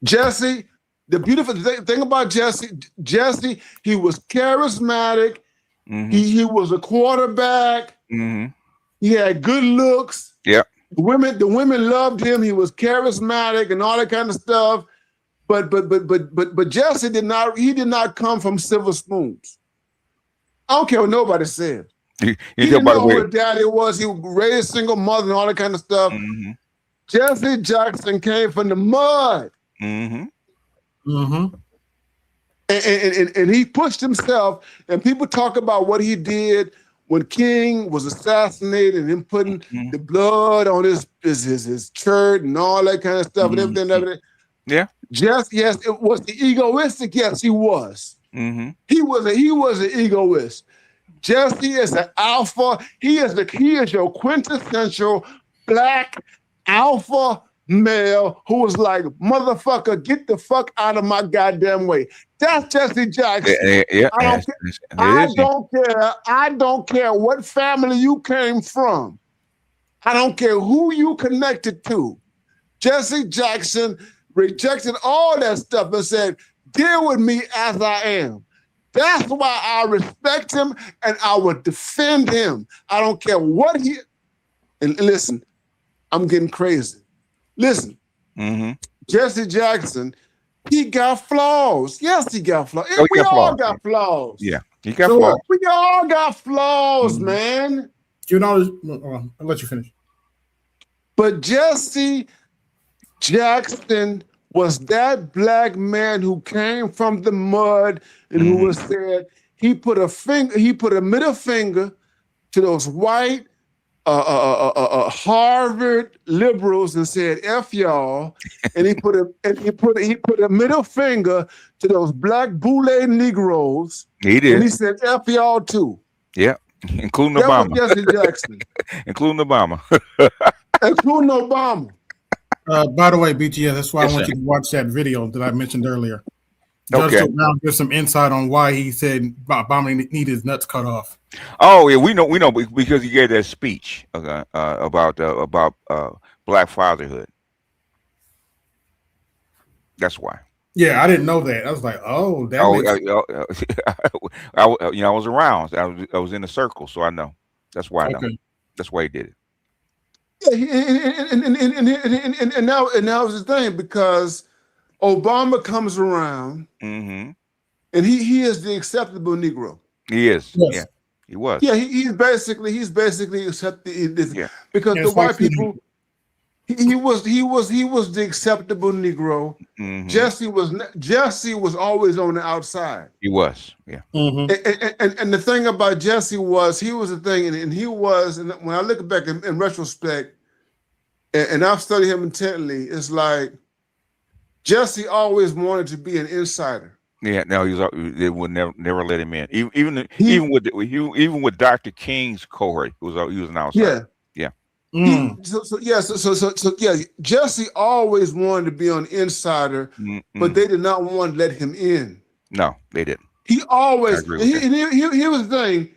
Jesse. The beautiful thing about Jesse, he was charismatic. He was a quarterback. He had good looks. Yeah. The women loved him. He was charismatic and all that kind of stuff. But Jesse did not come from silver spoons. I don't care what nobody said. He didn't know who his daddy was. He raised a single mother and all that kind of stuff. Jesse Jackson came from the mud. And he pushed himself, and people talk about what he did when King was assassinated and him putting the blood on his shirt and all that kind of stuff and everything. Yeah. Yes, it was the egoistic. Yes, he was. He was an egoist. Jesse is an alpha. He is your quintessential black alpha male who was like, motherfucker, get the fuck out of my goddamn way. That's Jesse Jackson. I don't care what family you came from. I don't care who you connected to. Jesse Jackson rejected all that stuff and said, deal with me as I am. That's why I respect him and I would defend him. I don't care what he... And listen, I'm getting crazy. Listen, Jesse Jackson, he got flaws. Yes, he got flaws. We all got flaws. Yeah, he got flaws. We all got flaws, man. I'll let you finish. But Jesse Jackson was that black man who came from the mud and who was said, he put a middle finger to those white Harvard liberals and said, F y'all. And he put a middle finger to those black Boulay Negroes. He did. And he said, F y'all too. Yeah. Including Obama. That was Jesse Jackson. Including Obama. Including Obama. By the way, BTS, that's why I want you to watch that video that I mentioned earlier. Judge Brown gives some insight on why he said Obama needed his nuts cut off. Oh yeah, we know because he gave that speech about black fatherhood. That's why. Yeah, I didn't know that. I was like, oh, that. I was around. I was in the circle, so I know. That's why I know. That's why he did it. Yeah, and that was the thing, because Obama comes around, and he is the acceptable Negro. He is. Yes. Yeah, he was. Yeah, he's basically accepted because the white people. He was the acceptable Negro. Jesse was always on the outside. He was, yeah. And the thing about Jesse was he was the thing, and he was. And when I look back in retrospect, and I've studied him intently, it's like Jesse always wanted to be an insider. Yeah, no, they would never let him in. Even with Dr. King's cohort, he was an outsider. Yeah. Jesse always wanted to be on Insider, but they did not want to let him in. No, they didn't. He always he was the thing.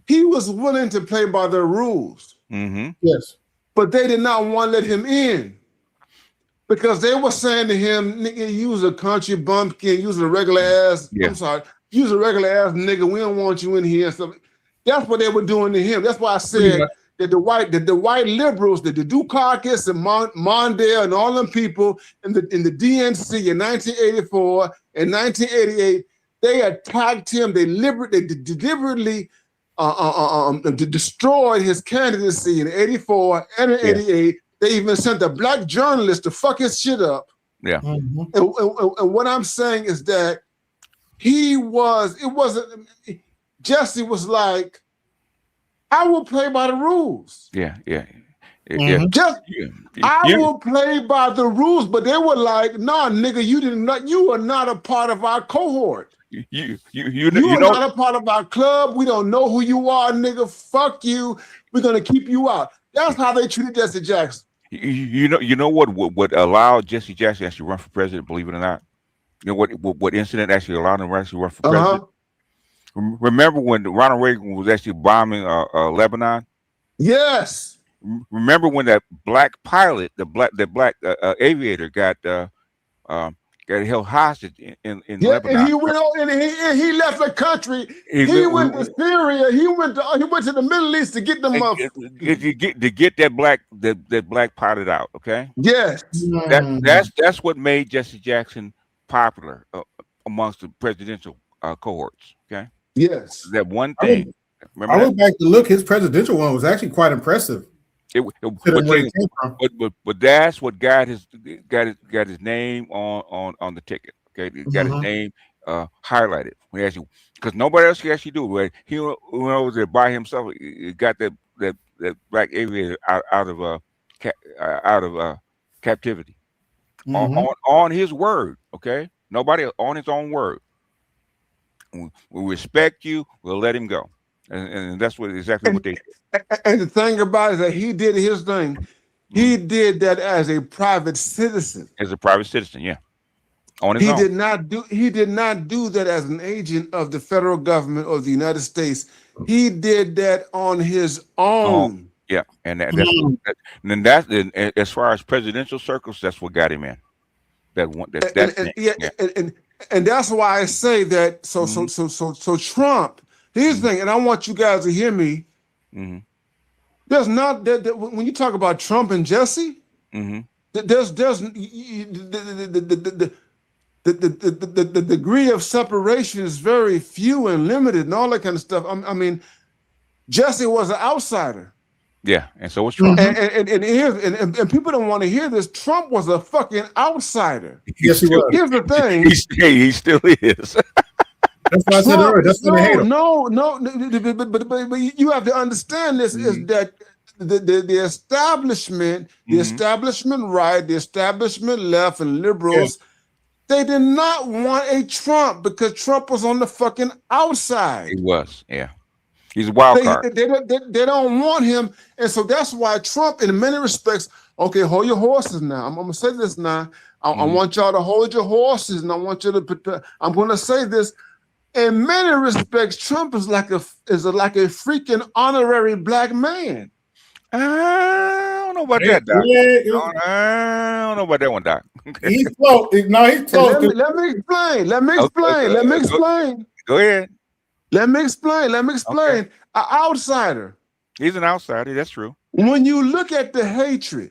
He was willing to play by their rules. Yes. But they did not want to let him in. Because they were saying to him, nigga, you was a country bumpkin, you was a regular ass, I'm sorry, you was a regular ass nigga, we don't want you in here and stuff. That's what they were doing to him. That's why I said that the white liberals, the Dukakis and Mondale and all them people in the DNC in 1984 and 1988, they attacked him. They deliberately destroyed his candidacy in 84 and in 88. They even sent a black journalist to fuck his shit up. Yeah. And what I'm saying is that Jesse was like, I will play by the rules. Yeah. I will play by the rules, but they were like, nah, nigga, you are not a part of our cohort. You are not a part of our club. We don't know who you are, nigga. Fuck you. We're gonna keep you out. That's how they treated Jesse Jackson. You know what allowed Jesse Jackson to actually run for president, believe it or not? You know what incident actually allowed him to actually run for president? Remember when Ronald Reagan was actually bombing Lebanon? Yes. Remember when that black pilot, the black aviator got held hostage in Lebanon? And he went on, and he left the country. He went to Syria. He went to the Middle East to get them up. To get that black pilot out. Okay. Yes. That's what made Jesse Jackson popular amongst the presidential cohorts. Okay. Yes. That one thing. I went back to look. His presidential one was actually quite impressive. But that's what got his name on the ticket. Okay, got his name highlighted when he actually, because nobody else can actually do it. Right? He went over there by himself. He got that black aviator out of captivity on his word. Okay, nobody on his own word. We respect you. We'll let him go, and that's exactly what they did. And the thing about it is that he did his thing. He did that as a private citizen. As a private citizen, yeah. On his own. He did not do that as an agent of the federal government or the United States. He did that on his own. Yeah, and that's as far as presidential circles, that's what got him in. And that's why I say that. So Trump. Here's the thing, and I want you guys to hear me. There's not that when you talk about Trump and Jesse, there's the degree of separation is very few and limited and all that kind of stuff. I mean, Jesse was an outsider. Yeah, and so was Trump. And people don't want to hear this. Trump was a fucking outsider. Yes, he was. Here's the thing. He still is. That's what I said earlier. That's what I hate him. But you have to understand this is that the establishment, the establishment right, the establishment left, and liberals, they did not want a Trump because Trump was on the fucking outside. He was, yeah. He's a wild card. They don't want him, and so that's why Trump, in many respects, okay, hold your horses now. I'm gonna say this now. I want y'all to hold your horses, and I want you to. I'm gonna say this. In many respects, Trump is like a freaking honorary black man. I don't know about that, Doc. I don't know about that one, Doc. He's close. No, he's close. Let me explain. Go ahead. Let me explain. An outsider. He's an outsider. That's true. When you look at the hatred,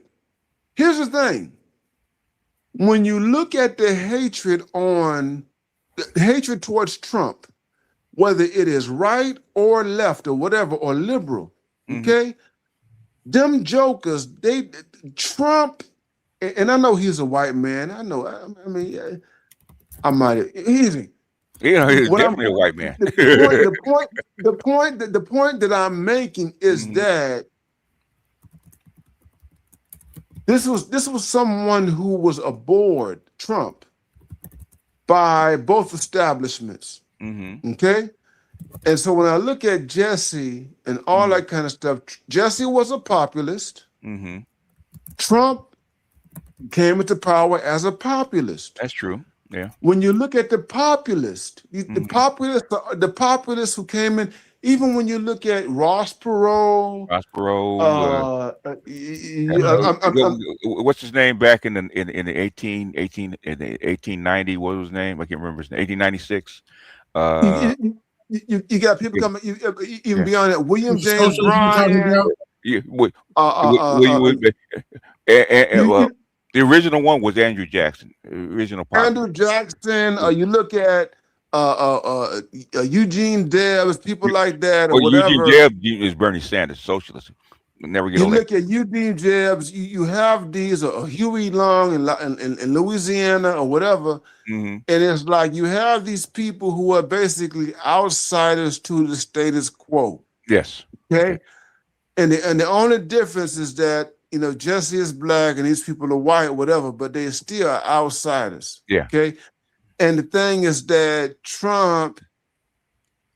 here's the thing. When you look at the hatred towards Trump, whether it is right or left or whatever, or liberal, okay? Them jokers, Trump, and I know he's a white man. I mean, I might, easy. Yeah, he's definitely a white man. The point that I'm making is that this was someone who was aboard Trump. by both establishments. Mm-hmm. Okay? And so when I look at Jesse and all that kind of stuff, Jesse was a populist. Mm-hmm. Trump came into power as a populist. That's true. Yeah. When you look at the populist, the populists who came in, even when you look at Ross Perot, what's his name back in the 1890? What was his name? I can't remember his name. 1896. You got people coming even beyond that. William James Bryan. The original one was Andrew Jackson. Andrew Jackson. You look at Eugene Debs, people like that, or whatever. Eugene Debs is Bernie Sanders, socialist. Never get. You look at Eugene Debs. You have these, Huey Long in Louisiana or whatever, and it's like you have these people who are basically outsiders to the status quo. Yes. Okay. And the only difference is that Jesse is black and these people are white, whatever, but they still are outsiders. Yeah. Okay. And the thing is that Trump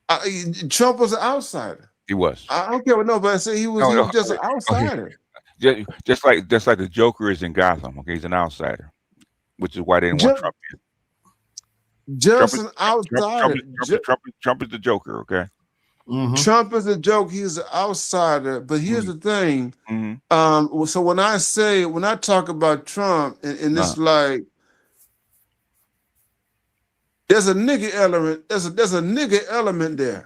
was an outsider. He was. I don't care what nobody say. He was just an outsider. Just like the Joker is in Gotham. Okay, he's an outsider, which is why they didn't want Trump in. Just an outsider. Trump is the Joker. Okay. Trump is a joke. He's an outsider. But here's the thing. So when I talk about Trump, and it's like there's a nigga element. There's a nigga element there.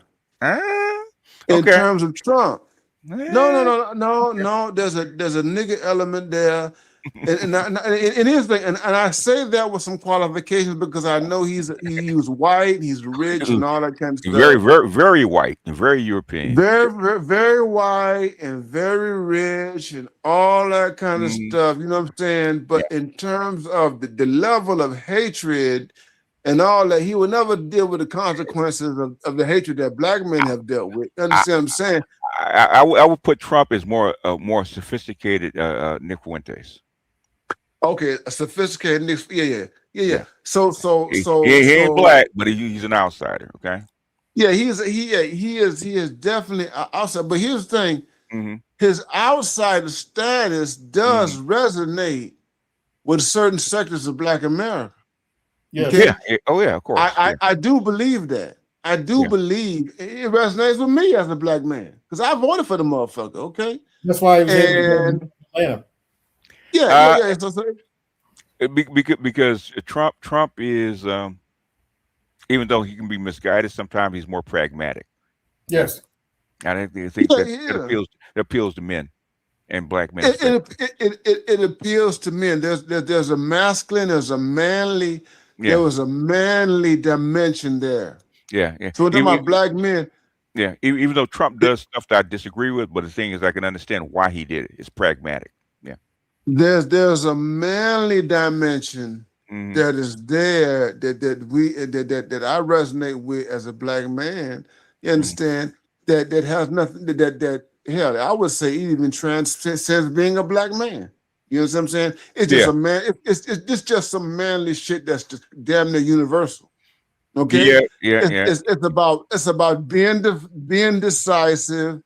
In terms of Trump. No. There's a nigga element there. and here's the thing, and I say that with some qualifications because I know he was white, he's rich, and all that kind of stuff. Very, very, very white and very European. Very, very, very white and very rich and all that kind of stuff. You know what I'm saying? But in terms of the level of hatred and all that, he will never deal with the consequences of the hatred that black men have dealt with. You understand what I'm saying? I would put Trump as more sophisticated Nick Fuentes. Okay, a sophisticated Nick. Yeah. So he ain't black, but he's an outsider. Okay. Yeah, he is definitely outside. But here's the thing: his outsider status does resonate with certain sectors of Black America. Yeah. Okay? Yeah. Oh yeah, of course. I do believe that. I do believe it resonates with me as a black man because I voted for the motherfucker. Okay. That's why he was able to Atlanta. Yeah. Because Trump is, even though he can be misguided, sometimes he's more pragmatic. Yes, I think that appeals to men and black men. It appeals to men. There's a masculine, there's a manly, there was a manly dimension there. Yeah. So we're talking about black men. Yeah, even though Trump does stuff that I disagree with, but the thing is, I can understand why he did it. It's pragmatic. Yeah. There's a manly dimension that is there that I resonate with as a black man. You understand that has nothing that hell, I would say it even transcends being a black man. You know what I'm saying? It's just a man. It's just some manly shit that's just damn near universal. Okay. It's about being decisive,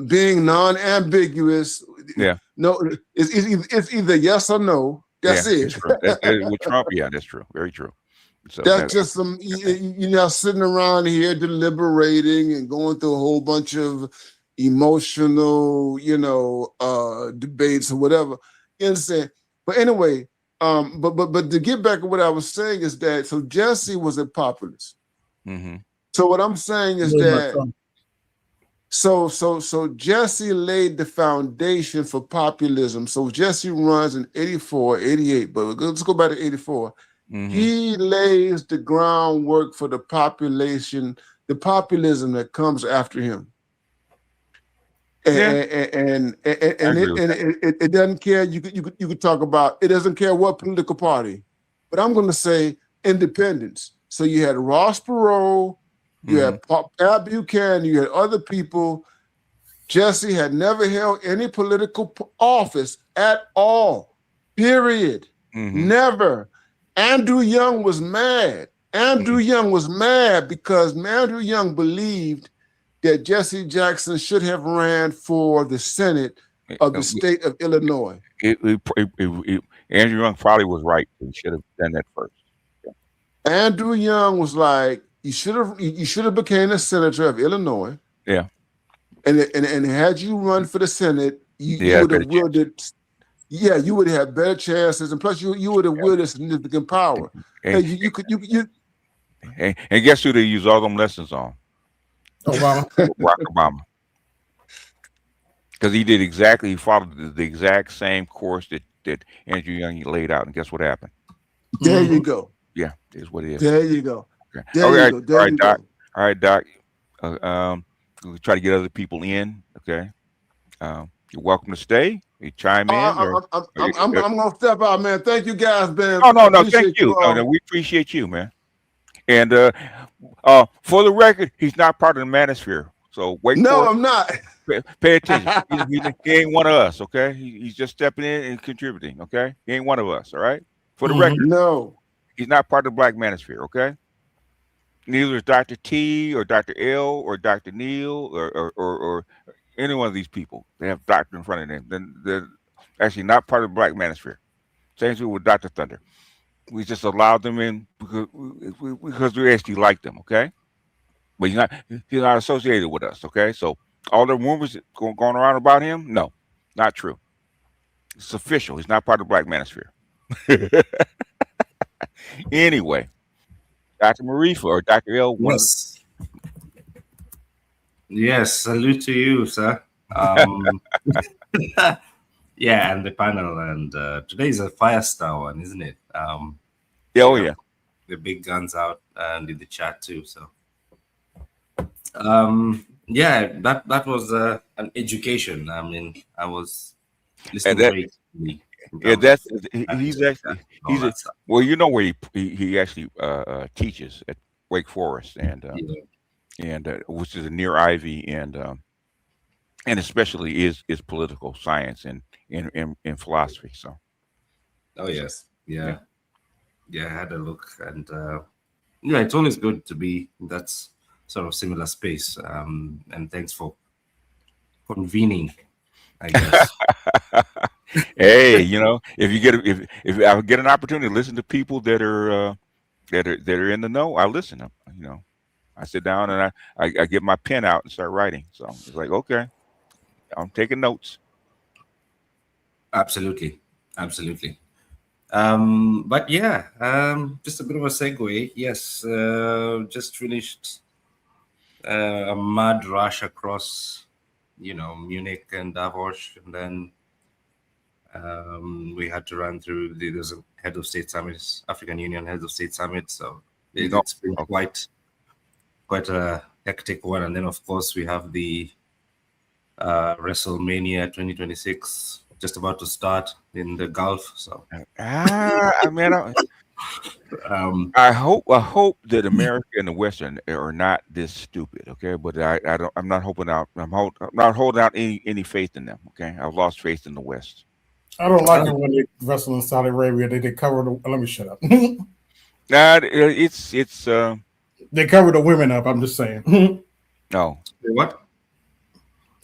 being non-ambiguous. Yeah. No, it's either yes or no. That's it. With Trump, that's true. Very true. So that's just some sitting around here deliberating and going through a whole bunch of emotional, debates or whatever. You understand? But anyway, but to get back to what I was saying is that so Jesse was a populist. So what I'm saying is that so Jesse laid the foundation for populism. So Jesse runs in 84, 88, but let's go back to 84. He lays the groundwork for the populism that comes after him. And it doesn't care. You could talk about it. Doesn't care what political party, but I'm going to say independence. So you had Ross Perot, you had Al Buchanan, you had other people. Jesse had never held any political office at all. Period. Never. Andrew Young was mad. Andrew Young was mad because Andrew Young believed that Jesse Jackson should have ran for the Senate of the state of Illinois. Andrew Young probably was right. He should have done that first. Andrew Young was like, you should have became a senator of Illinois. Yeah. And had you run for the Senate, you would have wielded. Yeah, you would have better chances, and plus you would have wielded significant power. And guess who they use all them lessons on? Obama. Barack Obama. Because he followed the exact same course that Andrew Young laid out, and guess what happened? There you go. Yeah, is what it is. There you go. Okay. There you go. All right, Doc. All right, Doc. We'll try to get other people in. Okay. You're welcome to stay. You chime in. I'm gonna step out, man. Thank you guys, man. No, thank you. No, we appreciate you, man. And for the record, he's not part of the manosphere. So wait. No, I'm not. Pay attention. He ain't one of us. Okay. He's just stepping in and contributing. Okay. He ain't one of us. All right. For the record, no, he's not part of the Black Manosphere. Okay. Neither is Dr. T or Dr. L or Dr. Neil or any one of these people. They have doctor in front of them. Then they're actually not part of the Black Manosphere. Same thing with Dr. Thunder. We just allowed them in because we actually like them, okay? But he's not associated with us, okay? So all the rumors going around about him, no, not true. It's official. He's not part of the Black Manosphere. Anyway, Dr. Marifa or Dr. L. Yes. Yes, salute to you, sir. Yeah, and the panel. And today is a Firestar one, isn't it? Yeah. The big guns out and in the chat too. So, yeah, that was an education. I mean, I was listening very closely. Well, you know where he actually teaches at Wake Forest and which is near Ivy and especially is political science and in philosophy. So, oh yes, yeah, I had a look, and yeah, it's always good to be in that sort of similar space. And thanks for convening, I guess. Hey, if I get an opportunity to listen to people that are in the know, I listen. I sit down and I get my pen out and start writing. So it's like, okay, I'm taking notes. Absolutely. But yeah, just a bit of a segue. Yes, just finished a mad rush across, Munich and Davos, and then we had to run through there's a head of state summit, African Union head of state summit. So it's been quite a hectic one. And then of course we have the WrestleMania 2026 just about to start in the Gulf. So I hope that America and the Western are not this stupid, okay? But I'm not hoping out. I'm not holding out any faith in them. Okay, I've lost faith in the West. I don't like it when they wrestle in Saudi Arabia. They cover the. Let me shut up. It's they cover the women up. I'm just saying. No. What?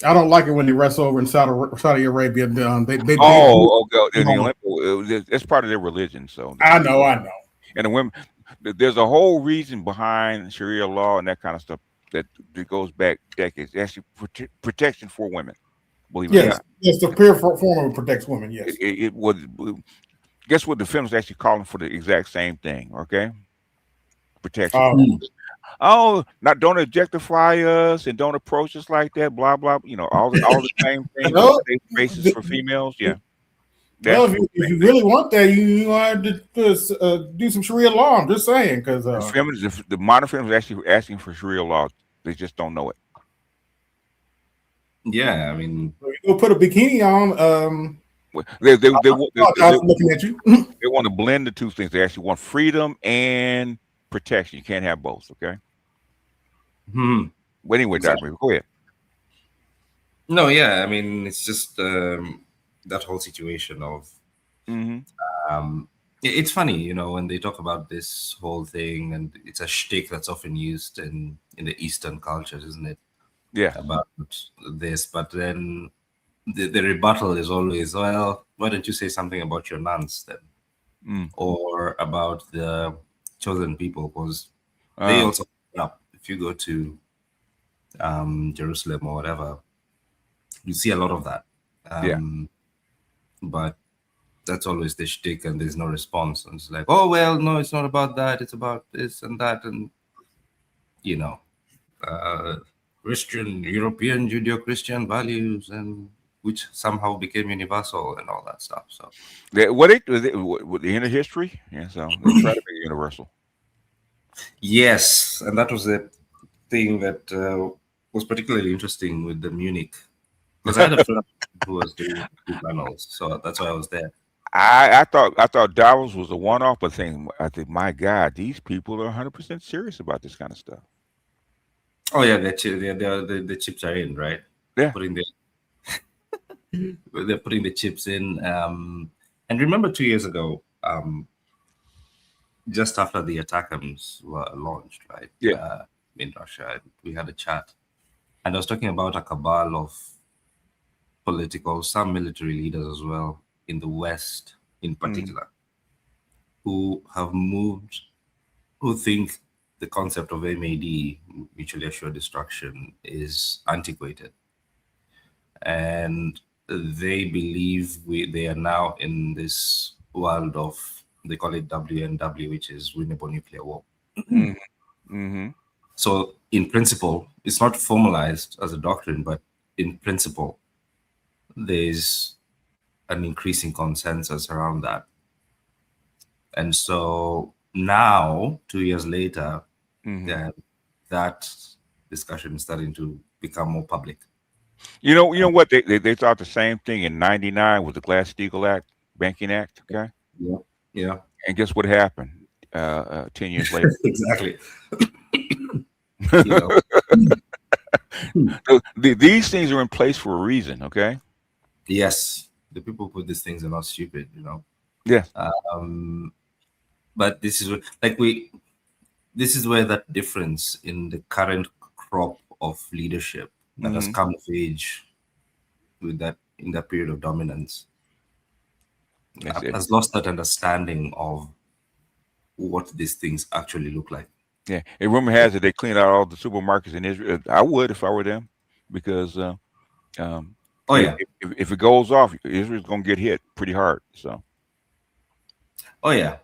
I don't like it when they wrestle over in Saudi Arabia. That's part of their religion. So I know. And the women, there's a whole reason behind Sharia law and that kind of stuff that goes back decades. Actually, protection for women. Believe it or not. Yes, the pure form of protects women. Yes. It was. Guess what? The film is actually calling for the exact same thing. Okay. Protection. Don't objectify us and don't approach us like that. Blah blah. All the same things. Basis for females. Yeah. Well, if you really want that, you have to do some Sharia law. I'm just saying, because the modern feminists are actually asking for Sharia law. They just don't know it. Yeah, I mean, you'll put a bikini on. They looking at you. They want to blend the two things. They actually want freedom and protection. You can't have both. Okay. But anyway, Dr. Go ahead. No, yeah, I mean, it's just that whole situation of It's funny, when they talk about this whole thing, and it's a shtick that's often used in the Eastern cultures, isn't it? Yeah. About this, but then the rebuttal is always, well, why don't you say something about your nuns then, or about the chosen people, because they also up. If you go to Jerusalem or whatever, you see a lot of that. But that's always the shtick, and there's no response. And it's like, oh, well, no, it's not about that. It's about this and that. And, Christian, European, Judeo-Christian values, and which somehow became universal and all that stuff. So, with the inner history, so they try to be universal. Yes, and that was the thing that was particularly interesting with the Munich, because I had a friend who was doing 2 panels, so that's why I was there. I thought Davos was a one-off, but I think, my God, these people are 100% serious about this kind of stuff. Oh yeah, the chips are in, right? Yeah, they're putting the chips in. And remember 2 years ago, just after the ATACMS were launched, right? Yeah. In Russia, we had a chat, and I was talking about a cabal of political, some military leaders as well in the West, in particular, who have moved, who think the concept of MAD, mutually assured destruction, is antiquated, and they believe they are now in this world of, they call it WNW, which is winnable nuclear war. So in principle, it's not formalized as a doctrine, but in principle, there's an increasing consensus around that. And so now, 2 years later, that discussion is starting to become more public. You know what? They thought the same thing in '99 with the Glass-Steagall Act, Banking Act. Okay. Yeah. And guess what happened 10 years later? Exactly. These things are in place for a reason. Okay. Yes, the people who put these things are not stupid. Yeah. But this is this is where that difference in the current crop of leadership that has come of age with that, in that period of dominance, has lost that understanding of what these things actually look like. Yeah, and rumor has it they cleaned out all the supermarkets in Israel. I would if I were them, because if it goes off, Israel's gonna get hit pretty hard. So. Oh yeah.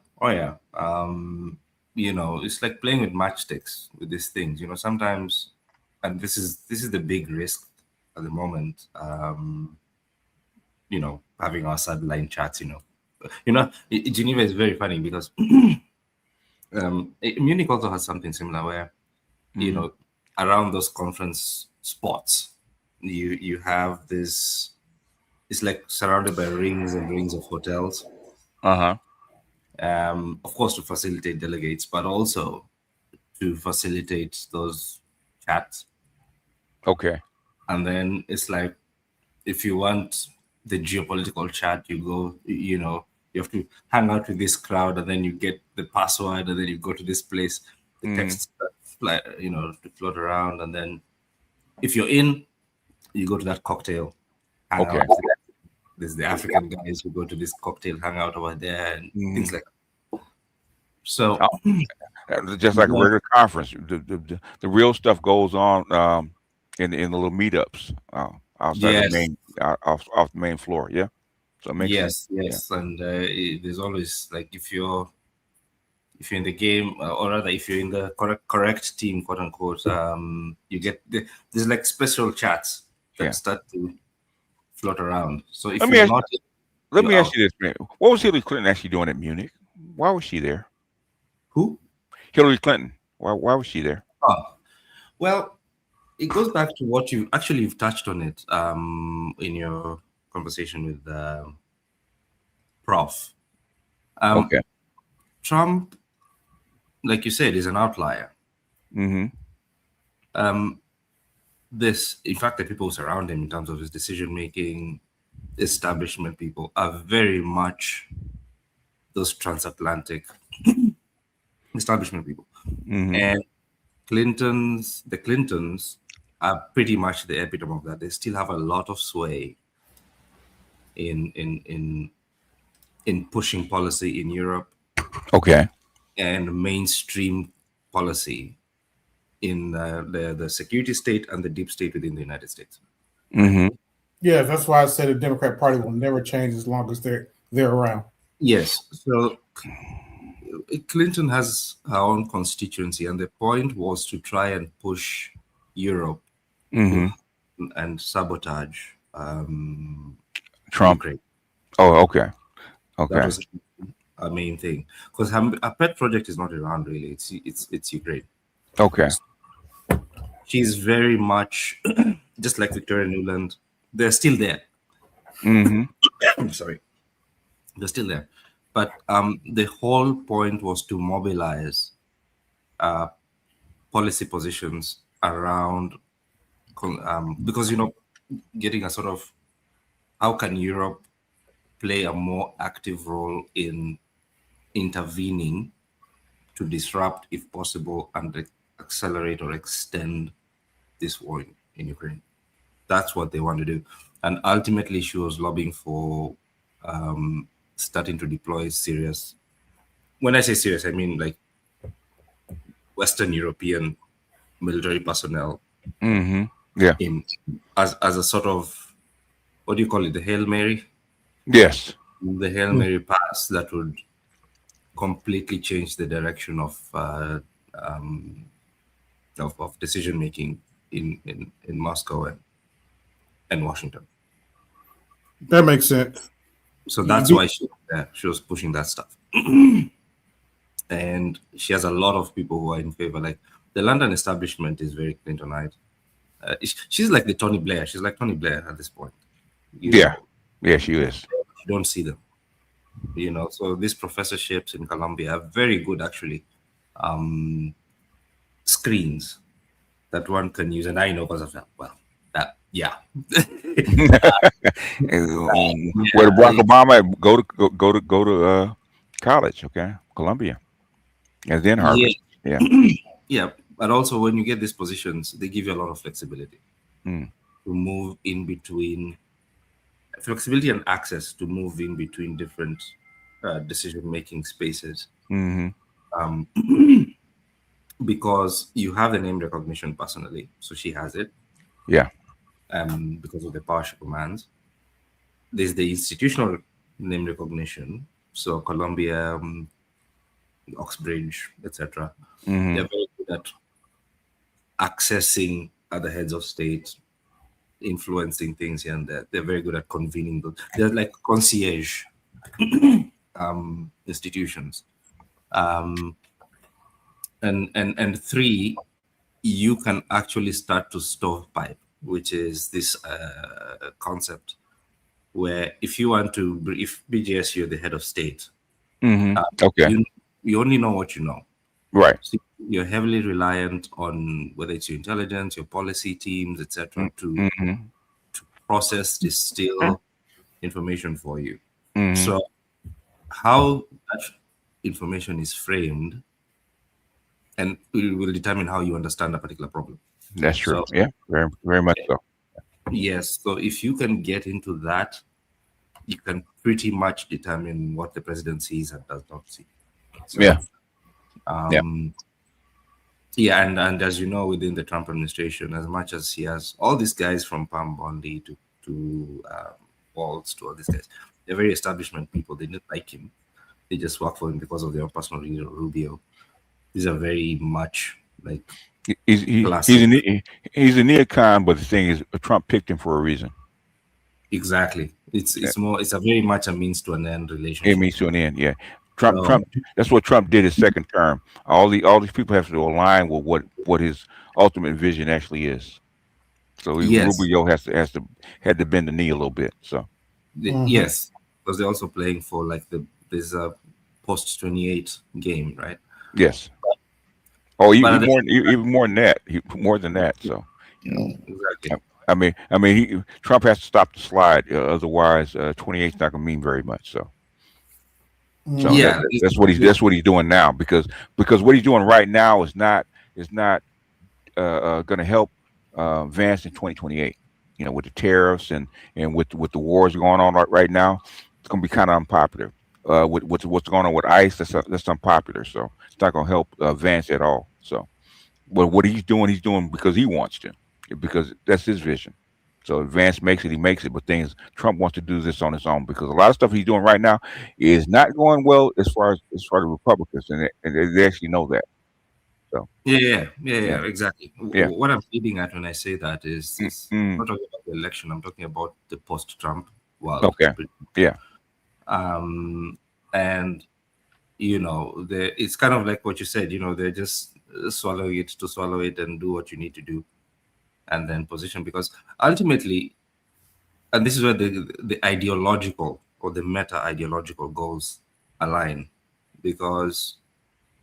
It's like playing with matchsticks with these things. Sometimes, and this is the big risk at the moment. Having our sideline chats. Geneva is very funny because Munich also has something similar where, around those conference spots, you have this. It's like surrounded by rings and rings of hotels. Of course, to facilitate delegates, but also to facilitate those chats. Okay. And then it's like, if you want the geopolitical chat, you go, you have to hang out with this crowd, and then you get the password, and then you go to this place, the texts fly, to float around, and then if you're in, you go to that cocktail. Okay. There's the African guys who go to this cocktail hangout over there and things like that. So just like a regular conference, the real stuff goes on in the little meetups outside the main off the main floor. Yeah. So it makes sense. Yes. Yeah. And there's always, like, if you're in the game, or rather if you're in the correct team, quote unquote, you get there's like special chats that start to float around. So if let me ask you this, man. What was Hillary Clinton actually doing at Munich? Why was she there? Who? Hillary Clinton. Why was she there? Well, it goes back to what you've touched on it in your conversation with Prof. Okay. Trump, like you said, is an outlier. In fact, the people surround him in terms of his decision making, establishment people, are very much those transatlantic establishment people. Mhm. And the Clintons are pretty much the epitome of that. They still have a lot of sway in pushing policy in Europe Okay. and mainstream policy in the security state and the deep state within the United States. Mm-hmm. Yeah, that's why I said the Democrat Party will never change as long as they're around. Yes. So Clinton has her own constituency, and the point was to try and push Europe Mm-hmm. and sabotage Trump. Ukraine. Oh, okay. Okay. That was a main thing, because her pet project is not Iran really. It's Ukraine. Okay. She's very much just like Victoria Nuland. They're still there. Mm-hmm. Sorry, they're still there. But the whole point was to mobilize policy positions around, because getting a sort of how can Europe play a more active role in intervening to disrupt, if possible, and accelerate or extend this war in Ukraine. That's what they want to do. And ultimately, she was lobbying for starting to deploy serious. When I say serious, I mean like Western European military personnel. Mm-hmm. Yeah. As a sort of, what do you call it? The Hail Mary? Yes. The Hail Mary pass that would completely change the direction of decision making in Moscow and Washington. That makes sense. So that's why she was pushing that stuff. And she has a lot of people who are in favor. Like the London establishment is very Clintonite. She's like the Tony Blair. She's like Tony Blair at this point. Yeah. Yeah, she is. You don't see them. So these professorships in Columbia are very good, actually. Screens that one can use, and I know because of that. Well, that yeah. Where Barack Obama go to college, okay, Columbia, and then Harvard. Yeah. Yeah, but also when you get these positions, they give you a lot of flexibility to move in between. Flexibility and access to move in between different decision-making spaces. Mm-hmm. Because you have the name recognition personally, so she has it. Yeah. Because of the power she commands. There's the institutional name recognition, so Columbia, Oxbridge, etc. Mm-hmm. They're very good at accessing other heads of state, influencing things here and there. They're very good at convening those. They're like concierge institutions. And three, you can actually start to stovepipe, which is this concept where if BGS, you're the head of state, okay, you only know what you know. Right. So you're heavily reliant on whether it's your intelligence, your policy teams, etc., to process, distill information for you. So how that information is framed, and it will determine how you understand a particular problem. That's true. So, yeah, very, very much so. Yes. So if you can get into that, you can pretty much determine what the president sees and does not see. So, yeah. Yeah, and as you know, within the Trump administration, as much as he has all these guys from Pam Bondi to Waltz to all these guys, they're very establishment people. They didn't like him. They just work for him because of their personal leader, Rubio. These are very much like he's a neocon, but the thing is, Trump picked him for a reason. Exactly. It's a very much a means to an end relationship. It means to an end, yeah. Trump. That's what Trump did his second term. All these people have to align with what his ultimate vision actually is. So Rubio had to bend the knee a little bit. So yes, because they're also playing for like there's a post 28 game, right? Yes. Oh, even more than that. More than that. So exactly. I mean, Trump has to stop the slide. Otherwise, 28 is not going to mean very much. So. So Yeah, that's what he's doing now, because what he's doing right now is not going to help Vance in 2028. You know, with the tariffs and with the wars going on right now, it's going to be kind of unpopular. With what's going on with ICE, that's unpopular. So it's not going to help Vance at all. So, but what he's doing because he wants to, because that's his vision. So if Vance makes it, he makes it. But Trump wants to do this on his own, because a lot of stuff he's doing right now is not going well as far as the Republicans, and they actually know that. So yeah, Yeah. exactly. Yeah. What I'm leading at when I say that is I'm Mm. not talking about the election. I'm talking about the post-Trump world. Okay. Yeah. And it's kind of like what you said. They're just swallowing it to swallow it and do what you need to do, and then position, because ultimately, and this is where the ideological or the meta ideological goals align, because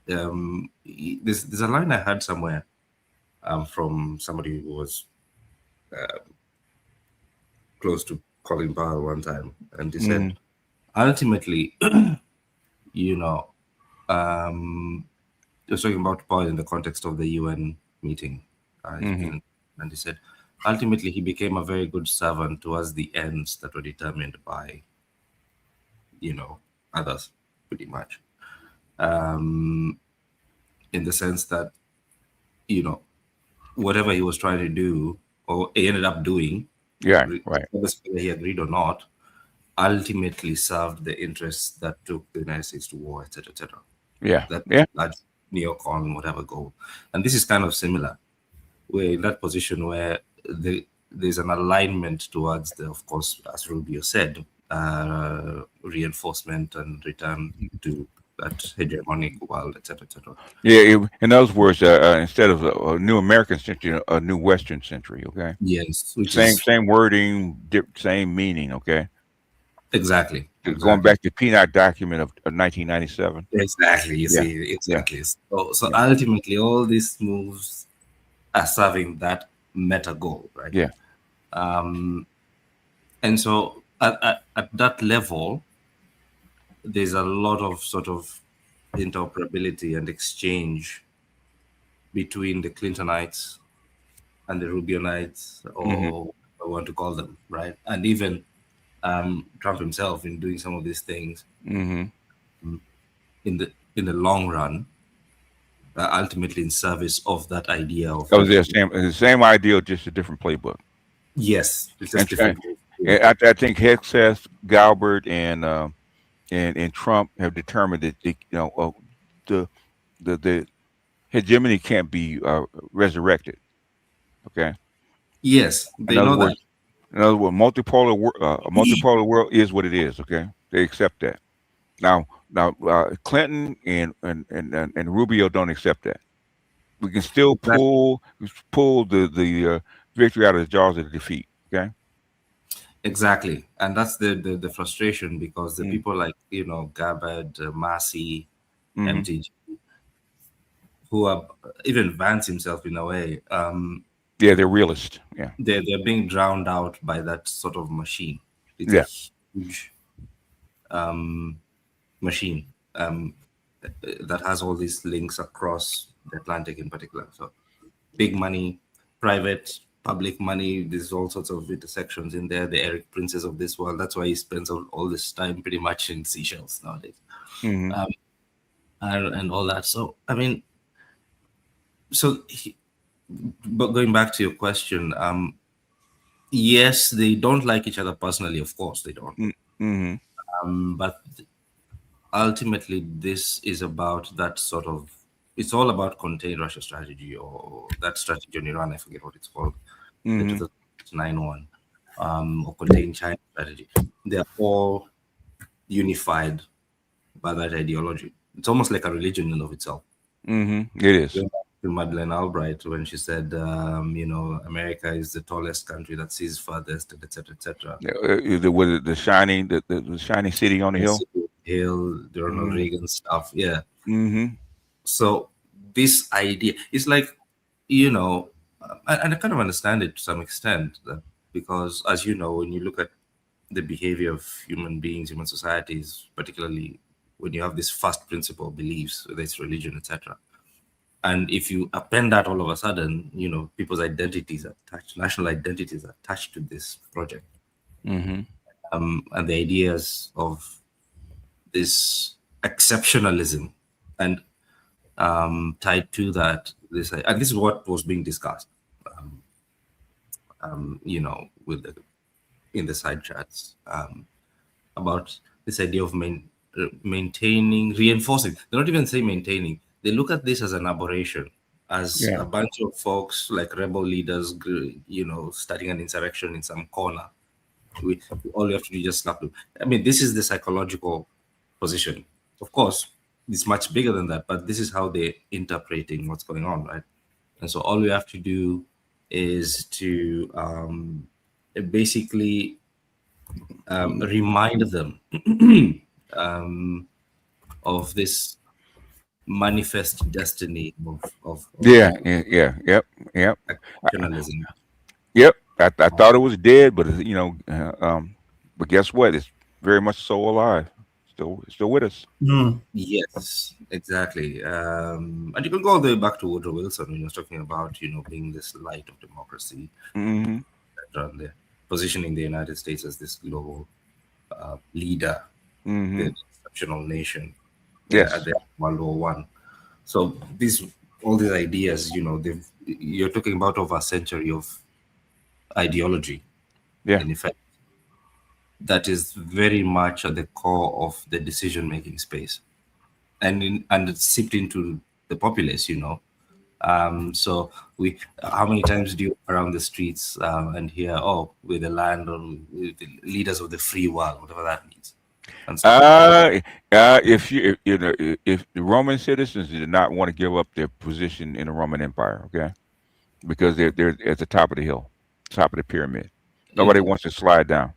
there's a line I heard somewhere from somebody who was close to Colin Powell one time, and he said, ultimately, he was talking about Powell in the context of the UN meeting, and he said, ultimately, he became a very good servant towards the ends that were determined by, others, pretty much. In the sense that, whatever he was trying to do, or he ended up doing, Yeah. Right. whether he agreed or not, ultimately served the interests that took the United States to war, etc., etc. Yeah. That Yeah. large neocon, whatever goal. And this is kind of similar. We're in that position where there's an alignment towards of course, as Rubio said, reinforcement and return to that hegemonic world, etc., etc. Yeah. In other words, instead of a new American century, a new Western century. Okay. Yes, which Same wording, same meaning. Okay. Exactly. Going back to the Peanut document of 1997. Exactly. You see, exactly. Yeah. So ultimately, all these moves are serving that meta goal, right? Yeah. And so at that level, there's a lot of sort of interoperability and exchange between the Clintonites and the Rubionites, or I want to call them, right? And even Trump himself, in doing some of these things, in the long run, ultimately in service of that idea of the same idea, just a different playbook. Yes, it's just And different. I think Hexeth, Galbert, and Trump have determined that the hegemony can't be resurrected. Okay. Yes, they know that. In other words, a multipolar world is what it is. Okay, they accept that. Now, Clinton and Rubio don't accept that. We can still pull the victory out of the jaws of the defeat. Okay. Exactly, and that's the frustration, because the people like Gabbard, Massey, MTG, who are even Vance himself in a way. Yeah, they're realists. Yeah, they're being drowned out by that sort of machine. It's a huge machine that has all these links across the Atlantic in particular. So big money, private, public money. There's all sorts of intersections in there. The Eric Princes of this world. That's why he spends all this time pretty much in Seychelles nowadays, and all that. So I mean, but going back to your question, yes, they don't like each other personally. Of course, they don't. But ultimately, this is about that sort of. It's all about contained Russia strategy, or that strategy on Iran. I forget what it's called. The 2009 one, or contained China strategy. They're all unified by that ideology. It's almost like a religion in and of itself. It is. Madeleine Albright, when she said, America is the tallest country that sees farthest, etc., etc. The shining city on the hill. The Ronald Reagan stuff, yeah. So this idea is like, and I kind of understand it to some extent, because as you know, when you look at the behavior of human beings, human societies, particularly when you have these first principle beliefs, whether it's religion, etc. And if you append that all of a sudden, people's identities are attached, national identities are attached to this project. Mm-hmm. And the ideas of this exceptionalism and tied to that, this is what was being discussed, in the side chats, about this idea of maintaining, reinforcing. They're not even saying maintaining. They look at this as an aberration, as a bunch of folks like rebel leaders, starting an insurrection in some corner. All you have to do is just slap them. I mean, this is the psychological position. Of course, it's much bigger than that, but this is how they're interpreting what's going on, right? And so all we have to do is to basically remind them of this manifest destiny of exceptionalism. Yep. I thought it was dead, but but guess what? It's very much so alive. Still with us. Yes, exactly. And you can go all the way back to Woodrow Wilson when he was talking about, being this light of democracy, and positioning the United States as this global leader, the exceptional nation at the World War I. So all these ideas, you're talking about over a century of ideology, in effect, that is very much at the core of the decision-making space, and it's seeped into the populace. So how many times do you walk around the streets and hear, "Oh, we're the land or we're the leaders of the free world," whatever that means? If the Roman citizens did not want to give up their position in the Roman Empire, okay, because they're at the top of the hill, top of the pyramid, nobody wants to slide down.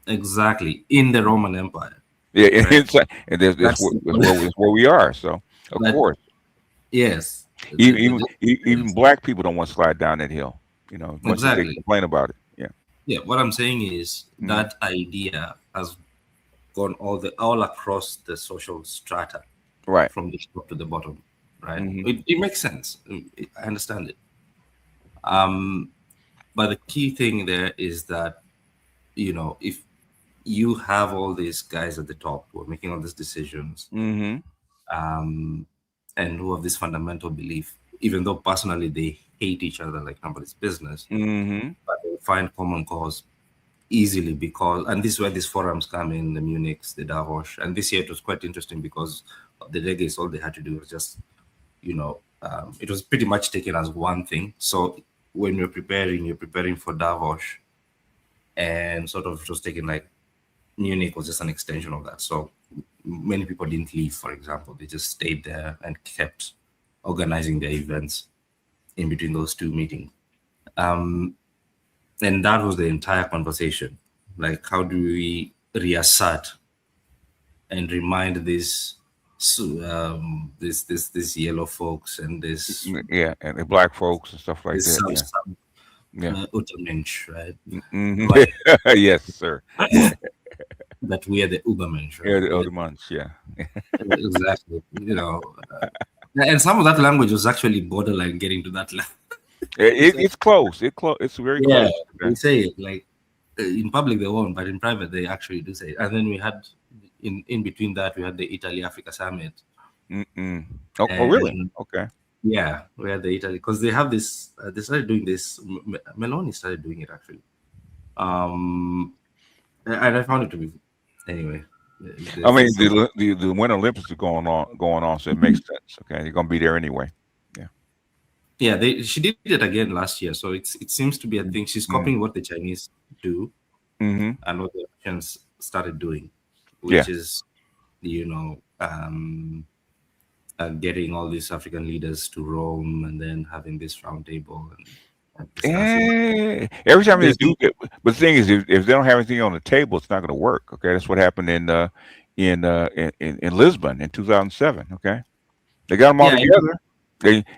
Exactly, in the Roman Empire. Yeah, right? And that's where we are. So of course, yes, even black people don't want to slide down that hill. Much as they complain about it. Yeah. What I'm saying is that idea has gone all across the social strata, right, from the top to the bottom, right? It makes sense. I understand it. But the key thing there is that, if you have all these guys at the top who are making all these decisions, and who have this fundamental belief, even though personally they hate each other like nobody's business, but they find common cause easily and this is where these forums come in, the Munichs, the Davos. And this year it was quite interesting because the delegates, all they had to do was just, it was pretty much taken as one thing. So when you're preparing for Davos, and sort of just taking like Munich was just an extension of that. So many people didn't leave, for example. They just stayed there and kept organizing their events in between those two meetings. And that was the entire conversation. Like, how do we reassert and remind this yellow folks and this and the black folks and stuff like that. Ubermensch, right? Yes, sir. That we are the Ubermensch, right? Yeah, the Ubermensch, exactly. And some of that language was actually borderline getting to that level. It's close. It's very close. We say it like in public they won't, but in private they actually do say it. And then we had in between that we had the Italy-Africa summit. Oh, really? Okay. Yeah, we had the Italy because they have this. They started doing this. Meloni started doing it actually, and I found it to be anyway. I mean, the Winter Olympics are going on, so it makes sense. Okay, you're gonna be there anyway. Yeah, she did it again last year, so it seems to be a thing. She's copying what the Chinese do and what the Russians started doing, which is, getting all these African leaders to Rome and then having this round table. Every time they do it, but the thing is, if they don't have anything on the table, it's not going to work. Okay, that's what happened in Lisbon in 2007. Okay, they got them all together.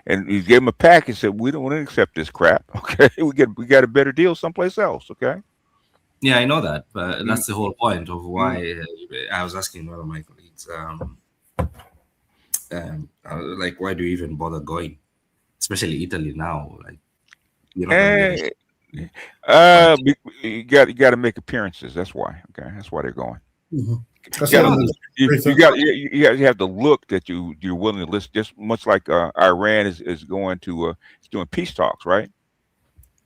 And he gave them a package. Said, "We don't want to accept this crap. Okay, we got a better deal someplace else." Okay. Yeah, I know that, but that's the whole point of why I was asking one of my colleagues like, why do you even bother going? Especially Italy now, like you're not gonna get You got to make appearances. That's why. Okay, that's why they're going. That's You, all gotta, it is. you have to look that you're willing to listen. Just much like Iran is going to it's doing peace talks, right?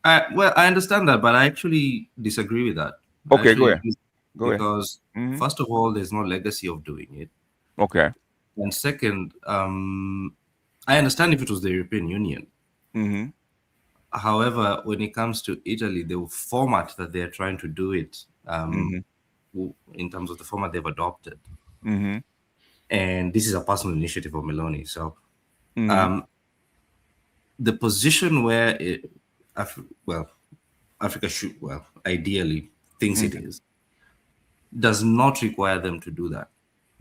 Well, I understand that, but I actually disagree with that. Okay, go ahead. Go ahead. Because first of all, there's no legacy of doing it. Okay. And second, I understand if it was the European Union. Mm-hmm. However, when it comes to Italy, the format that they're trying to do it, in terms of the format they've adopted, and this is a personal initiative of Meloni. So, the position where Africa should, ideally thinks it is, does not require them to do that.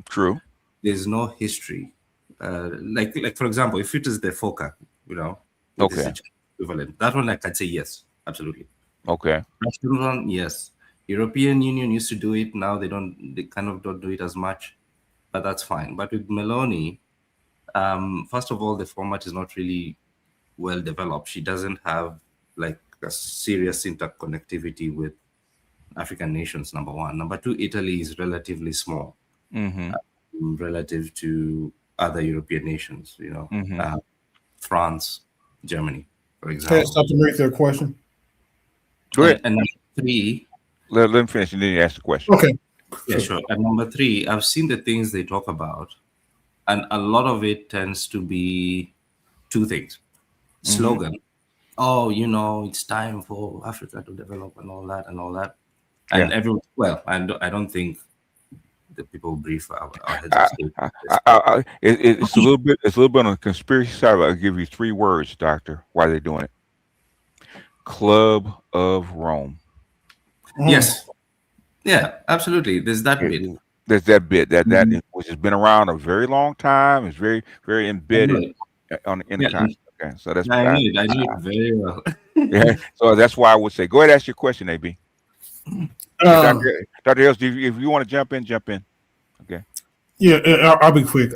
True. There's no history. Like for example, if it is the FOCA, okay, equivalent, that one, like, I'd say yes, absolutely. Okay. One, yes. European Union used to do it. Now they kind of don't do it as much, but that's fine. But with Meloni, first of all, the format is not really well developed. She doesn't have like a serious interconnectivity with African nations, number one. Number two, Italy is relatively small relative to other European nations, France, Germany, for example. Can I stop to make their question? Go ahead. And number three, let them finish and then you ask the question. Okay. Yeah, sure. And number three, I've seen the things they talk about, and a lot of it tends to be two things. Slogan. Oh, it's time for Africa to develop and all that. And everyone, I don't think the people brief our heads of state. It's a little bit on the conspiracy side. I'll give you 3 words, Doctor. Why they're doing it? Club of Rome. Yes. Yeah, absolutely. There's that bit. There's that bit that which has been around a very long time. It's very, very embedded in the concept. Okay, so that's I knew it very well. Yeah, so that's why I would say, go ahead, ask your question, AB. Dr. Hills, if you want to jump in. Okay. Yeah, I'll be quick.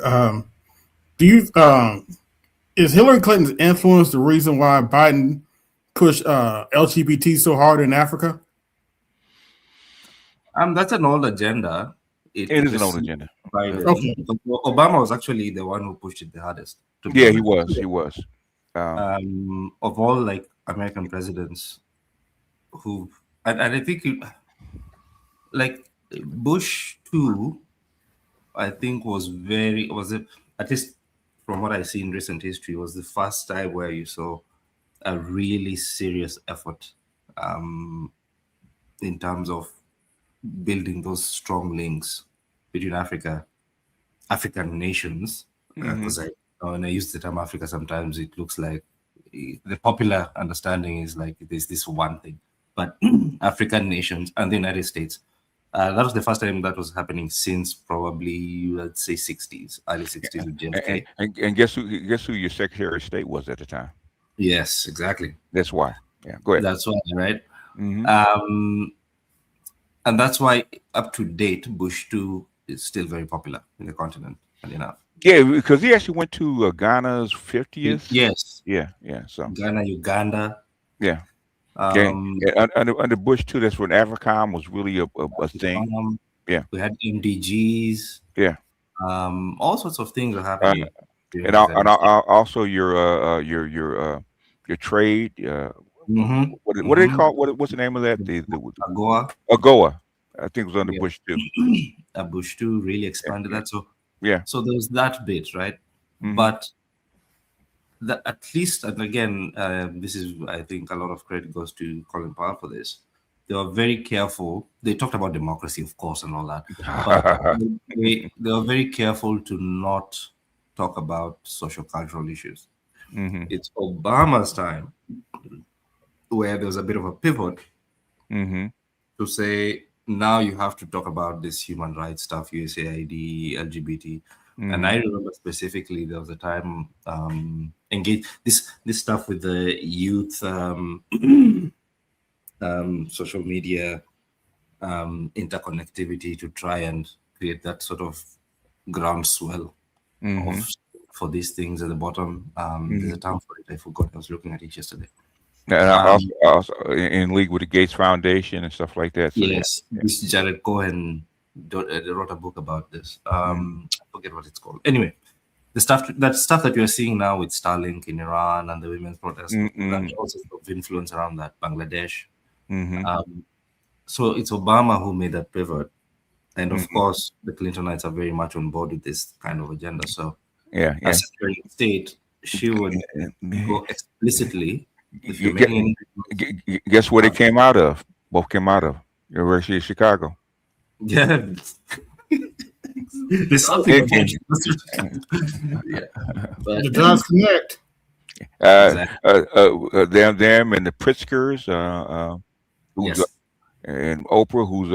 Is Hillary Clinton's influence the reason why Biden pushed LGBT so hard in Africa? That's an old agenda. It is an old agenda. Okay. Obama was actually the one who pushed it the hardest. Yeah, he was. Of all like American presidents who, and I think like Bush too, I think at least from what I see in recent history, was the first time where you saw a really serious effort in terms of building those strong links between African nations. Because when I use the term Africa, sometimes it looks like the popular understanding is like there's this one thing, but African nations and the United States. That was the first time that was happening since probably, let's say, early 60s with JFK. And guess who your Secretary of State was at the time? Yes, exactly. That's why. Yeah, go ahead. That's why, right? And that's why, up to date, Bush 2 is still very popular in the continent, funny enough. Yeah, because he actually went to Ghana's 50th. Yes. Yeah. So Ghana, Uganda. Yeah. Under Bush too, that's when AFRICOM was really a thing. Yeah. We had MDGs. Yeah. All sorts of things are happening. And also your trade. What do they call? What's the name of that? The AGOA. AGOA. I think it was under Bush too. Bush too really expanded that. So yeah. So there was that bit, right? But at least, and again, this is, I think, a lot of credit goes to Colin Powell for this. They were very careful. They talked about democracy, of course, and all that. But they were very careful to not talk about social cultural issues. It's Obama's time where there was a bit of a pivot to say, now you have to talk about this human rights stuff, USAID, LGBT. And I remember specifically there was a time engaged this stuff with the youth, social media interconnectivity to try and create that sort of groundswell Mhm. for these things at the bottom. There's a term for it. I forgot. I was looking at it yesterday. And I also in league with the Gates Foundation and stuff like that. So Yes, this Jared Cohen wrote a book about this. I forget what it's called. Anyway, the stuff that you're seeing now with Starlink in Iran and the women's protests, that also of influence around that, Bangladesh. So it's Obama who made that pivot, and of course the Clintonites are very much on board with this kind of agenda. So as Secretary of State, she would go explicitly. Guess what it came out of? Both came out of University of Chicago. Yeah. There's something about the dots connect. Them and the Pritzkers, and Oprah, who's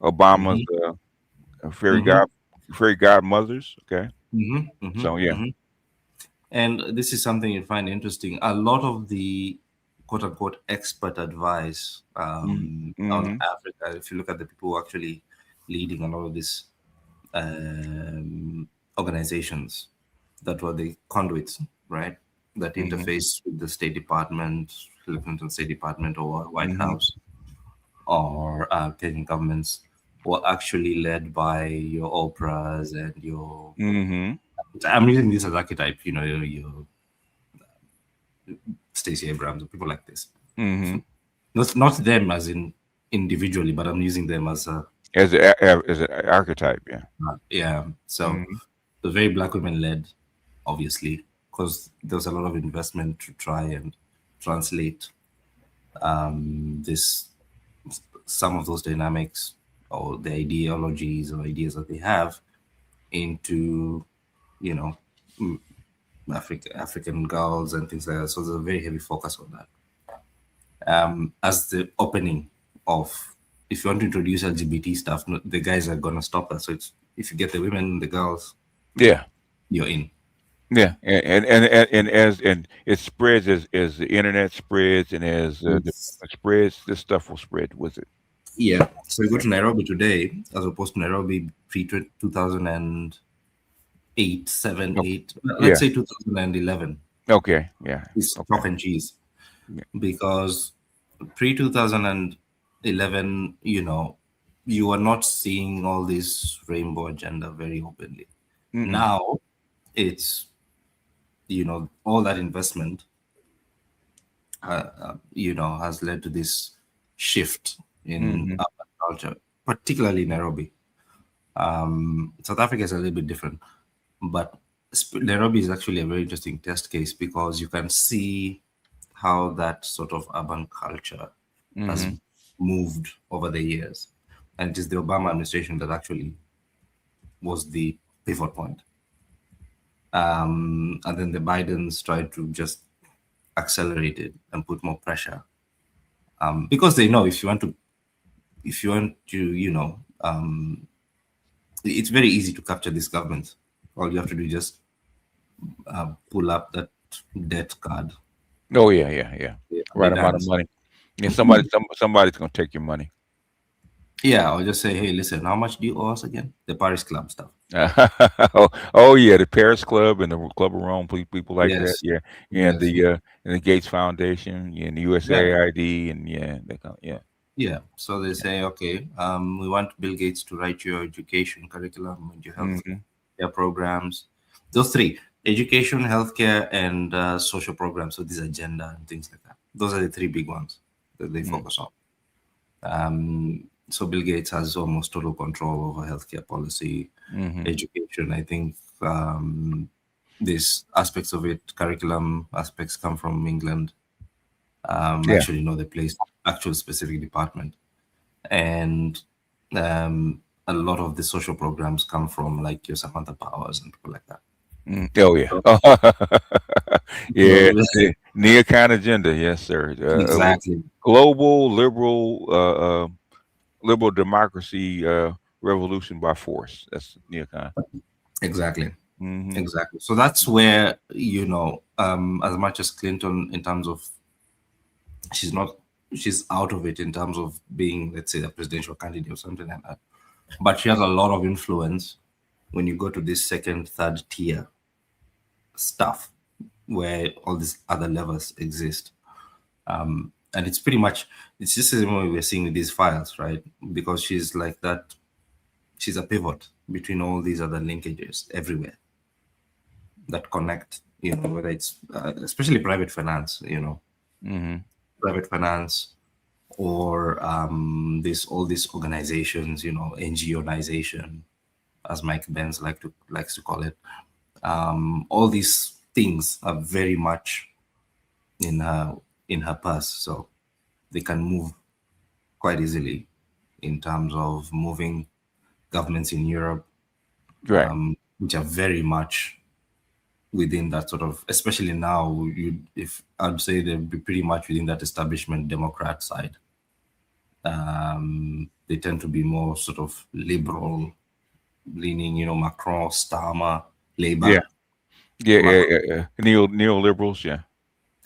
Obama's fairy godmothers. Okay, so and this is something you find interesting. A lot of the "quote unquote" expert advice on Africa, if you look at the people who are actually leading a lot of these organizations that were the conduits, right? That interface with the State Department, Hillary Clinton State Department, or White House, or Kenyan governments, were actually led by your Oprahs and your. I'm using this as archetype, your Stacey Abrams, people like this. Not them as in individually, but I'm using them as an archetype. So the very Black women led, obviously, because there was a lot of investment to try and translate some of those dynamics or the ideologies or ideas that they have into African girls and things like that. So there's a very heavy focus on that. As the opening of, if you want to introduce LGBT stuff, the guys are gonna stop that. So it's, if you get the women, the girls, you're in. And as it spreads as the internet spreads and as the spreads, this stuff will spread with it. Yeah. So you go to Nairobi today, as opposed to Nairobi pre-2008, 7, 8. Let's say 2011. Okay. Yeah. It's chalk and cheese, because pre-2011, you are not seeing all this rainbow agenda very openly. Now, it's all that investment, has led to this shift in urban culture, particularly Nairobi. South Africa is a little bit different, but Nairobi is actually a very interesting test case because you can see how that sort of urban culture has moved over the years. And it is the Obama administration that actually was the pivot point. And then the Bidens tried to just accelerate it and put more pressure. Because they know if you want to, it's very easy to capture this government. All you have to do is just pull up that debt card. Oh yeah. Right amount of money. Yeah, somebody's gonna take your money. Yeah, or just say, hey, listen, how much do you owe us again? The Paris Club stuff. Oh yeah, the Paris Club and the Club of Rome, people like that. Yeah, and the Gates Foundation and the USAID and Yeah, so they say, okay, we want Bill Gates to write your education curriculum and your health care programs. Those three: education, healthcare, and social programs. So this agenda and things like that. Those are the three big ones that they focus on. So Bill Gates has almost total control over healthcare policy, education. I think these aspects of it, curriculum aspects, come from England. Actually, the place, actual specific department, and a lot of the social programs come from like your Samantha Powers and people like that. Oh yeah, the neocon agenda, yes sir. Exactly. Global liberal democracy revolution by force. That's neocon. Exactly. Exactly. So that's where as much as Clinton, in terms of she's out of it in terms of being, let's say, a presidential candidate or something like that, but she has a lot of influence when you go to this second, third tier stuff where all these other levels exist. And it's pretty much, it's just the same way we're seeing with these files, right? Because she's like that, she's a pivot between all these other linkages everywhere that connect, whether it's especially private finance, private finance, or all these organizations, NGOization, as Mike Benz likes to call it. All these things are very much in her purse, so they can move quite easily in terms of moving governments in Europe, right? Which are very much within that sort of, especially now, if I'd say they'd be pretty much within that establishment Democrat side. They tend to be more sort of liberal leaning, Macron, Starmer, Labour. Yeah. Neoliberals, yeah.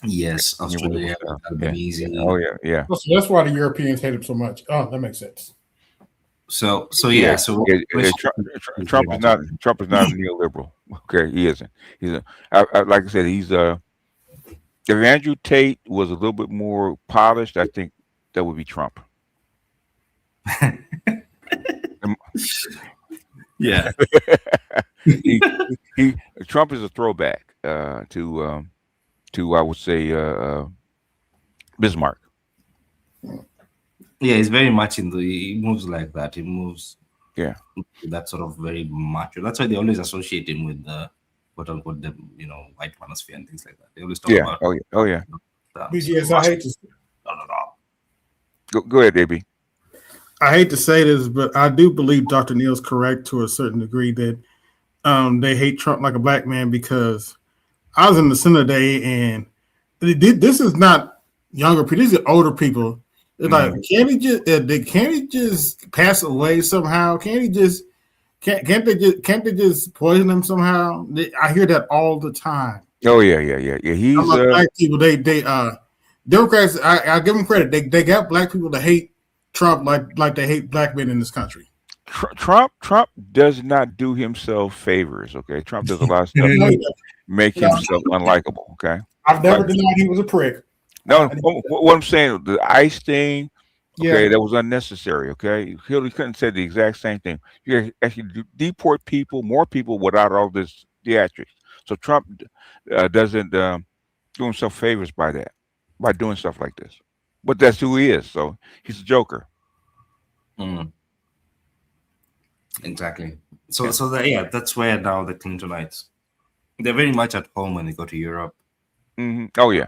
Yes, Australia, Albanese. Oh yeah. So that's why the Europeans hate him so much. Oh, that makes sense. So Trump is not a neoliberal. Okay, he isn't. Like I said, he's if Andrew Tate was a little bit more polished, I think that would be Trump. Yeah. Trump is a throwback to I would say Bismarck. Yeah, he's very much he moves like that. He moves that sort of very macho. That's why they always associate him with the quote unquote the white manosphere and things like that. They always talk about BGS, I hate to go ahead, AB. I hate to say this, but I do believe Dr. Neal's correct to a certain degree that they hate Trump like a black man, because I was in the Senate today, and this is not younger people; these are older people. It's like, can't he just pass away somehow? Can't they just poison him somehow? I hear that all the time. Oh yeah. He's black people. They Democrats. I give them credit. They got black people to hate Trump like they hate black men in this country. Trump does not do himself favors. Okay, Trump does a lot of stuff to make himself unlikable. Okay, I've never denied he was a prick. No, what I'm saying, the ICE thing, okay, that was unnecessary. Okay, Hillary Clinton said the exact same thing. You actually deport more people without all this theatrics. So Trump doesn't do himself favors by doing stuff like this. But that's who he is. So he's a joker. Exactly. So that's where now the Clintonites, they're very much at home when they go to Europe. Oh yeah.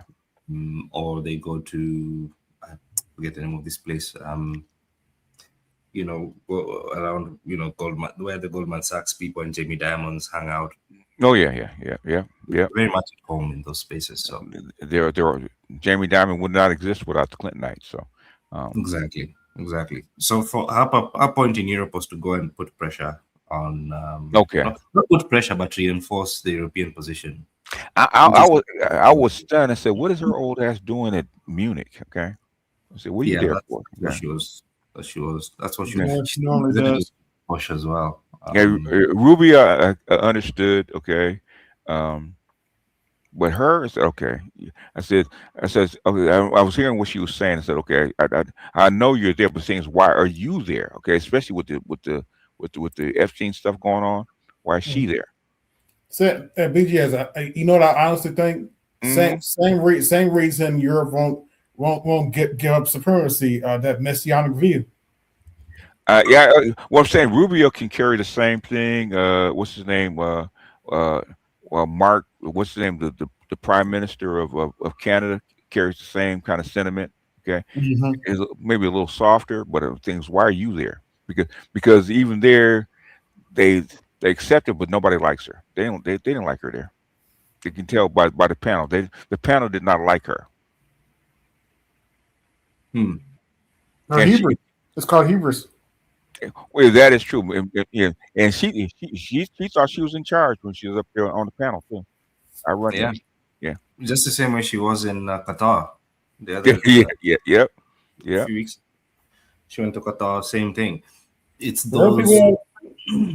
Or they go to, I forget the name of this place. Around Goldman, where the Goldman Sachs people and Jamie Dimons hang out. Oh yeah. Very much at home in those spaces. So there Jamie Dimon would not exist without the Clintonites. So exactly. So for our point in Europe was to go and put pressure on. Not put pressure, but reinforce the European position. I was stunned. I said, "What is her old ass doing at Munich?" Okay, I said, "What are you there for?" Okay. She was. That's what she was. She normally does. Push as well. Rubio understood. Okay, but her, I said, okay. I said, okay. I was hearing what she was saying. I said, okay, I know you're there, but saying, why are you there? Okay, especially with the Epstein stuff going on. Why is she there? So, BGS, you know what I honestly think? Same reason Europe won't give up supremacy. That messianic view. What I'm saying, Rubio can carry the same thing. What's his name? Mark. What's his name? The Prime Minister of Canada carries the same kind of sentiment. Okay, is maybe a little softer, but things. Why are you there? Because even there, they accept it, but nobody likes her. They didn't like her there. You can tell by the panel. The panel did not like her. Hubris. It's called hubris. Well, that is true. And she thought she was in charge when she was up there on the panel too. Yeah. Just the same way she was in Qatar. Yeah. A few weeks. She went to Qatar. Same thing. It's those.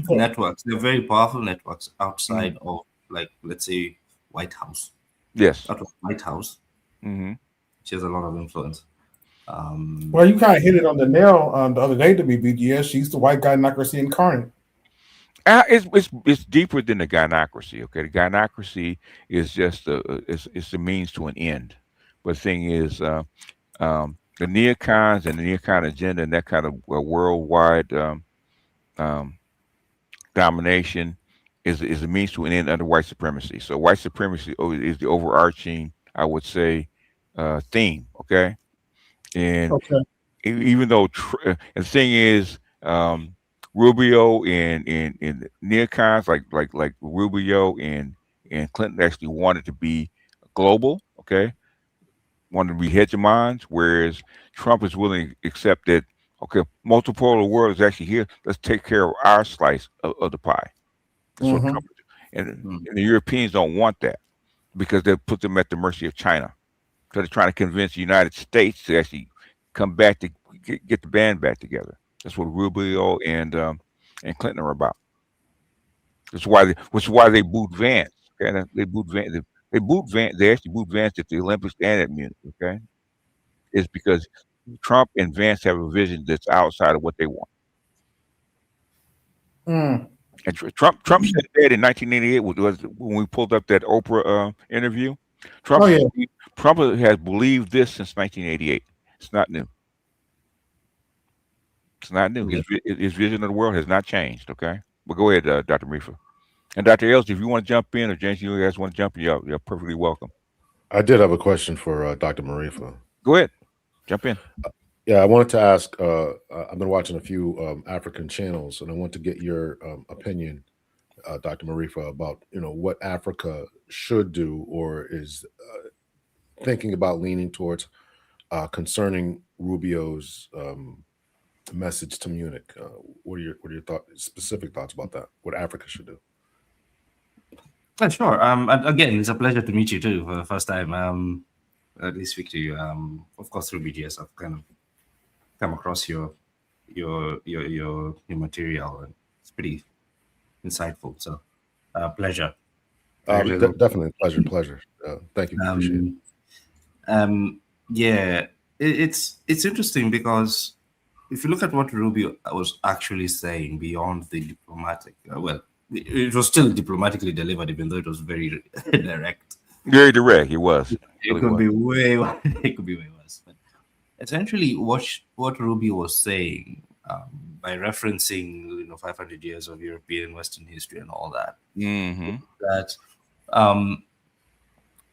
networks. They're very powerful networks outside of, like, let's say, White House. Yes. Out of White House, she has a lot of influence. Well, you kind of hit it on the nail the other day to me, BGS. She's the white gynocracy incarnate. It's deeper than the gynocracy. Okay, the gynocracy is just it's the means to an end. But the thing is, the neocons and the neocon agenda and that kind of worldwide domination is a means to an end under white supremacy. So white supremacy is the overarching, I would say, theme. Okay, and even though and the thing is, Rubio and neocons like Rubio and Clinton actually wanted to be global. Okay, wanted to be hegemons, whereas Trump is willing to accept that. Okay, multipolar world is actually here. Let's take care of our slice of the pie. That's what Trump is doing. And the Europeans don't want that because they put them at the mercy of China. So they're trying to convince the United States to actually come back to get the band back together. That's what Rubio and Clinton are about. Which is why they booed Vance. Okay, they booed Vance. They actually booed Vance at the Olympics and at Munich. Okay, it's because Trump and Vance have a vision that's outside of what they want. And Trump said that in 1988 was when we pulled up that Oprah interview. Trump has believed this since 1988. It's not new. It's not new. His vision of the world has not changed. Okay, but go ahead, Dr. Marifa. And Dr. Els, if you want to jump in, or James, you guys want to jump in, you're perfectly welcome. I did have a question for Dr. Marifa. Go ahead, jump in. Yeah, I wanted to ask. I've been watching a few African channels, and I want to get your opinion, Dr. Marifa, about what Africa should do or is thinking about leaning towards concerning Rubio's message to Munich. What are your specific thoughts about that? What Africa should do? Sure. Again, it's a pleasure to meet you too for the first time. At least speak to you. Of course, through BGS, I've kind of come across your material, and it's pretty insightful. So, pleasure. Definitely pleasure. Thank you. Appreciate it. Yeah, it's interesting because if you look at what Rubio was actually saying beyond the diplomatic, it was still diplomatically delivered, even though it was very direct. Very direct. It was. It could be way. It could be way worse. But essentially, what Rubio was saying by referencing 500 years of European Western history and all that, that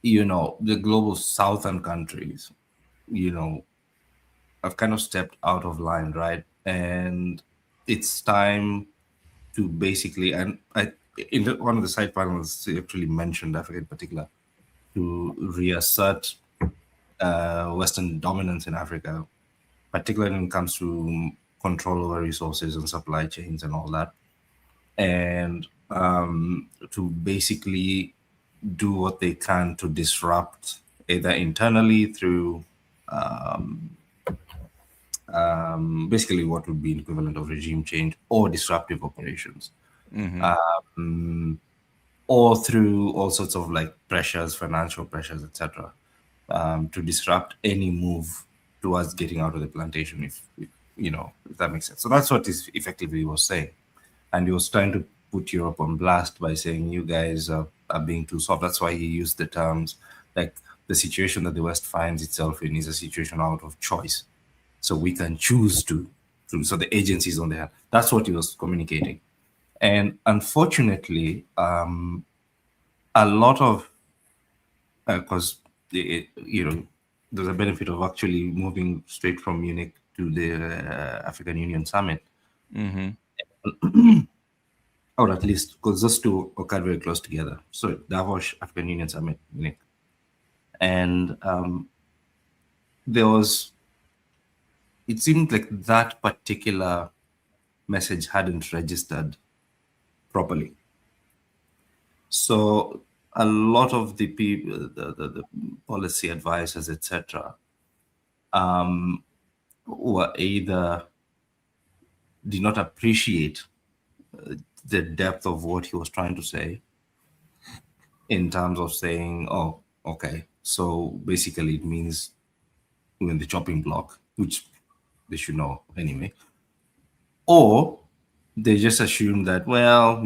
the global southern countries, have kind of stepped out of line, right? And it's time to basically, and one of the side panels actually mentioned Africa in particular, to reassert Western dominance in Africa, particularly when it comes to control over resources and supply chains and all that, and to basically do what they can to disrupt either internally through basically what would be an equivalent of regime change or disruptive operations, or through all sorts of like pressures, financial pressures, etc., to disrupt any move towards getting out of the plantation, if that makes sense. So that's what is effectively he was saying, and he was trying to put Europe on blast by saying you guys are being too soft. That's why he used the terms like the situation that the West finds itself in is a situation out of choice. So we can choose to so the agencies on there. That's what he was communicating. And unfortunately, a lot of, because, there's a benefit of actually moving straight from Munich to the African Union Summit. Or at least, because those two occurred very close together. So Davos, African Union Summit, Munich. And it seemed like that particular message hadn't registered properly. So a lot of the people, the policy advisors, etc., were either did not appreciate the depth of what he was trying to say in terms of saying, oh, okay, so basically it means we're in the chopping block, which they should know anyway. Or they just assume that, well,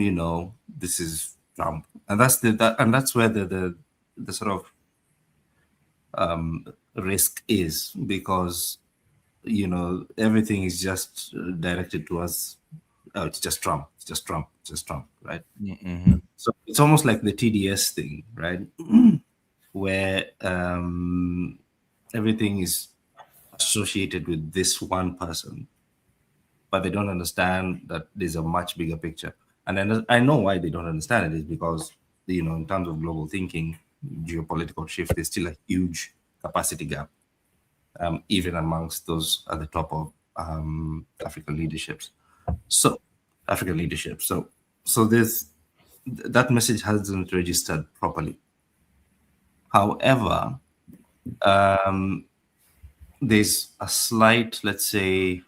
this is Trump. And that's where the sort of risk is, because everything is just directed towards it's just Trump, right? Mm-hmm. So it's almost like the TDS thing, right? Where everything is associated with this one person, but they don't understand that there's a much bigger picture. And then I know why they don't understand it is because, in terms of global thinking, geopolitical shift, there's still a huge capacity gap, even amongst those at the top of African leadership. So there's that message hasn't registered properly. However, there's a slight, let's say,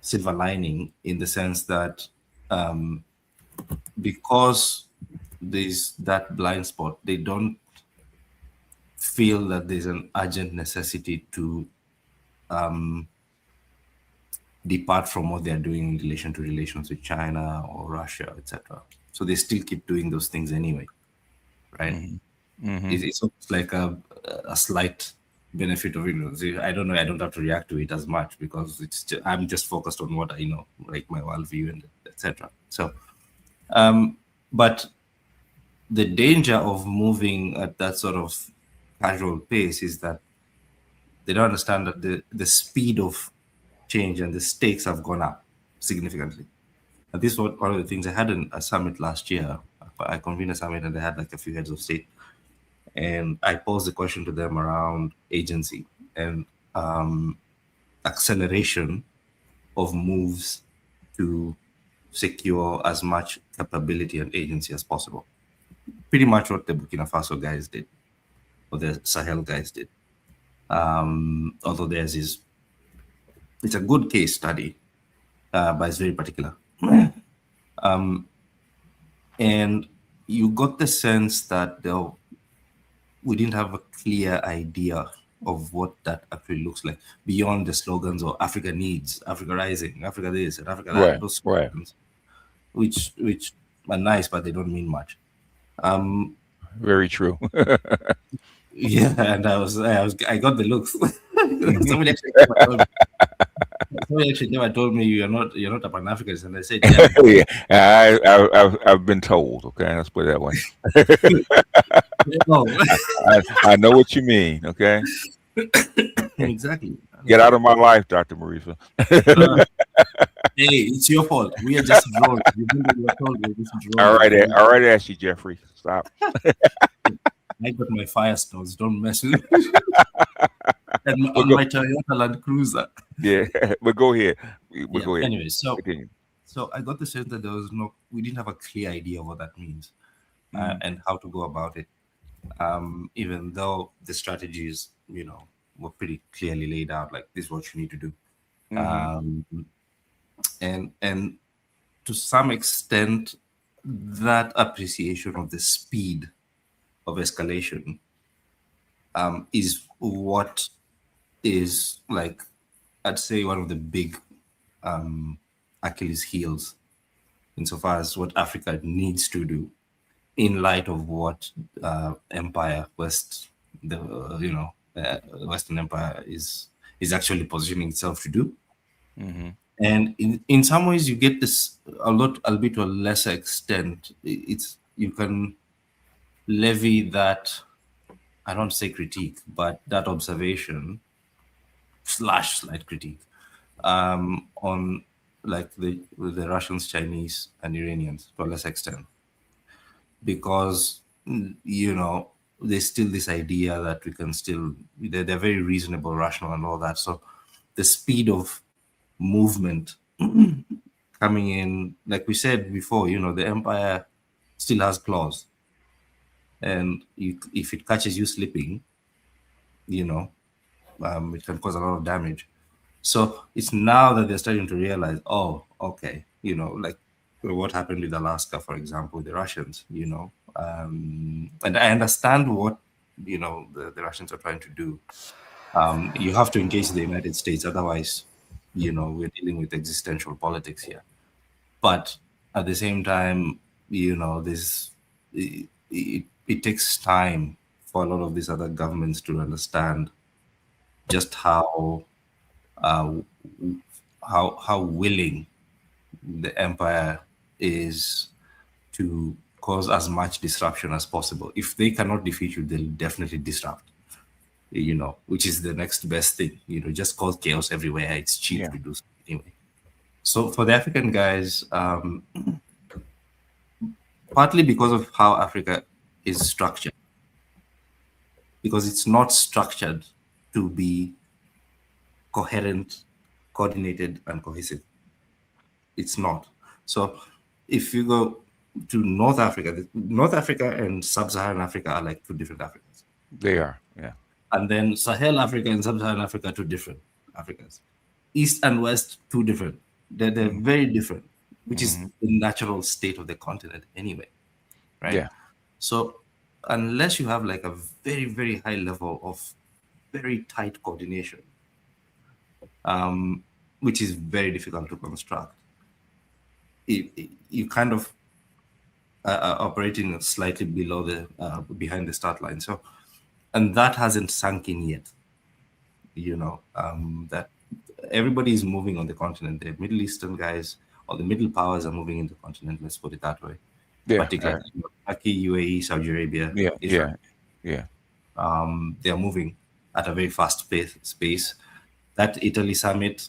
silver lining in the sense that because there's that blind spot, they don't feel that there's an urgent necessity to depart from what they're doing in relation to relations with China or Russia, etc. So they still keep doing those things anyway, right? Mm-hmm. It's almost like a slight benefit of I don't know. I don't have to react to it as much because I'm just focused on what I know, like my worldview and etc. So, but the danger of moving at that sort of casual pace is that they don't understand that the speed of change and the stakes have gone up significantly. And this was one of the things I had in a summit last year. I convened a summit and they had like a few heads of state. And I posed the question to them around agency and acceleration of moves to secure as much capability and agency as possible. Pretty much what the Burkina Faso guys did, or the Sahel guys did. Although theirs it's a good case study, but it's very particular. And you got the sense that we didn't have a clear idea of what that actually looks like beyond the slogans of Africa needs, Africa rising, Africa this, and Africa that. Right, those slogans, which are nice, but they don't mean much. Very true. Yeah, and I got the looks. Somebody actually never told me you're not a Pan-Africanist, and I said, yeah, I've been told. Okay, let's put it that way. I know what you mean. Okay, exactly. Get out of my life, Dr. Marifa. Hey, it's your fault. We are just drones. All right, Ashley Jeffrey, stop. I got my fire stones. Don't mess with me. And my Toyota Land Cruiser. Yeah, but go ahead. Go ahead. Anyway, so I got the sense that we didn't have a clear idea of what that means and how to go about it. Even though the strategies, were pretty clearly laid out, like this is what you need to do. Mm-hmm. And to some extent, that appreciation of the speed of escalation is what is, like, I'd say, one of the big Achilles heels insofar as what Africa needs to do in light of what Western Empire is actually positioning itself to do. Mm-hmm. And in some ways, you get this a lot, albeit to a lesser extent. You can levy that, I don't say critique, but that observation / slight critique on like the Russians, Chinese, and Iranians to a lesser extent, because there's still this idea that we can still they're very reasonable, rational, and all that. So the speed of movement coming in, like we said before, the empire still has claws, and if it catches you slipping, it can cause a lot of damage. So it's now that they're starting to realize, oh, okay, like what happened with Alaska, for example, with the Russians, and I understand what, the Russians are trying to do. You have to engage the United States, otherwise, we're dealing with existential politics here. But at the same time, this it takes time for a lot of these other governments to understand just how willing the empire is to cause as much disruption as possible. If they cannot defeat you, they'll definitely disrupt, which is the next best thing. Just cause chaos everywhere. It's cheap to do so anyway. So for the African guys, partly because of how Africa is structured, because it's not structured to be coherent, coordinated, and cohesive. It's not. So if you go to North Africa and Sub-Saharan Africa are like two different Africas. They are, yeah. And then Sahel Africa and Sub-Saharan Africa, two different Africas. East and West, two different. They're very different, which is the natural state of the continent anyway, right? Yeah. So unless you have like a very, very high level of very tight coordination, which is very difficult to construct, you kind of operating slightly below the behind the start line. So, and that hasn't sunk in yet. That everybody is moving on the continent. The Middle Eastern guys or the middle powers are moving in the continent. Let's put it that way. Yeah, particularly Turkey, UAE, Saudi Arabia. Yeah. They are moving at a very fast pace. That Italy summit,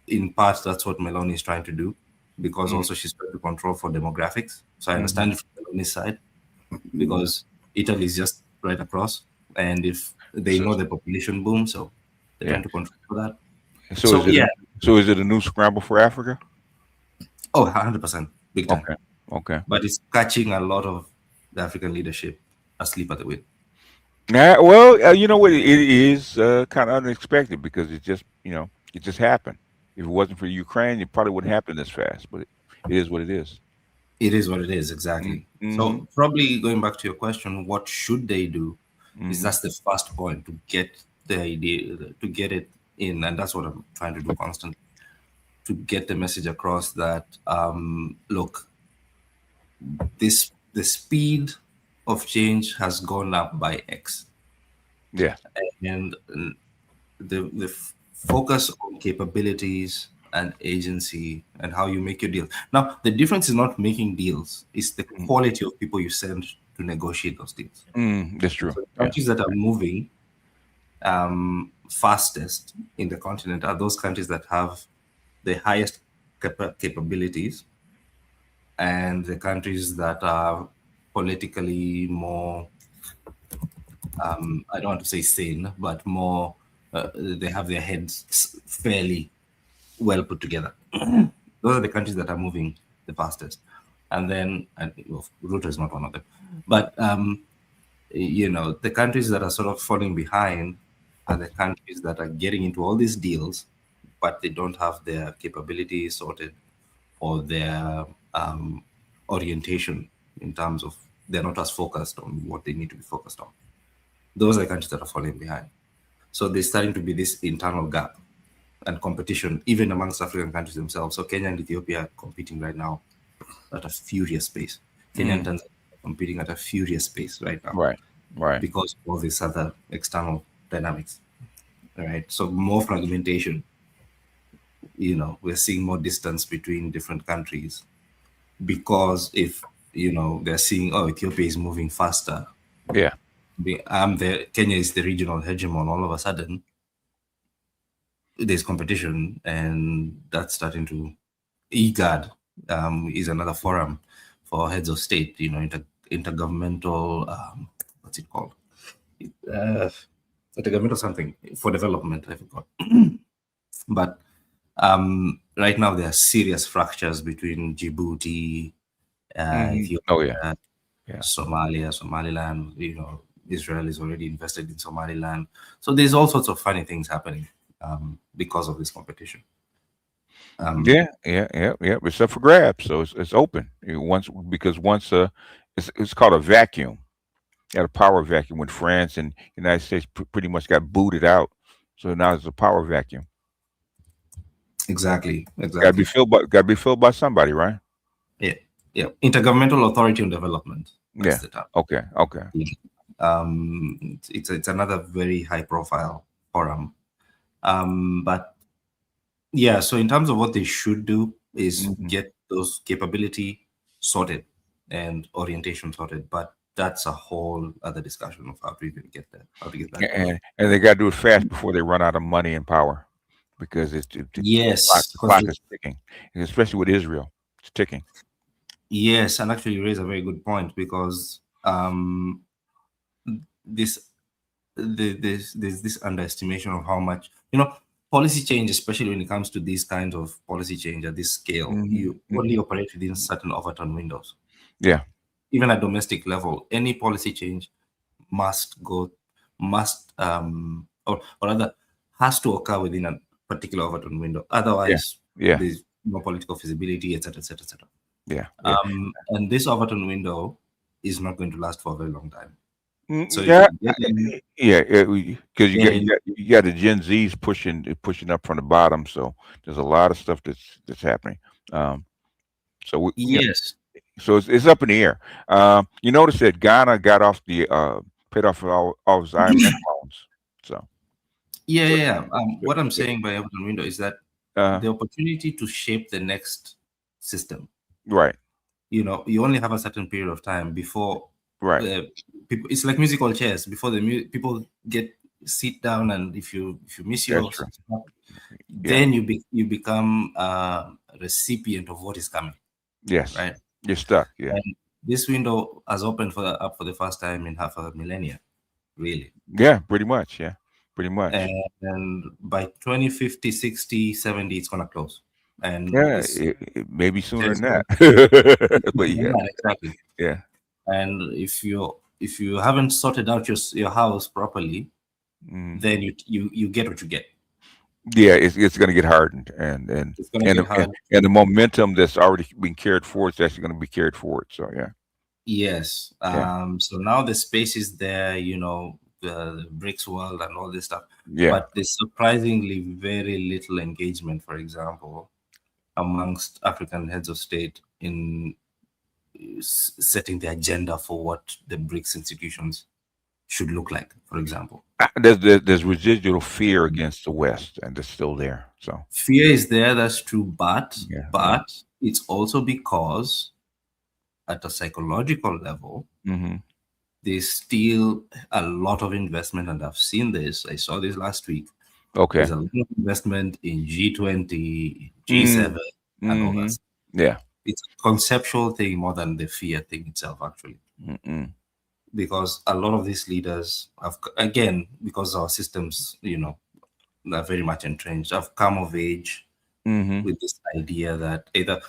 in part, that's what Meloni is trying to do, because also she's trying to control for demographics. So I understand it from Meloni's side, because Italy is just right across, and if they know the population boom, so they're trying to control for that. So is it a new scramble for Africa? Oh, 100%, big time. Okay. But it's catching a lot of the African leadership asleep at the wheel. Yeah, well, you know what? It is kind of unexpected, because it just happened. If it wasn't for Ukraine, it probably wouldn't happen this fast. But it is what it is. It is what it is, exactly. So probably going back to your question, what should they do? Is that's the first point, to get the idea, to get it in, and that's what I'm trying to do constantly, to get the message across that look, the speed of change has gone up by X. Yeah. And the focus on capabilities and agency and how you make your deal. Now, the difference is not making deals, it's the quality of people you send to negotiate those deals. That's true. So countries that are moving fastest in the continent are those countries that have the highest capabilities, and the countries that are politically more, I don't want to say sane, but more, they have their heads fairly well put together. Those are the countries that are moving the fastest. And then, Ruto is not one of them, but the countries that are sort of falling behind are the countries that are getting into all these deals, but they don't have their capabilities sorted, or their orientation in terms of they're not as focused on what they need to be focused on. Those are the countries that are falling behind. So there's starting to be this internal gap and competition, even amongst African countries themselves. So Kenya and Ethiopia are competing right now at a furious pace. Kenya and Tanzania are competing at a furious pace right now. Right. Because of all these other external dynamics. Right. So more fragmentation. We're seeing more distance between different countries, because if they're seeing, Ethiopia is moving faster. Yeah. Kenya is the regional hegemon. All of a sudden, there's competition, and that's starting to. IGAD is another forum for heads of state. Intergovernmental. What's it called? Intergovernmental something for development. I forgot. But right now there are serious fractures between Djibouti, Ethiopia, Somalia, Somaliland. Israel is already invested in Somaliland. So there's all sorts of funny things happening because of this competition. Yeah. It's up for grabs, so it's open. Once it's called a vacuum. You had a power vacuum when France and United States pretty much got booted out. So now it's a power vacuum. Exactly. Got to be filled by somebody, right? Yeah. Intergovernmental Authority on Development. Yeah. The term. Okay. It's another very high profile forum. But yeah, so in terms of what they should do is get those capability sorted and orientation sorted. But that's a whole other discussion of how to even get that. How to get that. And they got to do it fast before they run out of money and power, because the clock is ticking, and especially with Israel, it's ticking. Yes, and actually you raise a very good point, because there's this underestimation of how much, policy change, especially when it comes to these kinds of policy change at this scale, you only operate within certain Overton windows. Yeah. Even at domestic level, any policy change must or rather has to occur within a particular Overton window. Otherwise, there's no political feasibility, etc., etc., etc. Yeah. And this Overton window is not going to last for a very long time. So because you got the Gen Zs pushing up from the bottom, so there's a lot of stuff that's happening. So it's up in the air. You notice that Ghana got off paid off all of his IMF loans. So what I'm saying by Overton window is that the opportunity to shape the next system. Right. You only have a certain period of time before people. It's like musical chairs. Before people sit down, and if you miss your stuff, then you become a recipient of what is coming. Yes. Right. You're stuck. Yeah. And this window has opened up for the first time in half a millennia, really. Yeah, pretty much. Yeah, pretty much. And by 2050, 60, 70, it's going to close. And it may be sooner than that. But exactly. Yeah. And if you haven't sorted out your house properly, then you get what you get. Yeah, it's going to get hardened, and the momentum that's already been carried forward is actually going to be carried forward. So yes. So now the space is there, the BRICS world and all this stuff. Yeah. But there's surprisingly very little engagement, for example, amongst African heads of state in setting the agenda for what the BRICS institutions should look like, for example. There's residual fear against the West, and it's still there. So fear is there, that's true, but it's also because at a psychological level, there's still a lot of investment, and I've seen this. I saw this last week. Okay. There's a lot of investment in G20, G7, and all that. Yeah. It's a conceptual thing more than the fear thing itself, actually. Because a lot of these leaders have, again, because our systems, are very much entrenched, have come of age with this idea that either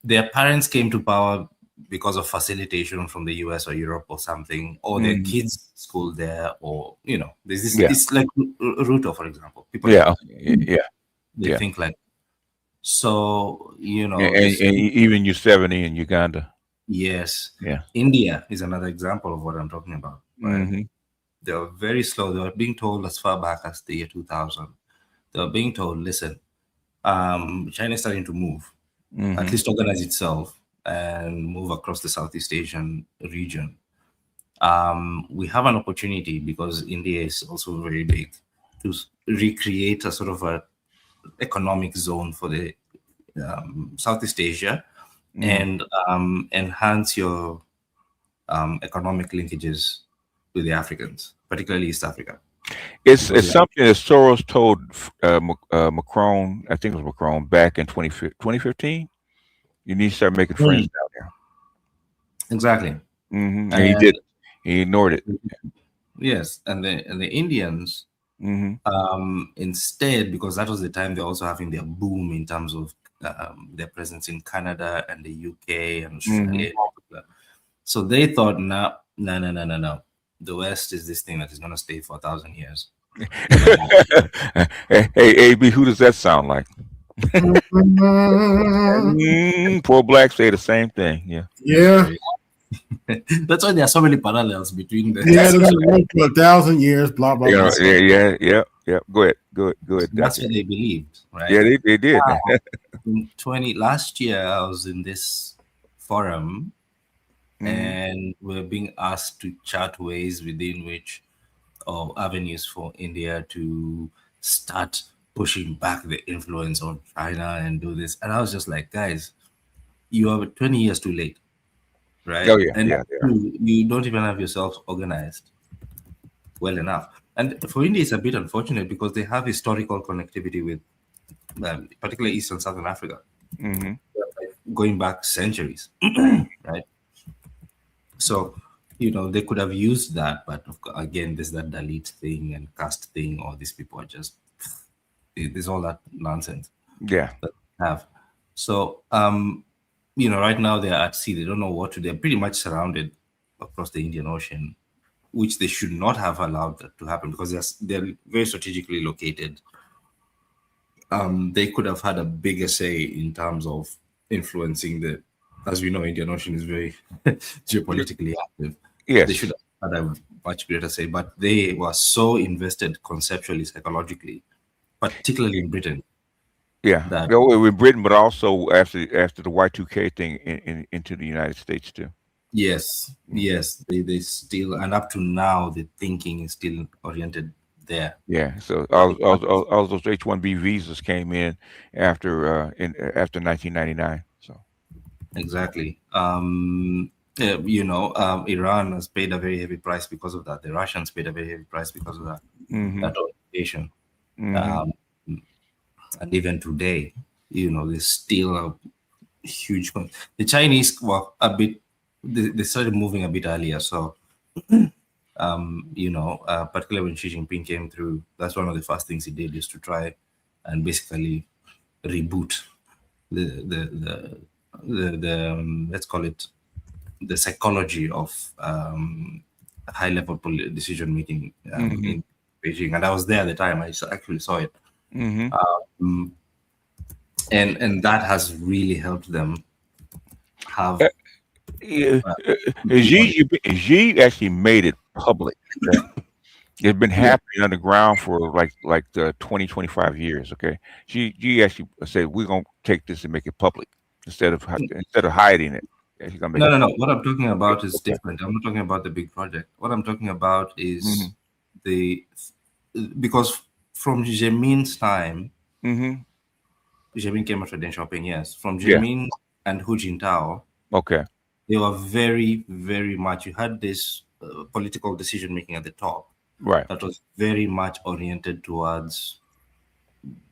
their parents came to power because of facilitation from the US or Europe or something, or their kids schooled there, or there's this. It's like Ruto, for example. People they think like. So and even U70 in Uganda. Yes. Yeah. India is another example of what I'm talking about. Right? They were very slow. They were being told as far back as the year 2000. They were being told, listen, China is starting to move, at least organize itself and move across the Southeast Asian region. We have an opportunity, because India is also very big, to recreate a sort of a economic zone for the Southeast Asia and enhance your economic linkages with the Africans, particularly East Africa. It's something that Soros told Macron, I think it was Macron, back in 2015. You need to start making friends down there. Exactly. And he did. He ignored it. Yes, and the Indians, instead, because that was the time they're also having their boom in terms of their presence in Canada and the UK and Australia. So they thought, no. The West is this thing that is going to stay for 1,000 years. Hey, AB, who does that sound like? Poor blacks say the same thing. Yeah. Yeah. That's why there are so many parallels between the. Yeah, they're gonna wait for 1,000 years. Blah blah You blah. know, yeah. Go ahead. That's what they believed, right? Yeah, they did. In last year, I was in this forum, and we're being asked to chart ways within which, or avenues for India to start pushing back the influence of China and do this. And I was just like, guys, you are 20 years too late, right? Oh, yeah, and yeah, you don't even have yourselves organized well enough. And for India, it's a bit unfortunate because they have historical connectivity with particularly East and Southern Africa, going back centuries, right? So, they could have used that, but again, there's that Dalit thing and caste thing, or these people are just, there's all that nonsense. Yeah. That they have. So, right now they're at sea. They don't know what to do. They're pretty much surrounded across the Indian Ocean, which they should not have allowed that to happen because they're very strategically located. They could have had a bigger say in terms of influencing as we know, Indian Ocean is very geopolitically active. Yes. They should have had a much greater say, but they were so invested conceptually, psychologically, particularly in Britain. Yeah, with Britain, but also after the Y2K thing into the United States too. Yes, they still, and up to now, the thinking is still oriented there. Yeah, so all those H-1B visas came in after 1999. So exactly. Iran has paid a very heavy price because of that. The Russians paid a very heavy price because of that. That orientation. And even today, there's still a huge. The Chinese were a bit. They started moving a bit earlier, so particularly when Xi Jinping came through, that's one of the first things he did is to try and basically reboot the let's call it the psychology of high level decision making in Beijing, and I was there at the time. I actually saw it. And that has really helped them have. Xi actually made it public. It's been happening underground for like 20, 25 years. Okay, Xi actually said we're gonna take this and make it public instead of hiding it. No. What I'm talking about is different. I'm not talking about the big project. What I'm talking about is because from Jamin's time, Jamin came after Deng Xiaoping, yes. From Jamin and Hu Jintao, they were very, very much. You had this political decision making at the top, right? That was very much oriented towards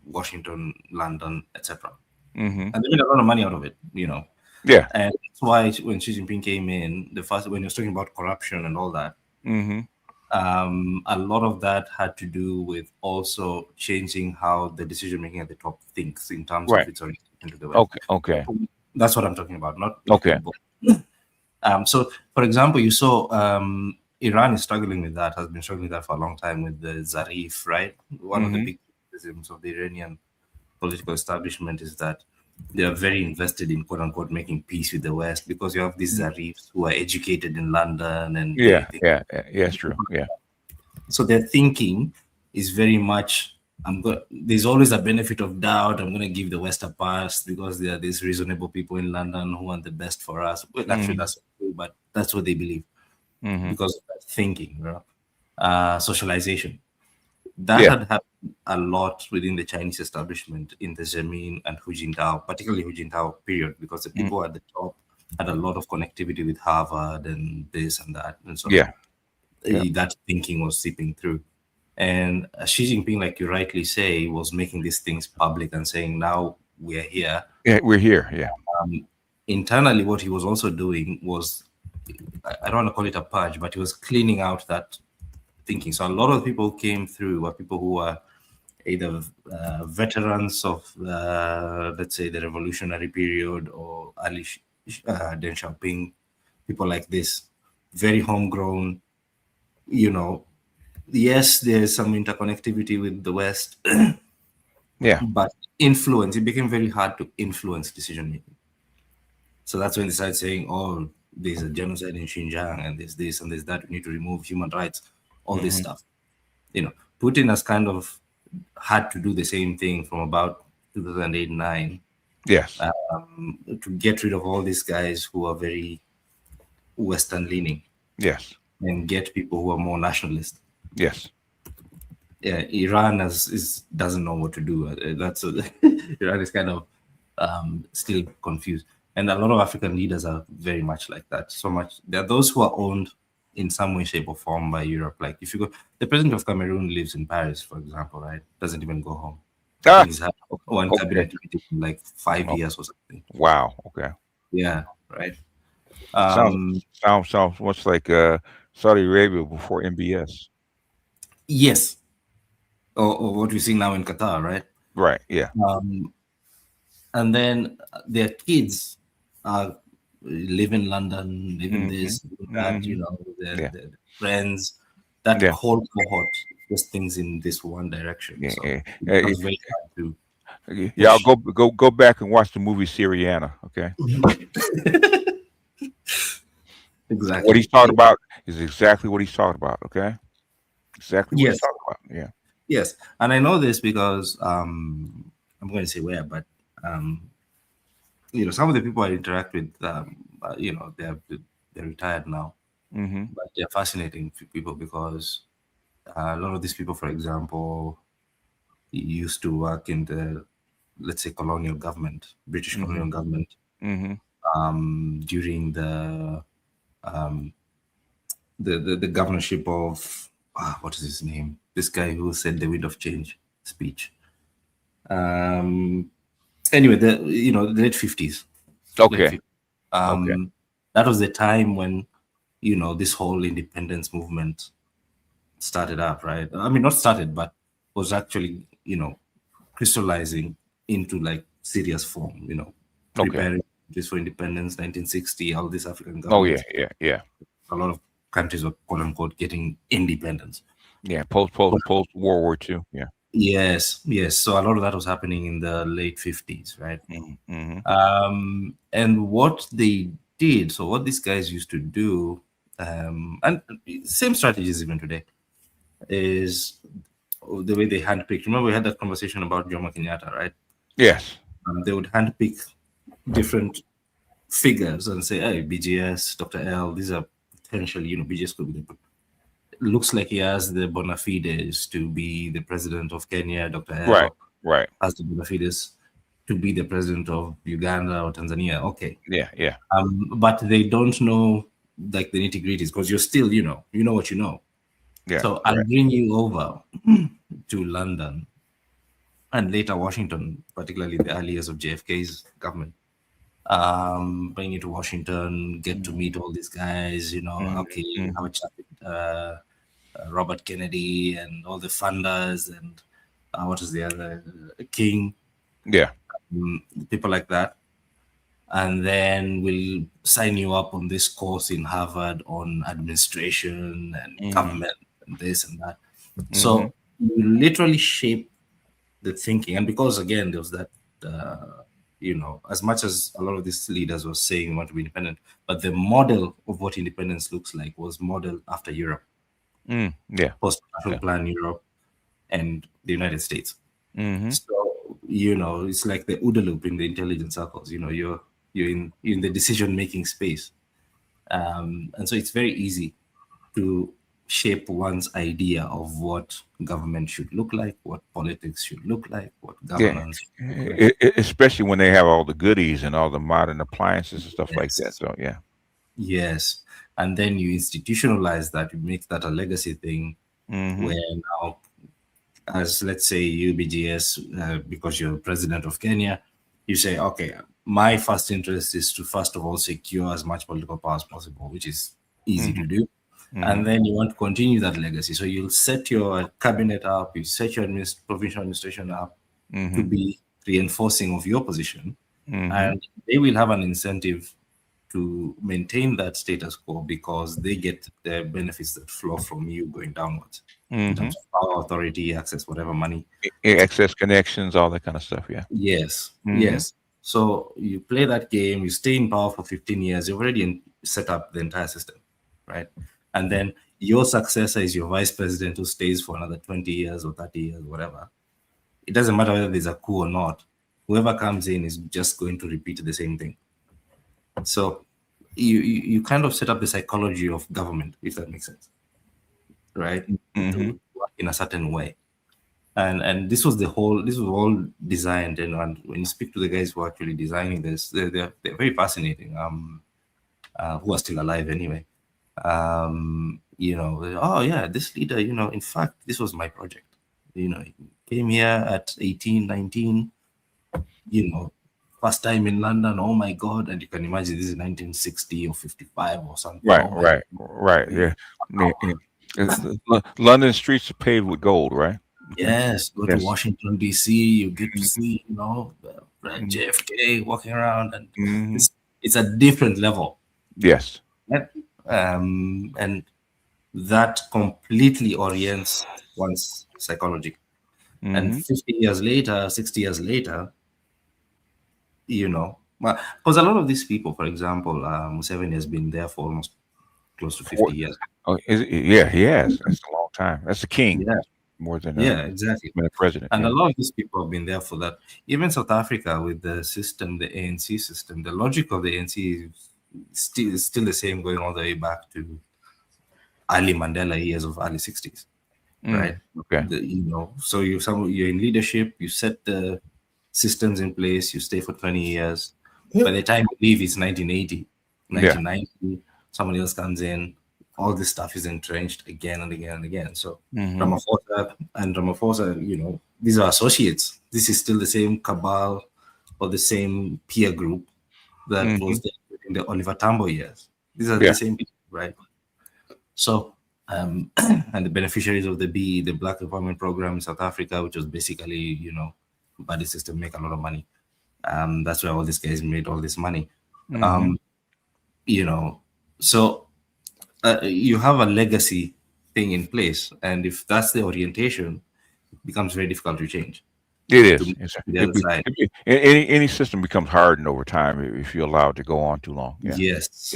Washington, London, etc. And they made a lot of money out of it, Yeah, and that's why when Xi Jinping came in, when he was talking about corruption and all that, a lot of that had to do with also changing how the decision making at the top thinks in terms of its orientation to the West. Okay. That's what I'm talking about. Not okay. So, for example, you saw Iran is struggling with that. Has been struggling with that for a long time with the Zarif, right? One of the big criticisms of the Iranian political establishment is that they are very invested in "quote unquote" making peace with the West because you have these Zarifs who are educated in London and it's true. Yeah. So their thinking is very much there's always a benefit of doubt. I'm going to give the West a pass because there are these reasonable people in London who want the best for us. Well, actually, that's true, but that's what they believe because of that thinking, socialization. That had happened a lot within the Chinese establishment in the Jamin and Hu Jintao, particularly Hu Jintao period, because the people at the top had a lot of connectivity with Harvard and this and that. And so that thinking was seeping through. And Xi Jinping, like you rightly say, was making these things public and saying, now we're here. Yeah, we're here, yeah. Internally, what he was also doing was, I don't want to call it a purge, but he was cleaning out that thinking. So a lot of people came through were people who were either veterans of, let's say, the revolutionary period or early Deng Xiaoping, people like this, very homegrown, Yes, there's some interconnectivity with the West, Yeah. But influence, it became very hard to influence decision making. So that's when they started saying, oh, there's a genocide in Xinjiang, and there's this and there's that. We need to remove human rights, all this stuff. You know, Putin has kind of had to do the same thing from about 2008-9. Yes. To get rid of all these guys who are very Western leaning. Yes. And get people who are more nationalist. Yes. Yeah, Iran doesn't know what to do. Iran is kind of still confused. And a lot of African leaders are very much like that. So much. There are those who are owned in some way, shape, or form by Europe. Like if you go, the president of Cameroon lives in Paris, for example, right? Doesn't even go home. He's had one cabinet meeting in like 5 years or something. Wow. Okay. Yeah. Right. Sounds much like Saudi Arabia before MBS. Yes. Or what we see now in Qatar, right? Right. Yeah. And then their kids live in London, live in this, that, you know, their friends, that whole cohort just things in this one direction. Yeah, so yeah. it's very hard to. Yeah, I'll go back and watch the movie Syriana. Okay. Exactly. What he's talking about is exactly what he's talking about. Okay. Exactly what he's talking about. Yeah. Yes, and I know this because I'm going to say where, but you know, some of the people I interact with, you know, they're retired now, but they're fascinating people because a lot of these people, for example, used to work in the, let's say, colonial government, British colonial government, during the governorship of what is his name? This guy who said the wind of change speech. Anyway, the late 50s. Okay. That was the time when, you know, this whole independence movement started up, right? I mean, not started, but was actually, you know, crystallizing into like serious form, you know, preparing just for independence, 1960, all these African governments. Oh, yeah. A lot of countries were, quote unquote, getting independence. Yeah, post World War II. Yeah. Yes. So a lot of that was happening in the late 50s, right? And what they did, so what these guys used to do, and same strategies even today, is the way they handpicked. Remember, we had that conversation about Jomo Kenyatta, right? Yes. They would handpick different figures and say, hey, BGS, Dr. L, these are potentially, you know, BGS could be the. Looks like he has the bona fides to be the president of Kenya. Dr. L right. has the bona fides to be the president of Uganda or Tanzania. Okay. Yeah. But they don't know like the nitty gritties because you're still, you know what you know. Yeah. So I'll bring you over to London and later Washington, particularly the early years of JFK's government. Bring you to Washington, get to meet all these guys, you know, have a chat with Robert Kennedy and all the funders and what is the other, King. Yeah. People like that. And then we'll sign you up on this course in Harvard on administration and government and this and that. So you literally shape the thinking. And because, again, there was that, you know, as much as a lot of these leaders were saying we want to be independent, but the model of what independence looks like was modeled after Europe. Post-Marshall Plan Europe and the United States. So, you know, it's like the OODA loop in the intelligence circles. You know, you're in the decision-making space. And so it's very easy to shape one's idea of what government should look like, what politics should look like, what governance should look like. Especially when they have all the goodies and all the modern appliances and stuff like that. So, yeah. Yes. And then you institutionalize that, you make that a legacy thing where now, as let's say UBGS, because you're president of Kenya, you say, okay, my first interest is to first of all secure as much political power as possible, which is easy to do. And then you want to continue that legacy. So you'll set your cabinet up, you set your provincial administration up to be reinforcing of your position. And they will have an incentive to maintain that status quo because they get the benefits that flow from you going downwards in terms of power, authority, access, whatever, money, access, connections, all that kind of stuff. Yeah. Yes, yes. So you play that game, you stay in power for 15 years, you've already set up the entire system, right? And then your successor is your vice president who stays for another 20 years or 30 years, whatever. It doesn't matter whether there's a coup or not. Whoever comes in is just going to repeat the same thing. So you kind of set up the psychology of government, if that makes sense, right? To work in a certain way. And this was all designed. And when you speak to the guys who are actually designing this, they're very fascinating. Who are still alive anyway. You know, oh yeah, this leader, you know, in fact, this was my project. You know, he came here at 18, 19, you know, first time in London, oh my God. And you can imagine this is 1960 or 55 or something. Right. Yeah. London streets are paved with gold, right? Yes, go to Washington, D.C., you get to see, you know, JFK walking around, and it's a different level. Yes. And that completely orients one's psychology. And 50 years later, 60 years later, you know, because a lot of these people, for example, Museveni has been there for almost close to 50 years. Oh, yeah, he has. That's a long time. That's the king. Yeah. More than exactly. Been a president. And a lot of these people have been there for that. Even South Africa with the system, the ANC system, the logic of the ANC is still the same, going all the way back to early Mandela years of early 60s, right? Okay. You know, so you're in leadership, you set the systems in place, you stay for 20 years. By the time you leave, it's 1980, 1990, somebody else comes in. All this stuff is entrenched again and again and again. So Ramaphosa, you know, these are associates. This is still the same cabal or the same peer group that was there in the Oliver Tambo years. These are the same people, right? So, and the beneficiaries of the BE, the Black Empowerment Program in South Africa, which was basically, you know, buddy system, make a lot of money. That's where all these guys made all this money. You know, so you have a legacy thing in place, and if that's the orientation, it becomes very difficult to change. It is. Any system becomes hardened over time if you allow it to go on too long. Yes.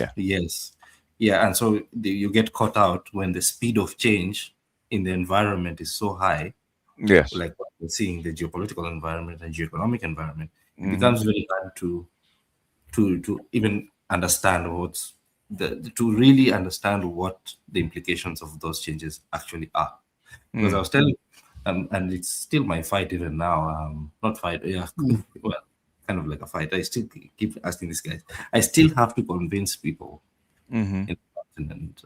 And so you get caught out when the speed of change in the environment is so high. Yes. Like what we're seeing, the geopolitical environment and geoeconomic environment, it becomes very hard to even understand to really understand what the implications of those changes actually are. Because I was telling, and it's still my fight even now. Not fight, well, kind of like a fight. I still keep asking these guys. I still have to convince people in the continent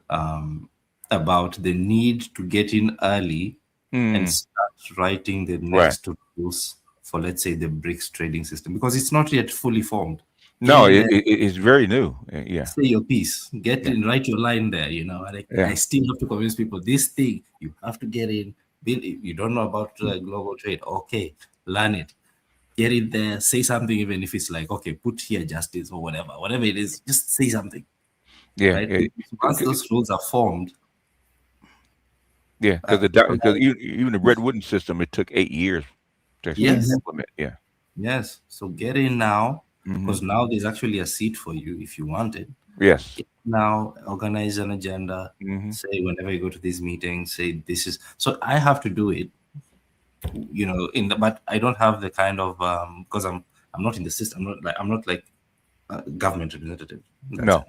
about the need to get in early and start writing the next rules for, let's say, the BRICS trading system, because it's not yet fully formed. No, it's very new. Yeah. Say your piece. Get in, write your line there, you know. I still have to convince people, this thing, you have to get in. You don't know about global trade. Okay, learn it. Get it there. Say something, even if it's like, okay, put here justice or whatever it is, just say something. Yeah. Right? Once those rules are formed. Yeah, because even the Red Wooden system, it took 8 years to implement. Yeah. Yes. So get in now. Because now there's actually a seat for you if you want it. Yes. Now organize an agenda. Say whenever you go to these meetings, say this is. So I have to do it, you know. But I don't have the kind of because I'm not in the system. I'm not like a government representative. No,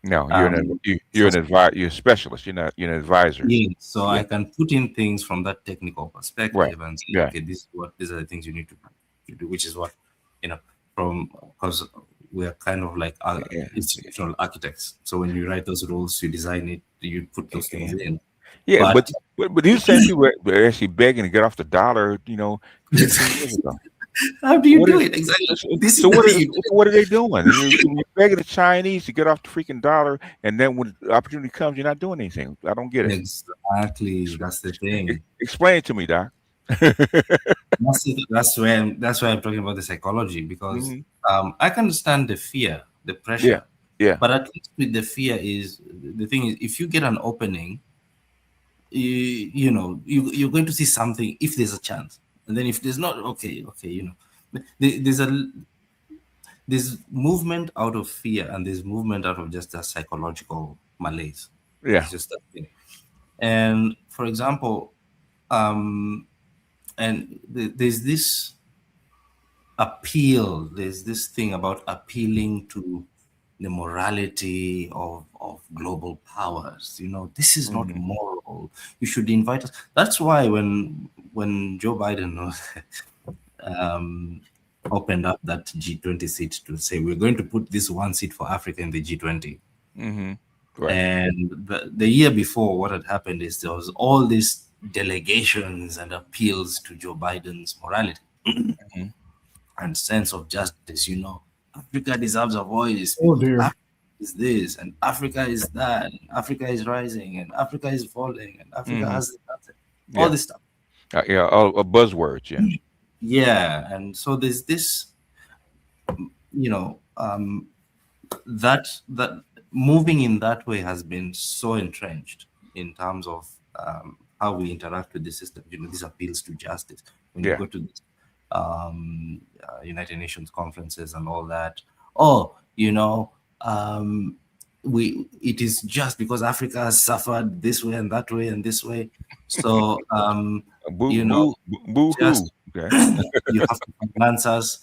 you're an advisor. You're a specialist. You're an advisor. Yeah. So I can put in things from that technical perspective and say, okay, these are the things you need to do, which is what, you know. Because we're kind of like institutional architects. So when you write those rules, you design it, you put those things in. Yeah, but these same people are actually begging to get off the dollar, you know, 15 years ago. How do you do it? Exactly. What are they doing? You're begging the Chinese to get off the freaking dollar, and then when the opportunity comes, you're not doing anything. I don't get it. Exactly. That's the thing. Explain it to me, Doc. That's why I'm talking about the psychology, because I can understand the fear, the pressure, Yeah. But at least with the fear is the thing is, if you get an opening, you're going to see something if there's a chance, and then if there's not, okay, there's movement out of fear, and there's movement out of just a psychological malaise. Yeah. It's just that thing. And for example, there's this appeal. There's this thing about appealing to the morality of global powers. This is not moral. You should invite us. That's why when Joe Biden opened up that G20 seat to say we're going to put this one seat for Africa in the G20. Mm-hmm. Right. And the year before, what had happened is there was all these delegations and appeals to Joe Biden's morality and sense of justice. Africa deserves a voice. Oh dear. Africa is this, and Africa is that, and Africa is rising, and Africa is falling, and Africa has all this stuff. All buzzwords. Yeah. Yeah, and so there's this, that moving in that way has been so entrenched in terms of how we interact with the system. This appeals to justice. When you go to this, United Nations conferences and all that. It is just because Africa has suffered this way and that way and this way. So you have to finance us,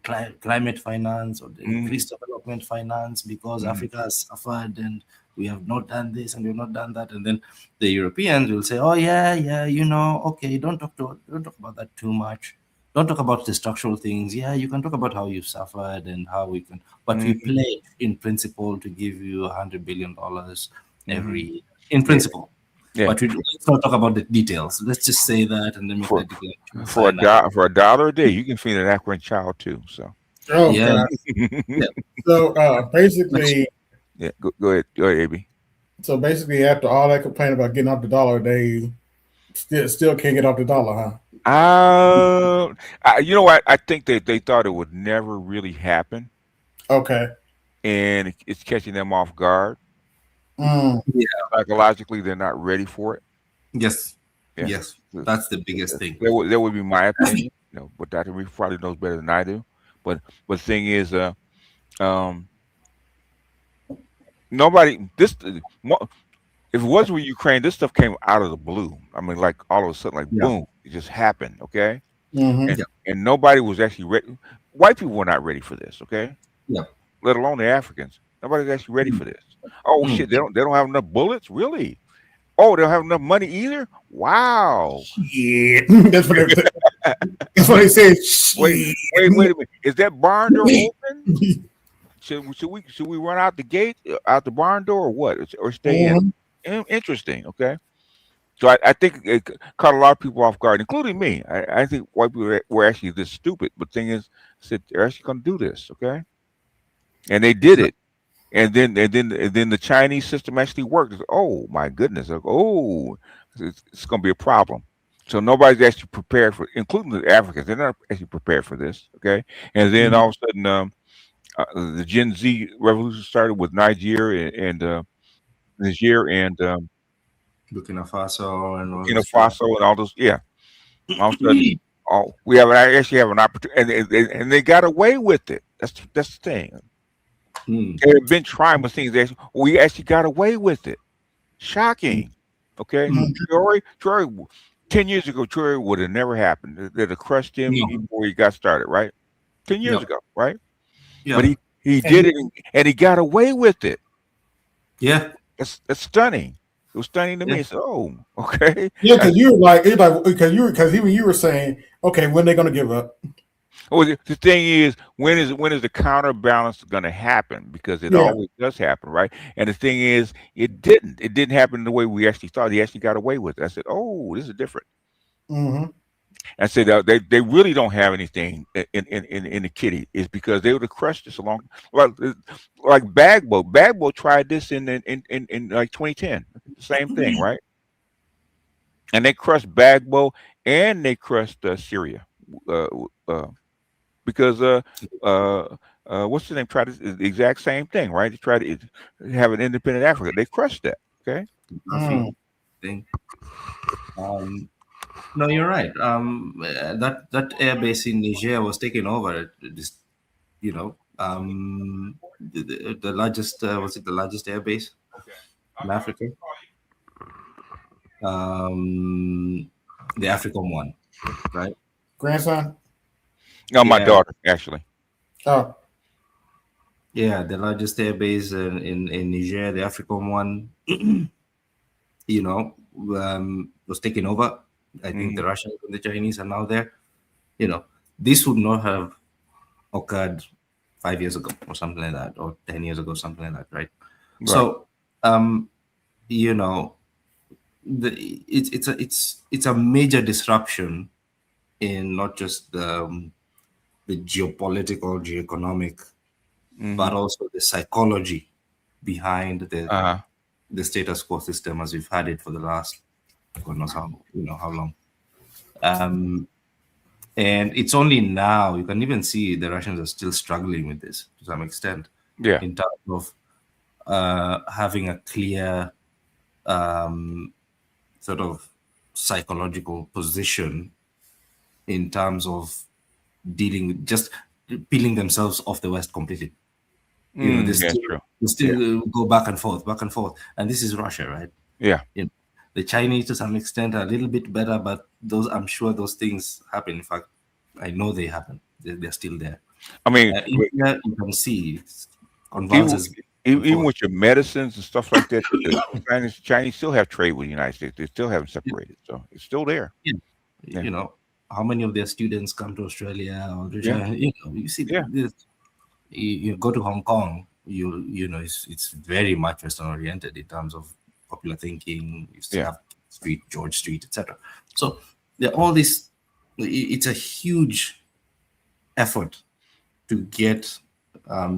climate finance or the increased development finance because Africa has suffered and we have not done this and we've not done that. And then the Europeans will say, oh yeah, okay, don't talk about that too much. Don't talk about the structural things. Yeah, you can talk about how you suffered and how we can, but we pledge in principle to give you $100 billion every year, in principle. Yeah. But let's not talk about the details. Let's just say that and then make that declaration. For $1 a day, you can feed an African child too. So. Oh yeah. So basically. Yeah. Go ahead, AB. So basically, after all that complaint about getting off the dollar a day, still can't get off the dollar, huh? You know what? I think they thought it would never really happen. Okay. And it's catching them off guard. Yeah. Psychologically, they're not ready for it. Yes. Yeah. Yes. That's the biggest thing. That would be my opinion. But Dr. Reef probably knows better than I do. But the thing is, nobody. If it wasn't with Ukraine, this stuff came out of the blue. I mean, like all of a sudden, boom, it just happened. Okay. And nobody was actually ready. White people were not ready for this. Okay. Yeah. Let alone the Africans. Nobody's actually ready for this. Oh shit! They don't have enough bullets. Really? Oh, they don't have enough money either. Wow. Yeah. That's what they said. Wait a minute. Is that barn door open? Should we run out the gate, out the barn door, or what? Or stay in? Interesting. Okay. So I think it caught a lot of people off guard, including me. I think white people were actually this stupid. But the thing is, I said they're actually going to do this. Okay. And they did it. And then the Chinese system actually worked. Oh my goodness! It's going to be a problem. So nobody's actually prepared for, including the Africans. They're not actually prepared for this. Okay, and then all of a sudden, the Gen Z revolution started with Nigeria and Burkina Faso and all those. Yeah, all of a sudden, we actually have an opportunity, and they got away with it. That's the thing. They've been trying with things. We actually got away with it. Shocking. Okay. Troy, 10 years ago, Troy would have never happened. They'd have crushed him before he got started, right? 10 years ago, right? Yeah. But he did it and he got away with it. Yeah. That's stunning. It was stunning to me. So, okay. Yeah, because you were like, because even you were saying, okay, when are they going to give up? Well, the thing is, when is the counterbalance going to happen? Because it always does happen, right? And the thing is, it didn't happen the way we actually thought. He actually got away with it. I said, oh, this is different. I said they really don't have anything in the kitty. Is because they would have crushed this along like Bagbo. Bagbo tried this in like 2010. Same thing, right? And they crushed Bagbo and they crushed Syria. Because what's the name? Tried the exact same thing, right? They tried to have an independent Africa. They crushed that. Okay. Thing. No, you're right. That air base in Niger was taken over. This, you know, the largest was it the largest air base in Africa? The African one, right? Grandson? No, my Yeah. daughter actually. Oh, Yeah, the largest air base in Niger, the African one, you know, was taken over. I think the Russians and the Chinese are now there. You know, this would not have occurred 5 years ago or something like that, or 10 years ago, something like that, right? So, you know, it's a major disruption in not just the geopolitical, geoeconomic, but also the psychology behind the status quo system as we've had it for the last God knows how long. And it's only now you can even see the Russians are still struggling with this to some extent. Yeah. In terms of having a clear sort of psychological position in terms of dealing with just peeling themselves off the West completely. You know, they still go back and forth, and this is Russia, right? Yeah. You know, the Chinese to some extent are a little bit better, but those I'm sure those things happen. In fact, I know they happen. They're still there. I mean, India, you can see converses. Even with your medicines and stuff like that, the Chinese still have trade with the United States. They still haven't separated, so it's still there. Yeah. You know, how many of their students come to Australia or you know, you see this, you go to Hong Kong, you know, it's very much Western oriented in terms of popular thinking. You still have George Street, etc. So there are all this. It's a huge effort to get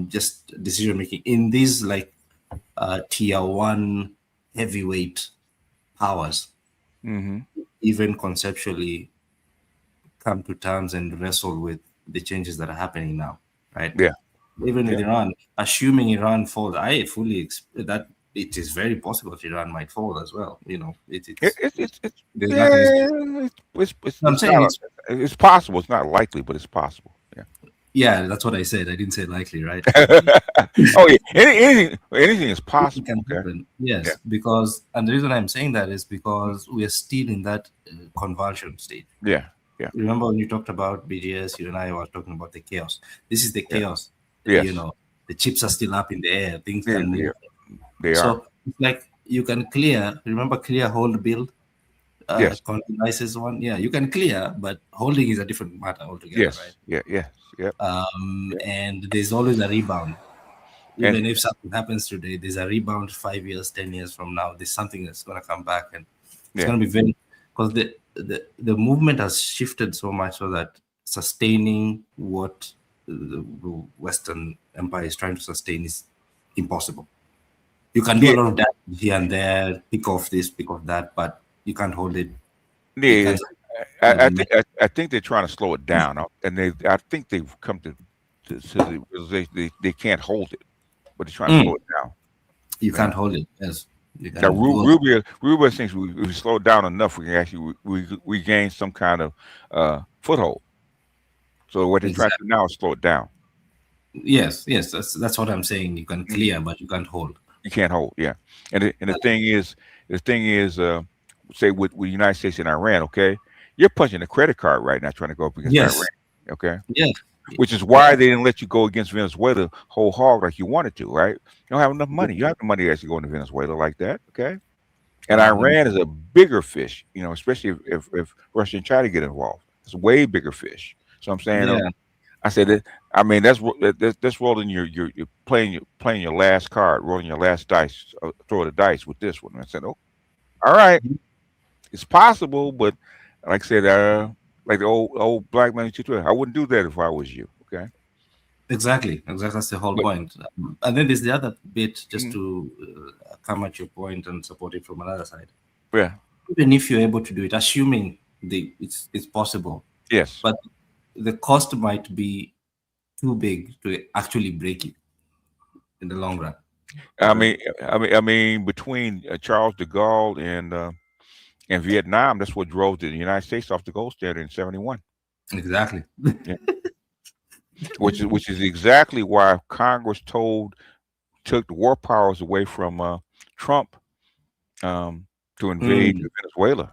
just decision making in these like tier one heavyweight powers, even conceptually come to terms and wrestle with the changes that are happening now, right? Yeah. Even with Iran, assuming Iran falls, I fully expect that it is very possible that Iran might fall as well. You know, it's possible. It's not likely, but it's possible. Yeah. Yeah, that's what I said. I didn't say likely, right? Oh yeah, anything is possible. Can happen. Yes, because and the reason I'm saying that is because we are still in that convulsion stage. Yeah. Yeah. Remember when you talked about BGS, you and I were talking about the chaos. This is the chaos. Yes. You know, the chips are still up in the air. Things Yeah, can move. they are. So it's like you can clear. Remember, clear, hold, build. Yes. Devices one. Yeah, you can clear, but holding is a different matter altogether, Yes. right? Yeah. And there's always a rebound. Even if something happens today, there's a rebound 5 years, 10 years from now. There's something that's going to come back, and it's going to be very because the movement has shifted so much so that sustaining what the Western Empire is trying to sustain is impossible. You can do a lot of that here and there, pick off this, pick off that, but you can't hold it. Yeah, I think they're trying to slow it down, and I think they've come to the realization they can't hold it, but they're trying to slow it down. You can't hold it. Yes. Now, Rubio thinks if we slow it down enough, we can actually regain some kind of foothold. So what they're trying to do now is slow it down. Yes, that's what I'm saying. You can clear, but you can't hold. You can't hold, yeah. And the thing is, say with the United States and Iran, okay, you're punching a credit card right now, trying to go up against Iran, okay? Yeah. Which is why they didn't let you go against Venezuela whole hog like you wanted to, right? You don't have enough money. You don't have the money to actually go into Venezuela like that, okay? And Iran is a bigger fish, you know, especially if Russia and China get involved. It's a way bigger fish. So I'm saying, I said that. I mean, that's rolling you're playing your last card, rolling your last dice, throw the dice with this one. I said, oh, all right, it's possible, but like I said, like the old black man, I wouldn't do that if I was you. Okay. Exactly. That's the whole point. And then there's the other bit, just to come at your point and support it from another side. Yeah. Even if you're able to do it, assuming it's possible. Yes. But the cost might be too big to actually break it in the long run. I mean, between Charles de Gaulle and Vietnam, that's what drove the United States off the gold standard in '71. Exactly. Yeah. Which is exactly why Congress took the war powers away from Trump to invade Venezuela.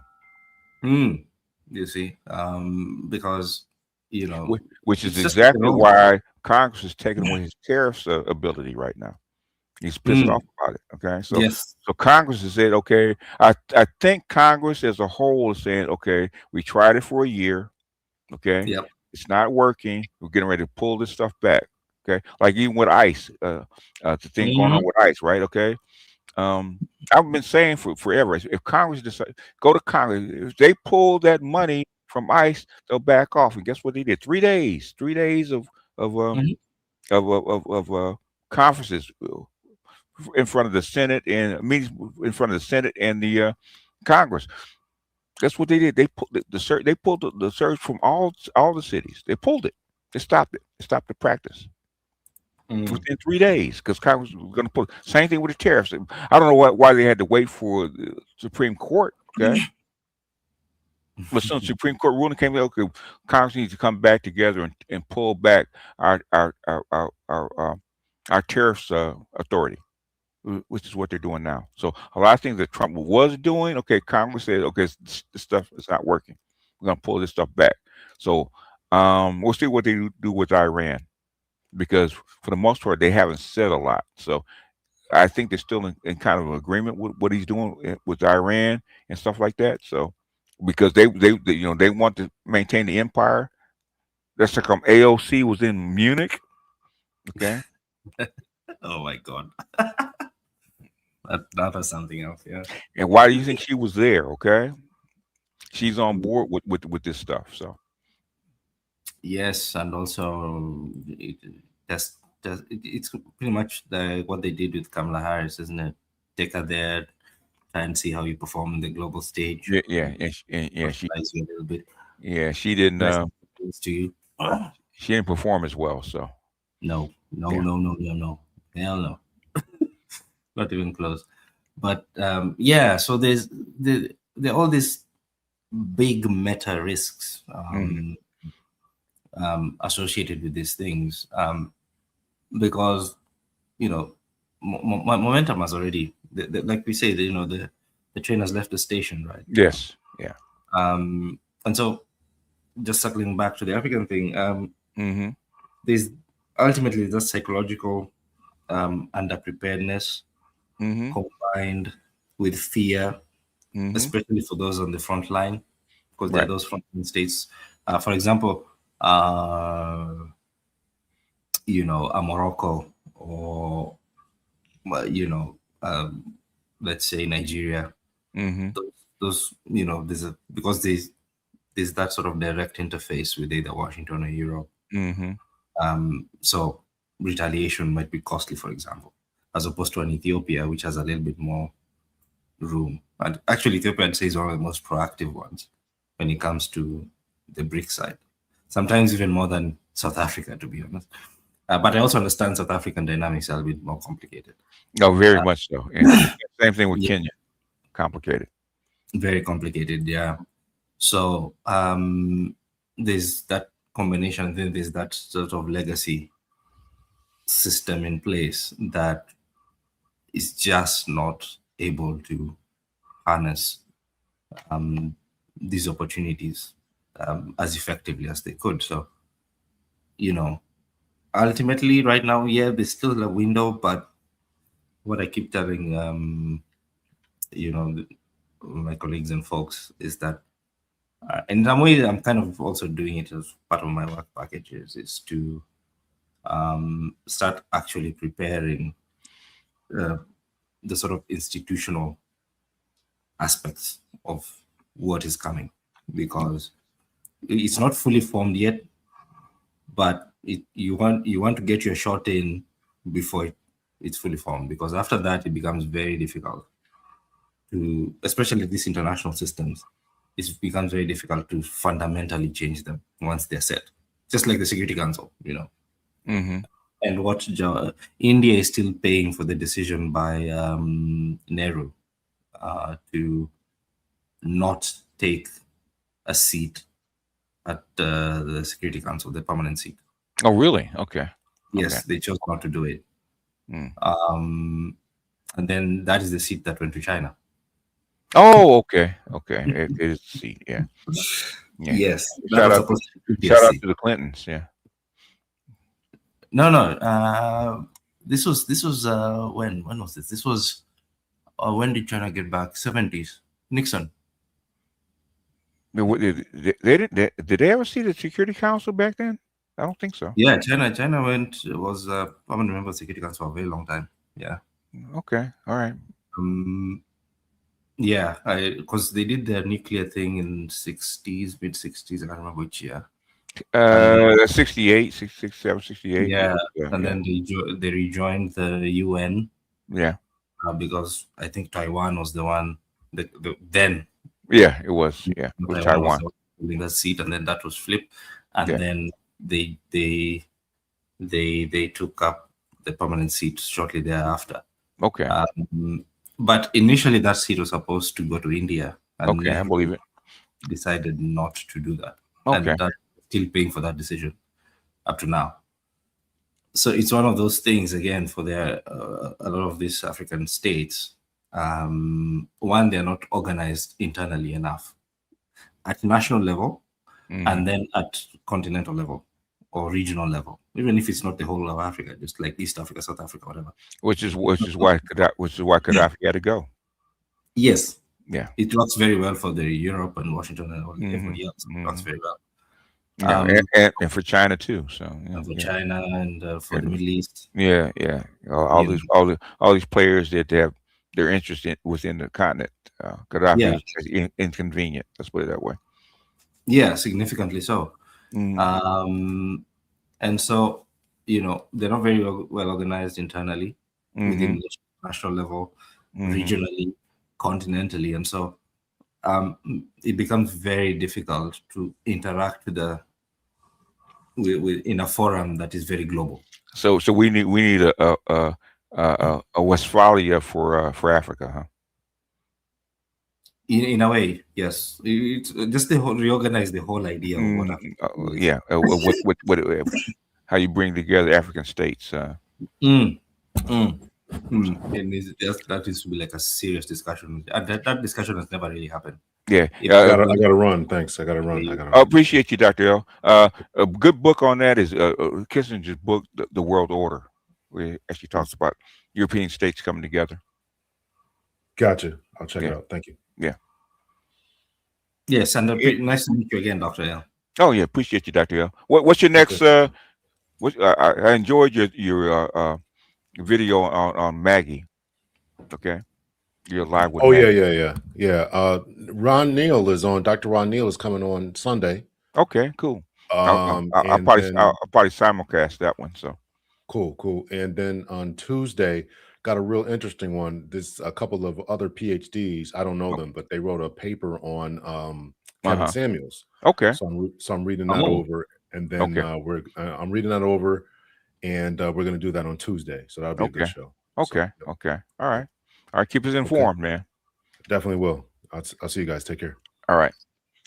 You see, because which is it's just exactly why Congress is taking away his tariffs ability right now. He's pissed off about it. Okay, so Yes. so Congress has said, okay, I think Congress as a whole is saying, okay, we tried it for a year. Okay, Yep. it's not working. We're getting ready to pull this stuff back. Okay, like even with ICE, the thing going on with ICE, right? Okay, I've been saying for forever, if Congress decide go to Congress, if they pull that money from ICE, they'll back off. And guess what they did? 3 days, 3 days of conferences in front of the Senate and meetings in front of the Senate and the Congress. That's what they did. They pulled the search. They pulled the search from all the cities. They pulled it. They stopped it. They stopped the practice within 3 days because Congress was going to pull. Same thing with the tariffs. I don't know why they had to wait for the Supreme Court. Okay, but since the Supreme Court ruling came out, okay, Congress needs to come back together and pull back our tariffs authority, which is what they're doing now. So a lot of things that Trump was doing, okay, Congress said, okay, this stuff is not working. We're going to pull this stuff back. So we'll see what they do with Iran, because for the most part, they haven't said a lot. So I think they're still in kind of agreement with what he's doing with Iran and stuff like that. So because they want to maintain the empire. That's like AOC was in Munich. Okay. Oh my God. That was something else, yeah. And why do you think she was there? Okay, she's on board with this stuff. So yes, and also it's pretty much what they did with Kamala Harris, isn't it? Take her there, try and see how you perform in the global stage. Yeah. She a little bit. Yeah, she didn't. To you. She didn't perform as well. So no, hell no. Not even close. But so there's there are all these big meta risks associated with these things, because momentum has already, like we say, the train has left the station, right? Yes, yeah. And so, just circling back to the African thing, there's ultimately the psychological underpreparedness combined with fear, especially for those on the front line, because there are those frontline states. For example, a Morocco, or let's say Nigeria. Those because there's that sort of direct interface with either Washington or Europe. So retaliation might be costly, for example, as opposed to an Ethiopia, which has a little bit more room. And actually, Ethiopia, I'd say, is one of the most proactive ones when it comes to the BRICS side. Sometimes even more than South Africa, to be honest. But I also understand South African dynamics are a bit more complicated. No, very much so. And same thing with Kenya. Complicated. Very complicated, yeah. So there's that combination, then there's that sort of legacy system in place that is just not able to harness these opportunities as effectively as they could. So, ultimately right now, there's still a window, but what I keep telling, my colleagues and folks is that in some way, I'm kind of also doing it as part of my work packages, is to start actually preparing the sort of institutional aspects of what is coming, because it's not fully formed yet, but you want to get your shot in before it's fully formed, because after that it becomes very difficult to, especially these international systems, it becomes very difficult to fundamentally change them once they're set. Just like the Security Council, Mm-hmm. And what India is still paying for the decision by Nehru to not take a seat at the Security Council, the permanent seat. Oh, really? Okay. Yes, Okay. they chose not to do it. Mm. And then that is the seat that went to China. Oh, okay. Okay. It is a seat. Yeah. Yeah. Yes. Shout out to the Clintons. Yeah. No. This was when was this? This was when did China get back? 70s. Nixon. Did they ever see the Security Council back then? I don't think so. Yeah, China was permanent member of the Security Council for a very long time. Yeah. Okay. All right. Yeah, because they did their nuclear thing in mid 60s. I can't remember which year. 68, 67, 68. Yeah, and then they rejoined the UN. Yeah. Because I think Taiwan was the one then. Yeah, it was. Yeah, it was Taiwan holding that seat, and then that was flipped, and then they took up the permanent seat shortly thereafter. Okay. But initially, that seat was supposed to go to India. And okay, I believe it. Decided not to do that. Okay. And that's still paying for that decision up to now. So it's one of those things, again, for a lot of these African states. One, they're not organized internally enough at national level, and then at continental level or regional level, even if it's not the whole of Africa, just like East Africa, South Africa, whatever. Which is why Gaddafi had to go. Yes. Yeah. It works very well for the Europe and Washington and everybody else. It works very well. And for China too. So and for China and for the Middle East. Yeah. All these players that they're interested within the continent. Gaddafi is inconvenient. Let's put it that way. Yeah, significantly so. And so, they're not very well organized internally within the national level, regionally, continentally. And so it becomes very difficult to interact with in a forum that is very global. So we need a Westphalia for Africa, huh? In a way, yes. It's just reorganize the whole idea of what Africa is. Yeah. How you bring together African states. And that is to be like a serious discussion. And that discussion has never really happened. Yeah. I gotta run. Thanks. I gotta run. I appreciate you, Dr. L. A good book on that is Kissinger's book, The World Order, where he actually talks about European states coming together. Gotcha. I'll check it out. Thank you. Yeah. Yes, and nice to meet you again, Dr. L. Oh yeah, appreciate you, Dr. L. What's your next? I enjoyed your video on Maggie. Okay, you're live with. Oh Maggie. yeah. Ron Neal is on. Dr. Ron Neal is coming on Sunday. Okay, cool. I'll probably simulcast that one. So cool. And then on Tuesday, got a real interesting one. There's a couple of other PhDs. I don't know them, but they wrote a paper on Kevin Samuels. Okay. So I'm reading that over, and then I'm reading that over, and we're gonna do that on Tuesday. So that'll be a good show. Okay. All right. Keep us informed, man. Definitely will. I'll see you guys. Take care. All right.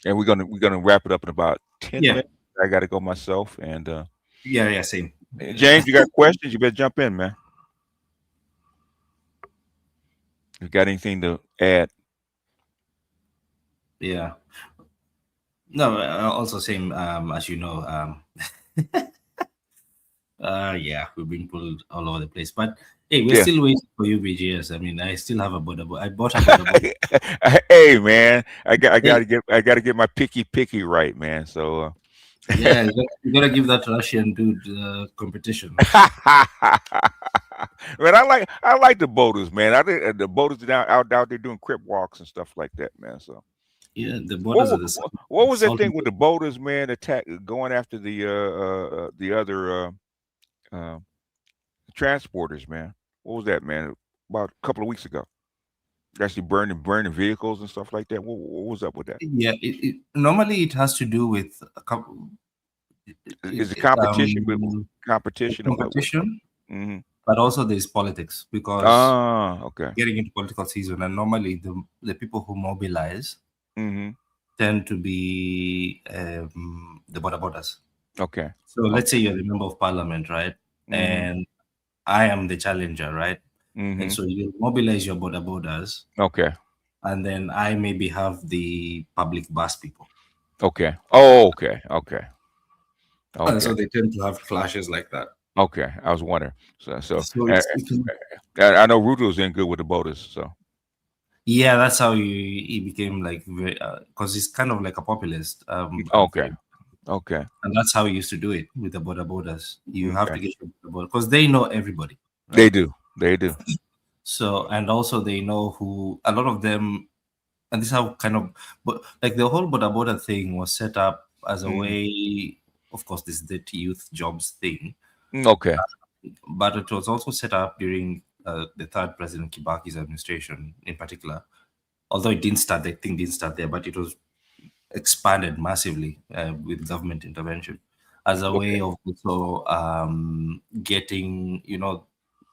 And we're gonna wrap it up in about 10 minutes. I gotta go myself, and yeah, same. James, you got questions? You better jump in, man. You got anything to add? Yeah. No, also same as you know. Yeah, we've been pulled all over the place. But hey, we're still waiting for you, BGS. I mean, I still have a border. I bought a border. Hey man, I gotta get my picky right, man. So yeah, you gotta give that Russian dude competition. Man, I like the boaters, man. I think the boaters out there doing crip walks and stuff like that, man. So yeah, the boaters are the same. What was that thing with the boaters, man? Going after the other transporters, man. What was that, man? About a couple of weeks ago, actually burning vehicles and stuff like that. What was up with that? Yeah, normally it has to do with Is it competition? Competition? Competition, Mm-hmm. but also there's politics because okay. getting into political season, and normally the people who mobilize Mm-hmm. tend to be the border borders. Okay. So let's say you're the member of parliament, right? Mm-hmm. And I am the challenger, right? Mm-hmm. And so you mobilize your border borders. Okay. And then I maybe have the public bus people. Okay. Oh, okay. Okay. Okay. And so they tend to have clashes like that. Okay. I was wondering. So it's- I know Ruto's in good with the boaters. So yeah, that's how he became like very because he's kind of like a populist. okay. Okay. And that's how he used to do it with the border borders. You have to Okay. get the border because they know everybody. right? They do. They do. So, and also they know who a lot of them, and this is how kind of, but like the whole border thing was set up as a Mhm. way, of course, this is the youth jobs thing, Okay. but it was also set up during the third President Kibaki's administration in particular. Although it didn't start, the thing didn't start there, but it was expanded massively with government intervention as a way of also getting,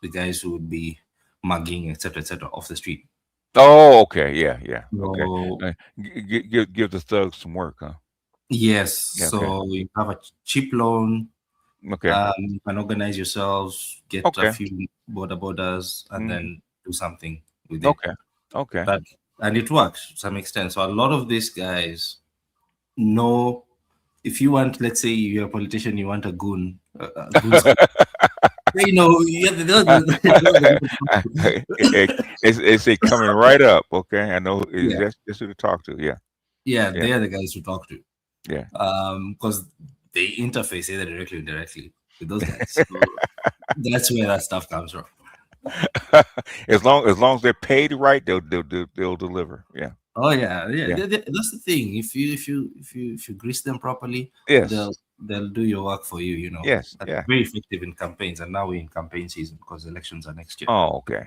the guys who would be mugging, etc., off the street. Oh, okay. Yeah. Yeah. Okay. So, Give the thugs some work, huh? yes. Yeah, So you have a cheap loan. Okay. You can organize yourselves, get Okay. a few borders, and Mhm. then do something with it. Okay. Okay. And it works to some extent. So a lot of these guys know if you want, let's say you're a politician, you want a goon. They know. It's a coming right up. Okay. I know Yeah. that's who to talk to. Yeah. Yeah, Yeah. they are the guys to talk to. Yeah. Because they interface either directly or indirectly with those guys. So that's where that stuff comes from. as long as they're paid right, they'll deliver. Yeah. Oh yeah. Yeah. That's the thing. If you grease them properly, Yes. they'll do your work for you. Yes. And Yeah. very effective in campaigns. And now we're in campaign season because elections are next year. Oh, okay.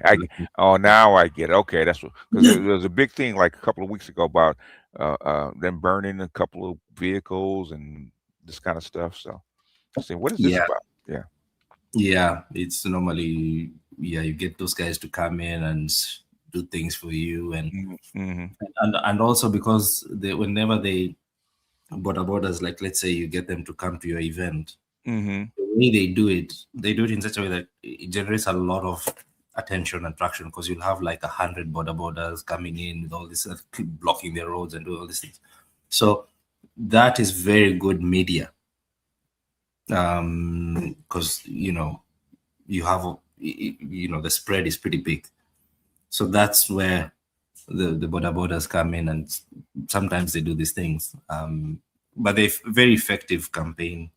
Now I get it. Okay, that's what. Because there was a big thing like a couple of weeks ago about them burning a couple of vehicles and this kind of stuff. So I said, what is this Yeah. about? Yeah. Yeah, it's normally you get those guys to come in and do things for you, and Mm-hmm. and also because whenever they borders, like let's say you get them to come to your event, Mm-hmm. the way they do it in such a way that it generates a lot of attention and traction because you'll have like 100 borders coming in with all this blocking their roads and doing all these things. So that is very good media. Because you have the spread is pretty big, so that's where the borders come in, and sometimes they do these things, but they're very effective campaign.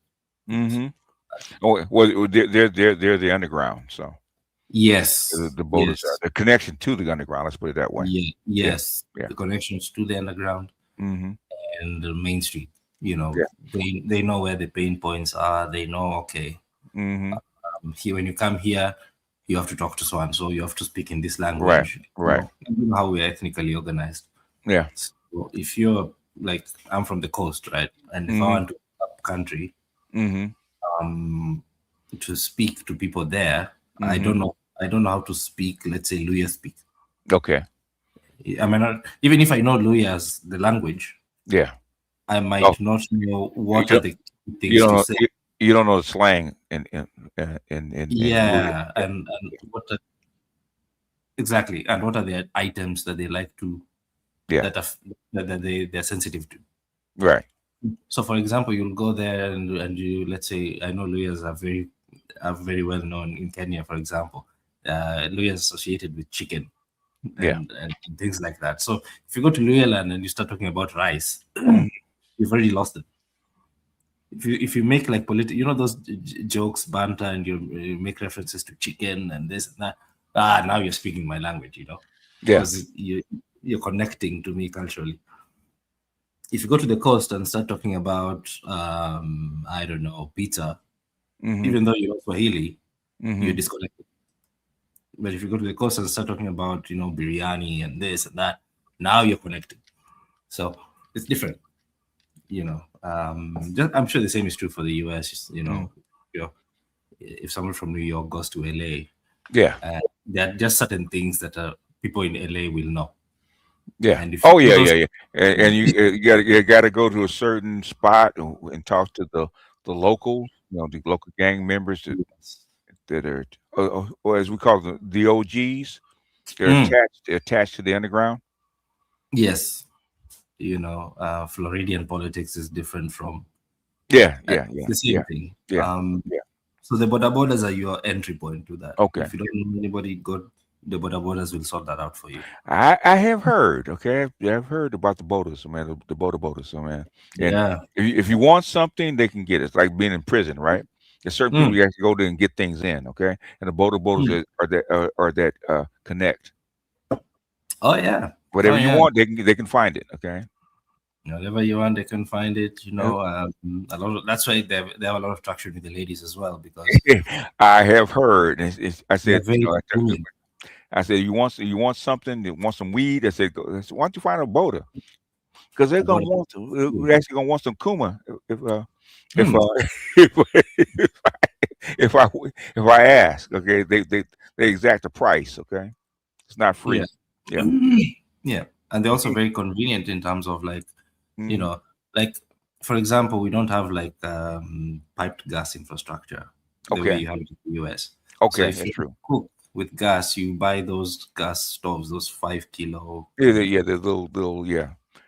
Mm-hmm. Oh well, they're the underground. So yes, the borders yes. are the connection to the underground. Let's put it that way. Yeah, yes, Yeah. the connections to the underground Mm-hmm. and the main street. Yeah. They know where the pain points are. They know, okay, Mm-hmm. here when you come here, you have to talk to so and so. You have to speak in this language. Right. You know how we're ethnically organized. Yeah. So if you're like, I'm from the coast, right? And if I Mhm. want to go up country, Mm-hmm. to speak to people there, I Mhm. don't know. I don't know how to speak. Let's say Luya speak. Okay. I mean, even if I know Luya as the language, Yeah. I might Oh. not know what You are the things You don't to know. say. You don't know the slang in Yeah, and what exactly, and what are the items that they like to Yeah. that they're sensitive to. Right. So, for example, you'll go there and you, let's say, I know Luyas are very well known in Kenya, for example. Luya is associated with chicken and things like that. So, if you go to Luya land and you start talking about rice, you've already lost it. If you make like those jokes, banter, and you make references to chicken and this and that, now you're speaking my language, Yeah. because you're connecting to me culturally. If you go to the coast and start talking about, I don't know, pizza, Mhm. even though you know Swahili, Mhm. you're disconnected. But if you go to the coast and start talking about, biryani and this and that, now you're connected. So it's different. you know, I'm sure the same is true for the US. You know, if someone from New York goes to LA, Yeah. there are just certain things that people in LA will know. Yeah. And if Oh you yeah, do those- yeah, yeah. And you got to go to a certain spot and talk to the locals, you know, the local gang members that are, or as we call them, the OGs. They're attached to the underground. Yes, you know, Floridian politics is different from Yeah, the same thing. Yeah. So the borders are your entry point to that. Okay. If you don't know anybody good, the borders will sort that out for you. I have heard, okay, I've heard about the boaters, man, the boaters, so man. And Yeah. if you want something, they can get it. It's like being in prison, right? There's certain people you have to go there and get things in, okay? And the boaters are that connect. Oh yeah. Whatever you want, they can find it, okay? Whatever you want, they can find it. You know, a lot of, that's why they have a lot of traction with the ladies as well, because I have heard. I said, very I said, you want something? You want some weed? I said, why don't you find a boater? Because they're gonna want to. We're actually gonna want some kuma if I ask. Okay, they exact the price. Okay, it's not free. Yeah. Yeah, and they're also very convenient in terms of like, you know, like for example, we don't have like piped gas infrastructure the way you have it in the US. Okay, so if that's you true. Cook with gas, you buy those gas stoves, those 5 kilo. Yeah, the little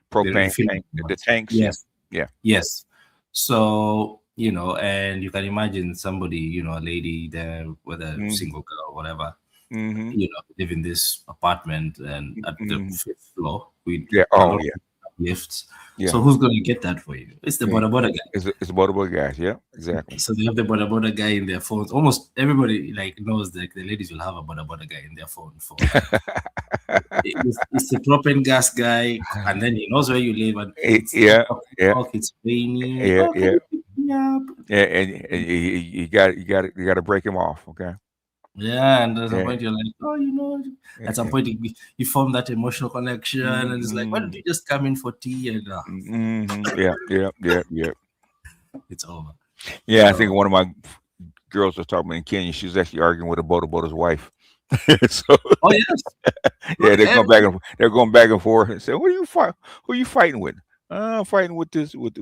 propane tank, the tanks. Yes. Yeah. Yes. So, you know, and you can imagine somebody, you know, a lady there, whether single girl or whatever, you know, live in this apartment and at the 5th floor with lifts. Yeah. So who's going to get that for you? It's the border guy. It's the border guys. Yeah, exactly. So they have the border guy in their phones. Almost everybody like knows that the ladies will have a border guy in their phone. It's the propane gas guy, and then he knows where you live. And it's it's rainy. And you got to break him off. Okay. Yeah, and at some point you're like, oh, you know, at some point you form that emotional connection, and it's like, why don't you just come in for tea? And Yeah. It's over. Yeah, I think one of my girls was talking about in Kenya. She was actually arguing with a boater's wife. So, oh yes, yeah, they're going back and forth and say, "Who are you fighting with?" I'm fighting with this with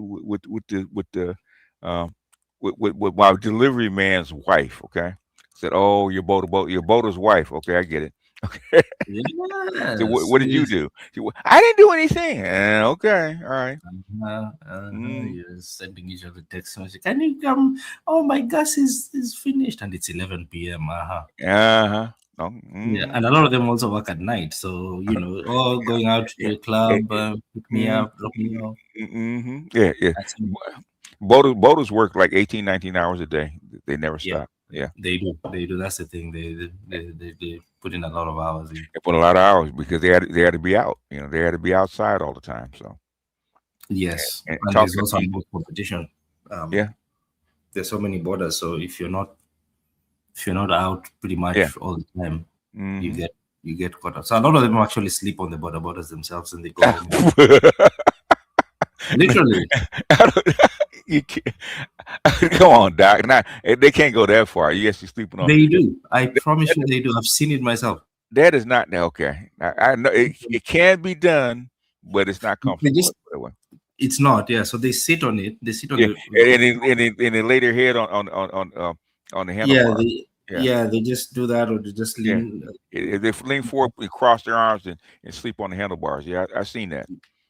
my delivery man's wife. Okay. Said, "Oh, your boater's wife." Okay, I get it. Okay. Yes, So what did you do? I didn't do anything. Okay, all right. You're sending each other text message. Can you come? Oh, my gas is finished, and it's 11 p.m. Yeah, and a lot of them also work at night, so you know, going out to the club, pick me up, drop me off. Yeah. Boaters work like 18, 19 hours a day. They never stop. Yeah, they do. That's the thing. They put in a lot of hours. They put a lot of hours because they had to be out. You know, they had to be outside all the time. So yes, and talking there's also more competition. There's so many borders. So if you're not out pretty much all the time, you get caught up. So a lot of them actually sleep on the borders themselves, and they go home. Literally. You can't. Come on, Doc. Now, they can't go that far. You actually sleeping on. They do. I promise you, they do. I've seen it myself. That is not okay. I know it can be done, but it's not comfortable. It's not. Yeah. So they sit on it. They sit on it, and they lay their head on the handlebar. They just do that, or they just lean. They lean forward, cross their arms, and sleep on the handlebars. Yeah, I've seen that.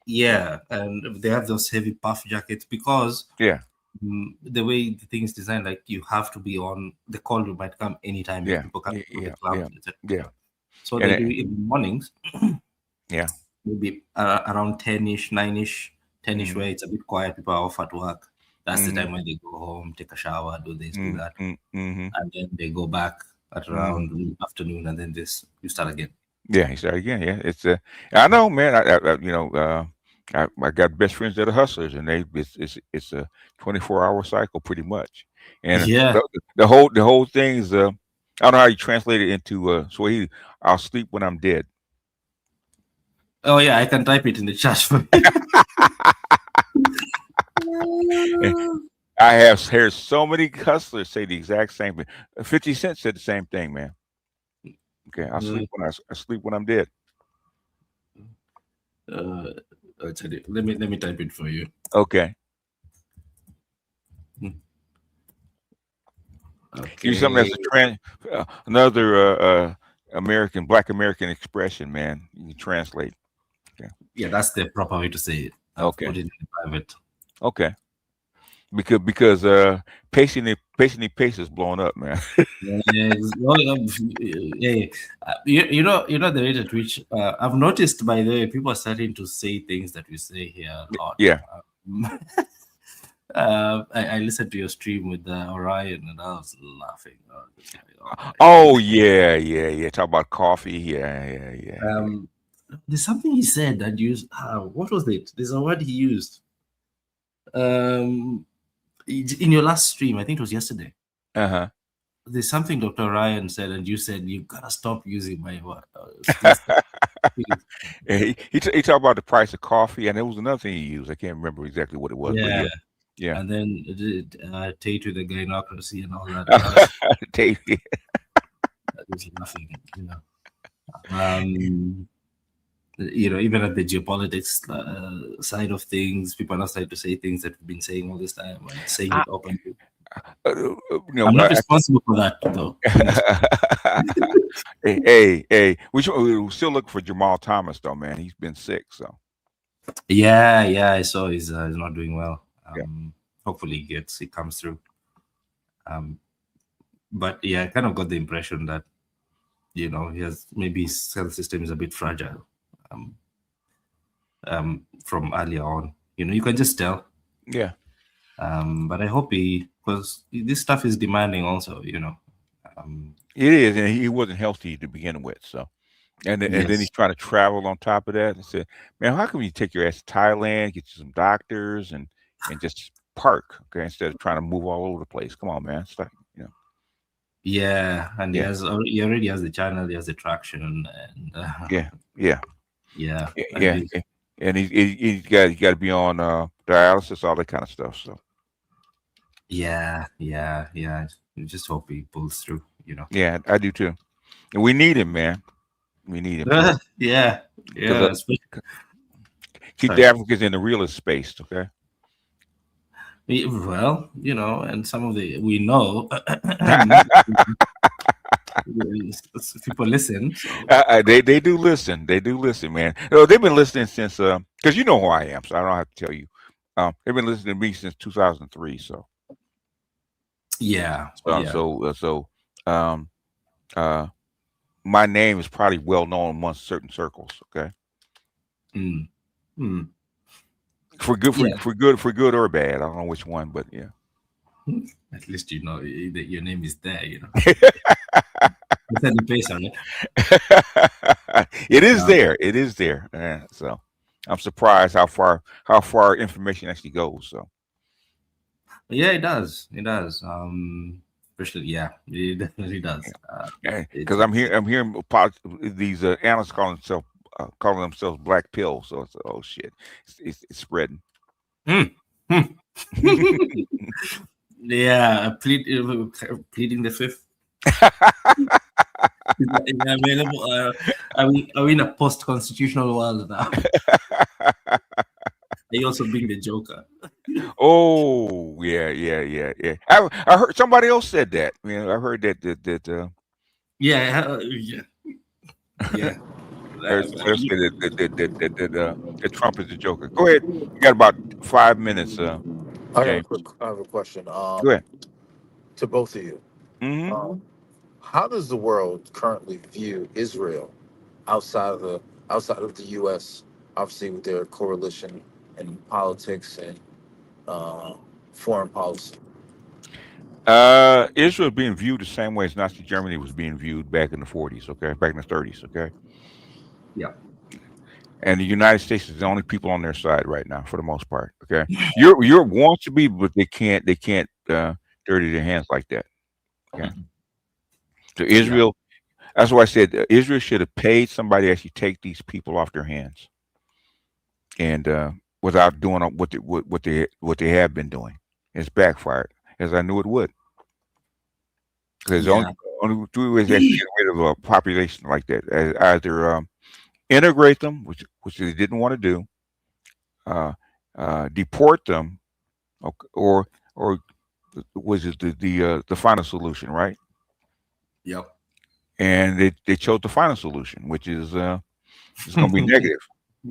Yeah, and they have those heavy puff jackets because the way the thing is designed, like you have to be on the call. You might come anytime. People come to the club. Yeah. So they do it in the mornings. Yeah. Maybe around 10ish, 9ish, 10ish, where it's a bit quiet. People are off at work. That's the time when they go home, take a shower, do this, do that, and then they go back at around afternoon, and then you start again. Yeah, you start again. Yeah, it's I know, man. I got best friends that are hustlers, and it's a 24-hour cycle pretty much. And the whole thing is I don't know how you translate it into Swahili. I'll sleep when I'm dead. Oh yeah, I can type it in the chat for you. I have heard so many hustlers say the exact same thing. 50 Cent said the same thing, man. Okay, I sleep when I sleep when I'm dead. I'll tell you. Let me type it for you. Okay. Give you something that's another Black American expression, man. You can translate. Okay. Yeah, that's the proper way to say it. Okay. Put it in private. Okay. Because pacing the pace is blowing up, man. Yeah, you know the rate at which I've noticed, by the way, people are starting to say things that we say here a lot. Yeah. I listened to your stream with Orion, and I was laughing. Oh yeah. Talk about coffee. Yeah. There's something he said and used. What was it? There's a word he used. In your last stream, I think it was yesterday. There's something Dr. Ryan said, and you said you gotta stop using my word. he talked about the price of coffee, and there was another thing he used. I can't remember exactly what it was. Yeah. But yeah. And then Tate with the gynocracy and all that. Tate. There's nothing, even at the geopolitics side of things, people are not starting to say things that we've been saying all this time, and saying it openly. I'm not responsible for that, though. hey, we still look for Jamal Thomas, though, man. He's been sick, so. Yeah, I saw he's not doing well. Hopefully he comes through. But yeah, I kind of got the impression that he has, maybe his health system is a bit fragile. From earlier on, you can just tell. Yeah. But I hope because this stuff is demanding also, It is, and he wasn't healthy to begin with, so. And then he's trying to travel on top of that, and said, "Man, how come you take your ass to Thailand, get you some doctors, and just park, okay, instead of trying to move all over the place? Come on, man, it's like, Yeah, and he already has the channel, he has the traction, and yeah. And he's got to be on dialysis, all that kind of stuff. So. Yeah. You just hope he pulls through. Yeah, I do too. And we need him, man. We need him. Yeah. Keep the Africans in the realist space, okay? Well, and some of we know people listen. So. They do listen. They do listen, man. They've been listening since because you know who I am, so I don't have to tell you. They've been listening to me since 2003. So. Yeah. My name is probably well known amongst certain circles. Okay. For good or bad. I don't know which one, but yeah. At least that your name is there. It's at the base on it. It is there. It is there. So I'm surprised how far information actually goes. So. Yeah, it does. It does. Especially, it definitely does. Because I'm hearing these analysts calling themselves black pill. So it's oh shit, it's spreading. Yeah, pleading the fifth. Is that available? Are we in a post-constitutional world now? Are you also being the Joker? Oh yeah. I heard somebody else said that. I heard that. Yeah. That Trump is the Joker. Go ahead. You got about 5 minutes. I have a question. Go ahead. To both of you. Mm-hmm. How does the world currently view Israel outside of the U.S., obviously with their coalition in politics and foreign policy? Israel is being viewed the same way as Nazi Germany was being viewed back in the 40s, okay? Back in the 30s, okay? Yeah. And the United States is the only people on their side right now, for the most part, okay? Europe wants to be, but they can't dirty their hands like that, okay? So Israel, that's why I said Israel should have paid somebody to actually take these people off their hands. And without doing what they have been doing. It's backfired, as I knew it would. There's Yeah. only three ways that get rid of a population like that: either integrate them, which they didn't want to do, deport them, or was it the final solution, right? Yep. And they chose the final solution, which is it's going to be negative.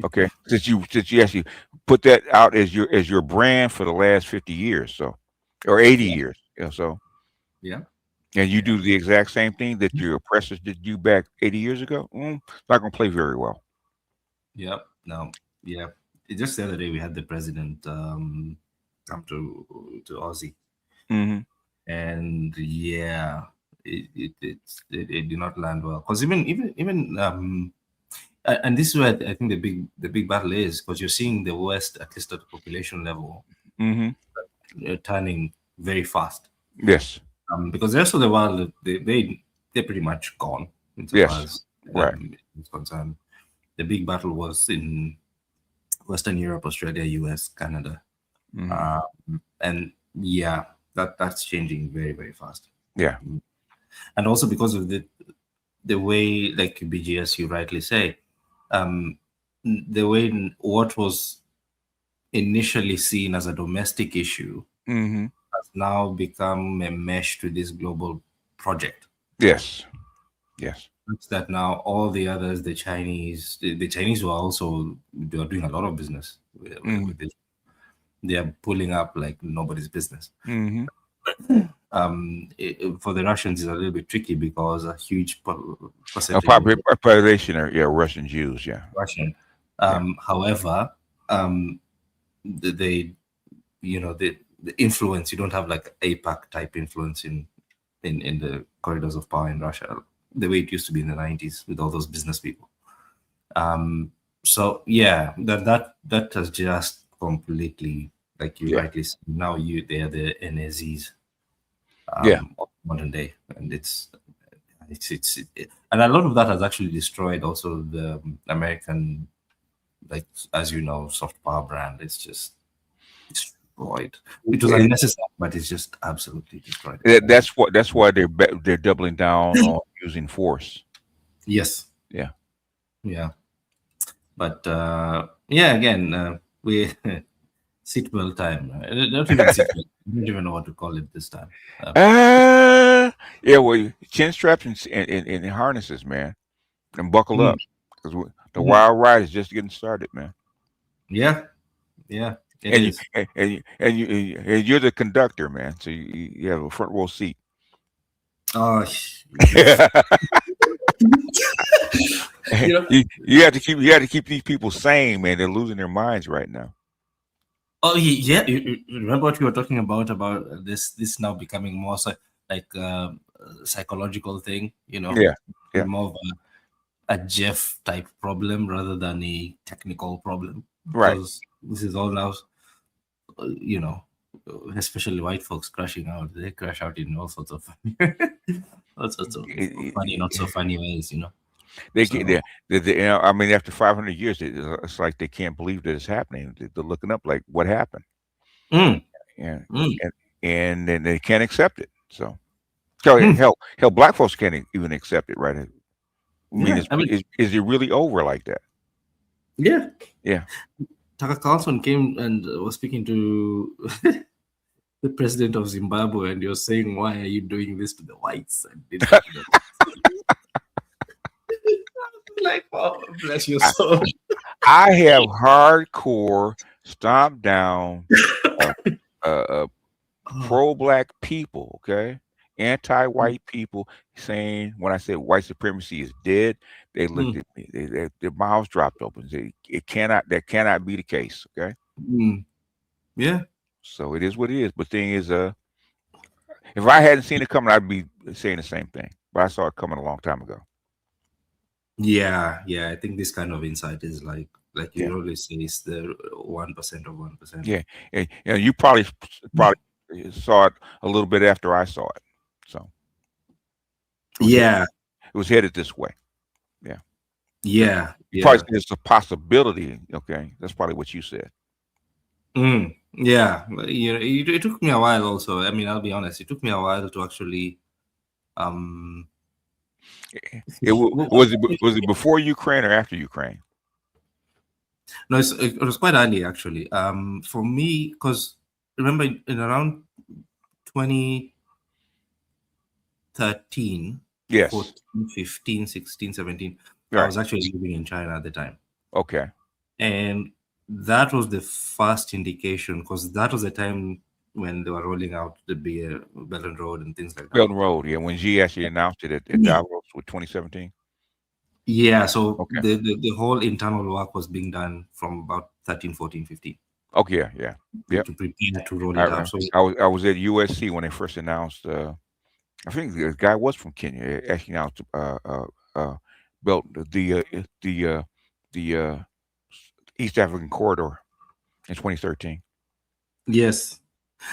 Okay, since you actually put that out as your brand for the last 50 years, so or 80 years, so Yeah. and you do the exact same thing that your oppressors did you back 80 years ago, not going to play very well. Yep. No. Yeah. Just the other day we had the president come to Aussie, and yeah, it did not land well because even and this is where I think the big battle is, because you're seeing the West, at least at the population level, turning very fast. Yes. Because the rest of the world, they're pretty much gone. Yes. Right. It's concerned. The big battle was in Western Europe, Australia, US, Canada, and yeah, that's changing very, very fast. Yeah. And also because of the way, like BGS, you rightly say, the way what was initially seen as a domestic issue has now become a mesh to this global project. Yes. Yes. It's that now all the others, the Chinese were also, they are doing a lot of business with this. They are pulling up like nobody's business. For the Russians, it's a little bit tricky because a huge percentage population are Russian Jews. Yeah. Russian. However, the influence, you don't have like APAC type influence in the corridors of power in Russia, the way it used to be in the 90s with all those business people. So yeah, that has just completely, like you rightly said, now they are the NAZs of modern day, and it's and a lot of that has actually destroyed also the American, like, as you know, soft power brand. It's just destroyed. It was unnecessary, but it's just absolutely destroyed. That's why they're doubling down on using force. Yes. Yeah. Yeah. But again, we seatbelt time. I don't even know what to call it this time. Yeah, well, chin straps and harnesses, man, and buckle up, because the wild ride is just getting started, man. Yeah. And you're the conductor, man, so you have a front row seat. Oh, you have to keep these people sane, man. They're losing their minds right now. Oh yeah, you remember what we were talking about this now becoming more like psychological thing, more of a Jeff type problem rather than a technical problem. Right. Because this is all now, especially white folks crashing out. They crash out in all sorts of funny, not so funny ways, I mean, after 500 years, it's like they can't believe that it's happening. They're looking up like, what happened? And then they can't accept it. So hell, black folks can't even accept it, right? Is it really over like that? Yeah. Yeah. Tucker Carlson came and was speaking to the president of Zimbabwe, and you're saying, why are you doing this to the whites? Like, oh, bless your soul. I have hardcore stomp down pro-black people, okay, anti-white people, saying when I said white supremacy is dead, they looked at me, their mouths dropped open. That cannot be the case, okay. Yeah. So it is what it is. But thing is, if I hadn't seen it coming, I'd be saying the same thing. But I saw it coming a long time ago. Yeah. I think this kind of insight is like you always say, it's the 1% of 1%. Yeah, and you probably saw it a little bit after I saw it. So it was headed this way. Yeah. Yeah. You probably said it's a possibility. Okay, that's probably what you said. Yeah, it took me a while. Also, I mean, I'll be honest. It took me a while to actually. Was it before Ukraine or after Ukraine? No, it was quite early actually. For me, because remember in around 2013, Yes. 14, 15, 16, 17, Right. I was actually living in China at the time. Okay. And that was the first indication, because that was the time when they were rolling out the Belt and Road and things like that. Belt and Road, yeah. When Xi actually announced it at Davos with 2017. Yeah, so Okay. the whole internal work was being done from about 13, 14, 15. Okay, yeah. To prepare to roll it out. So I was at USC when they first announced. I think the guy was from Kenya. Actually announced built the East African corridor in 2013. Yes.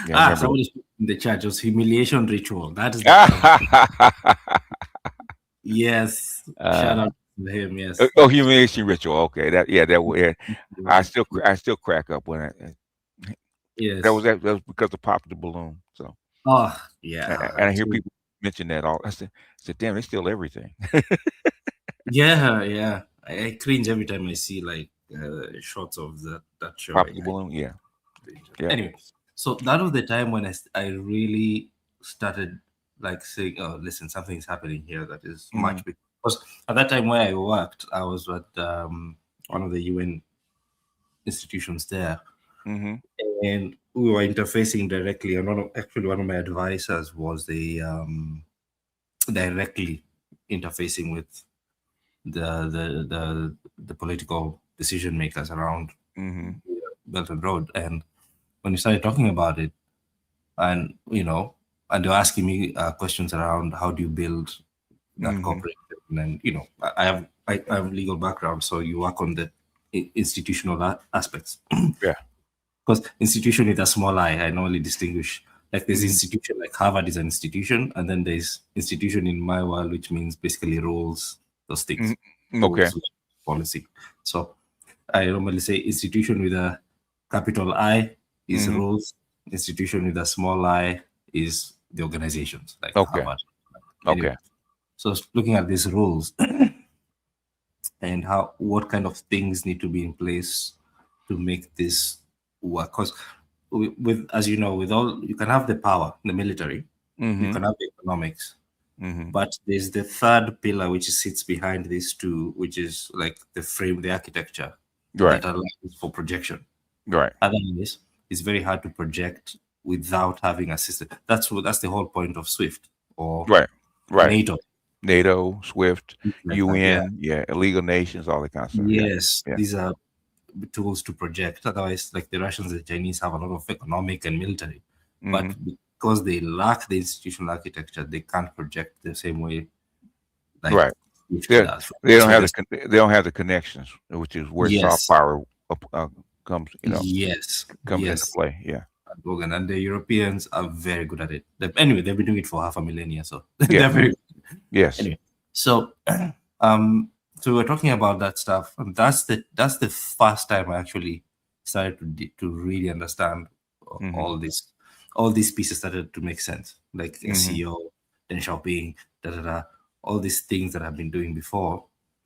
Yeah, somebody in the chat, it was humiliation ritual. That is yes. Shout out to him. Yes. Humiliation ritual. Okay, I still crack up when yes. That was because of Pop the Balloon. So yeah. And I hear people mention that all. I said, damn, they steal everything. yeah. I cringe every time I see like shots of that show. Pop the Balloon, yeah. Anyway, so that was the time when I really started like saying, "Oh, listen, something's happening here that is much bigger." Because at that time where I worked, I was at one of the UN institutions there, and we were interfacing directly. And one of my advisors was the directly interfacing with the political decision makers around Belt and Road. And when we started talking about it, and and they're asking me questions around how do you build that corporation, and I have legal background, so you work on the institutional aspects. Yeah, because institution with a small I normally distinguish. Like there's institution, like Harvard is an institution, and then there's institution in my world, which means basically rules, those things. Okay. Rules, policy. So I normally say institution with a capital I is rules. Institution with a small I is the organizations, like Harvard. Anyway, Okay. so looking at these rules and what kind of things need to be in place to make this work. Because with as you know, with all you can have the power, the military, you can have the economics, but there's the third pillar which sits behind these two, which is like the frame, the architecture that allows for projection. Right. Otherwise, it's very hard to project without having a system. That's the whole point of SWIFT or NATO, SWIFT, UN, illegal nations, all that kind of stuff. Yes, these are tools to project. Otherwise, like the Russians and the Chinese have a lot of economic and military, but because they lack the institutional architecture, they can't project the same way. Like They don't have the connections, which is where soft power comes. Comes into play. Yeah. And the Europeans are very good at it. Anyway, they've been doing it for half a millennia, so they're very good. Yes. Anyway, so so we're talking about that stuff, and that's the first time I actually started to really understand all these pieces started to make sense, like SEO, then shopping, all these things that I've been doing before.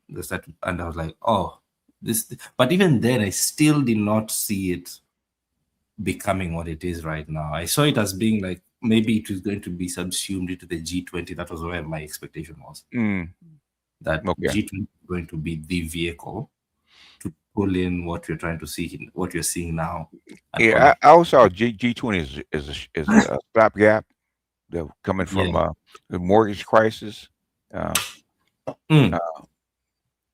And I was like, oh, this. But even then, I still did not see it becoming what it is right now. I saw it as being like maybe it was going to be subsumed into the G20. That was where my expectation was. That G20 is going to be the vehicle to pull in what you're trying to see, what you're seeing now. Yeah, I also saw G20 is a stopgap coming from the mortgage crisis.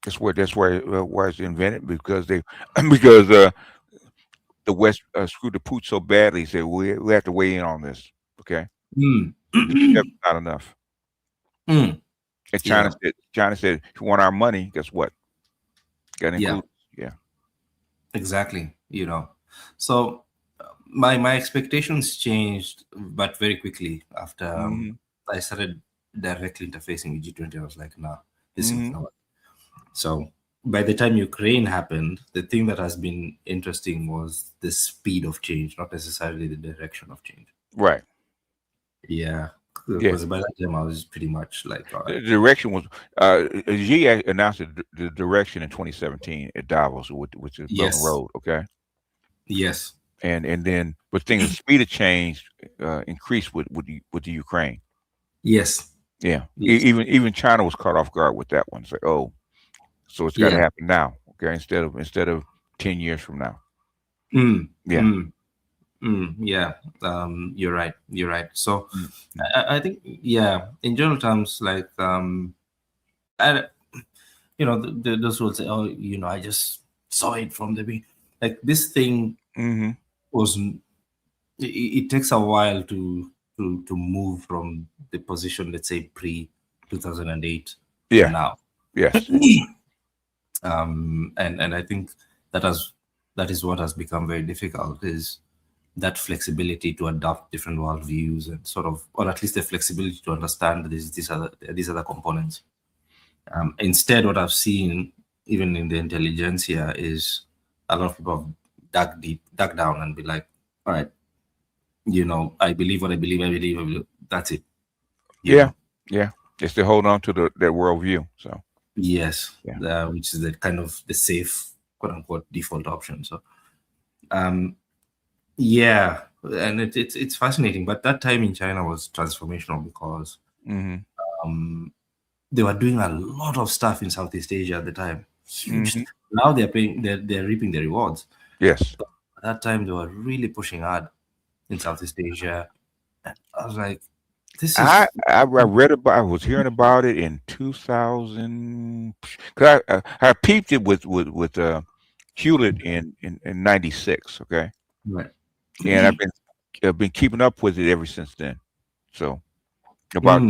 That's where it's invented because the West screwed the pooch so badly. Said we have to weigh in on this. Okay, that's not enough. And China said, if you want our money, guess what? Got included. Yeah, exactly. So my expectations changed, but very quickly after I started directly interfacing with G20. I was like, nah, this is not. So by the time Ukraine happened, the thing that has been interesting was the speed of change, not necessarily the direction of change. Right. Yeah. Yeah. Because by that time I was pretty much like, all The right. direction was Xi announced the direction in 2017 at Davos, which is Belt Yes. and Road. Okay. Yes. And then, but things, the speed of change increased with the Ukraine. Yes. Yeah. Yes. Even China was caught off guard with that one. It's like, oh, so it's got to Yeah. happen now. Okay. Instead of 10 years from now. Mm, Yeah. yeah. You're right. You're right. So I think, yeah, in general terms, like, those will say, oh, I just saw it from the beginning. Like this thing was, it takes a while to move from the position, let's say pre 2008 Yeah. to now. Yes. And I think that is what has become very difficult, is that flexibility to adopt different worldviews and sort of, or at least the flexibility to understand these other components. Instead, what I've seen, even in the intelligentsia, is a lot of people have dug down and be like, all right, I believe what I believe, that's it. Yeah. Yeah. Just to hold on to that worldview. So yes, yeah. Which is the kind of the safe, quote unquote, default option. So, yeah, and it's fascinating. But that time in China was transformational because they were doing a lot of stuff in Southeast Asia at the time. Huge. Now they're reaping the rewards. Yes. But at that time they were really pushing hard in Southeast Asia. And I was like, this is. I read about. I was hearing about it in 2000. Cause I peeped it with Hewlett in 96. Okay. Right. And I've been keeping up with it ever since then. So about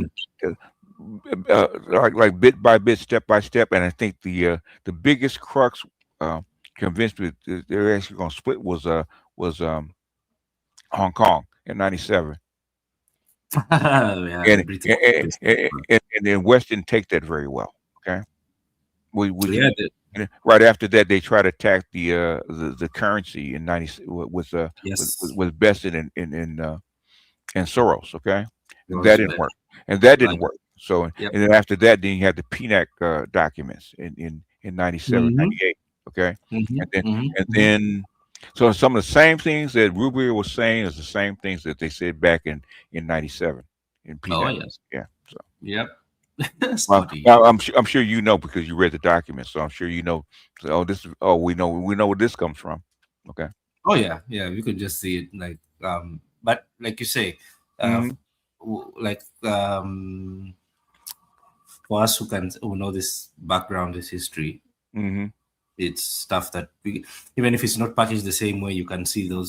like bit by bit, step by step, and I think the biggest crux convinced me that they're actually going to split was Hong Kong in 97. Yeah, and then West didn't take that very well. Okay. Right after that, they tried to attack the currency in 90 with vested in Soros. Okay. That didn't work. And that didn't work. So and then after that, then you had the PNAC documents in 97, 98. Okay. And then so some of the same things that Rubio was saying is the same things that they said back in 97 in PNAC. Oh yes. Yeah. So yep. I'm sure you know because you read the documents, so I'm sure you know. So, we know where this comes from. Okay. Oh yeah, we could just see it like, but like you say, for us who know this background, this history, it's stuff that even if it's not packaged the same way, you can see the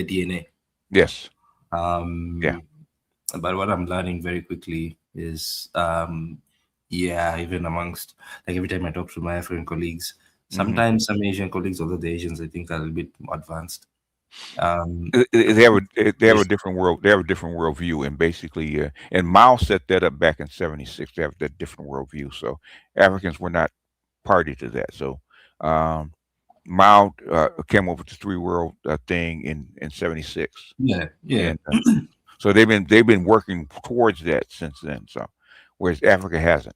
DNA. Yes. Yeah. But what I'm learning very quickly is, even amongst, like every time I talk to my African colleagues, sometimes some Asian colleagues, although the Asians I think are a little bit more advanced. They have a different world. They have a different worldview, and basically, and Mao set that up back in '76. They have that different worldview. So Africans were not party to that. So Mao came up with the three world thing in '76. Yeah. And, so they've been working towards that since then. So whereas Africa hasn't.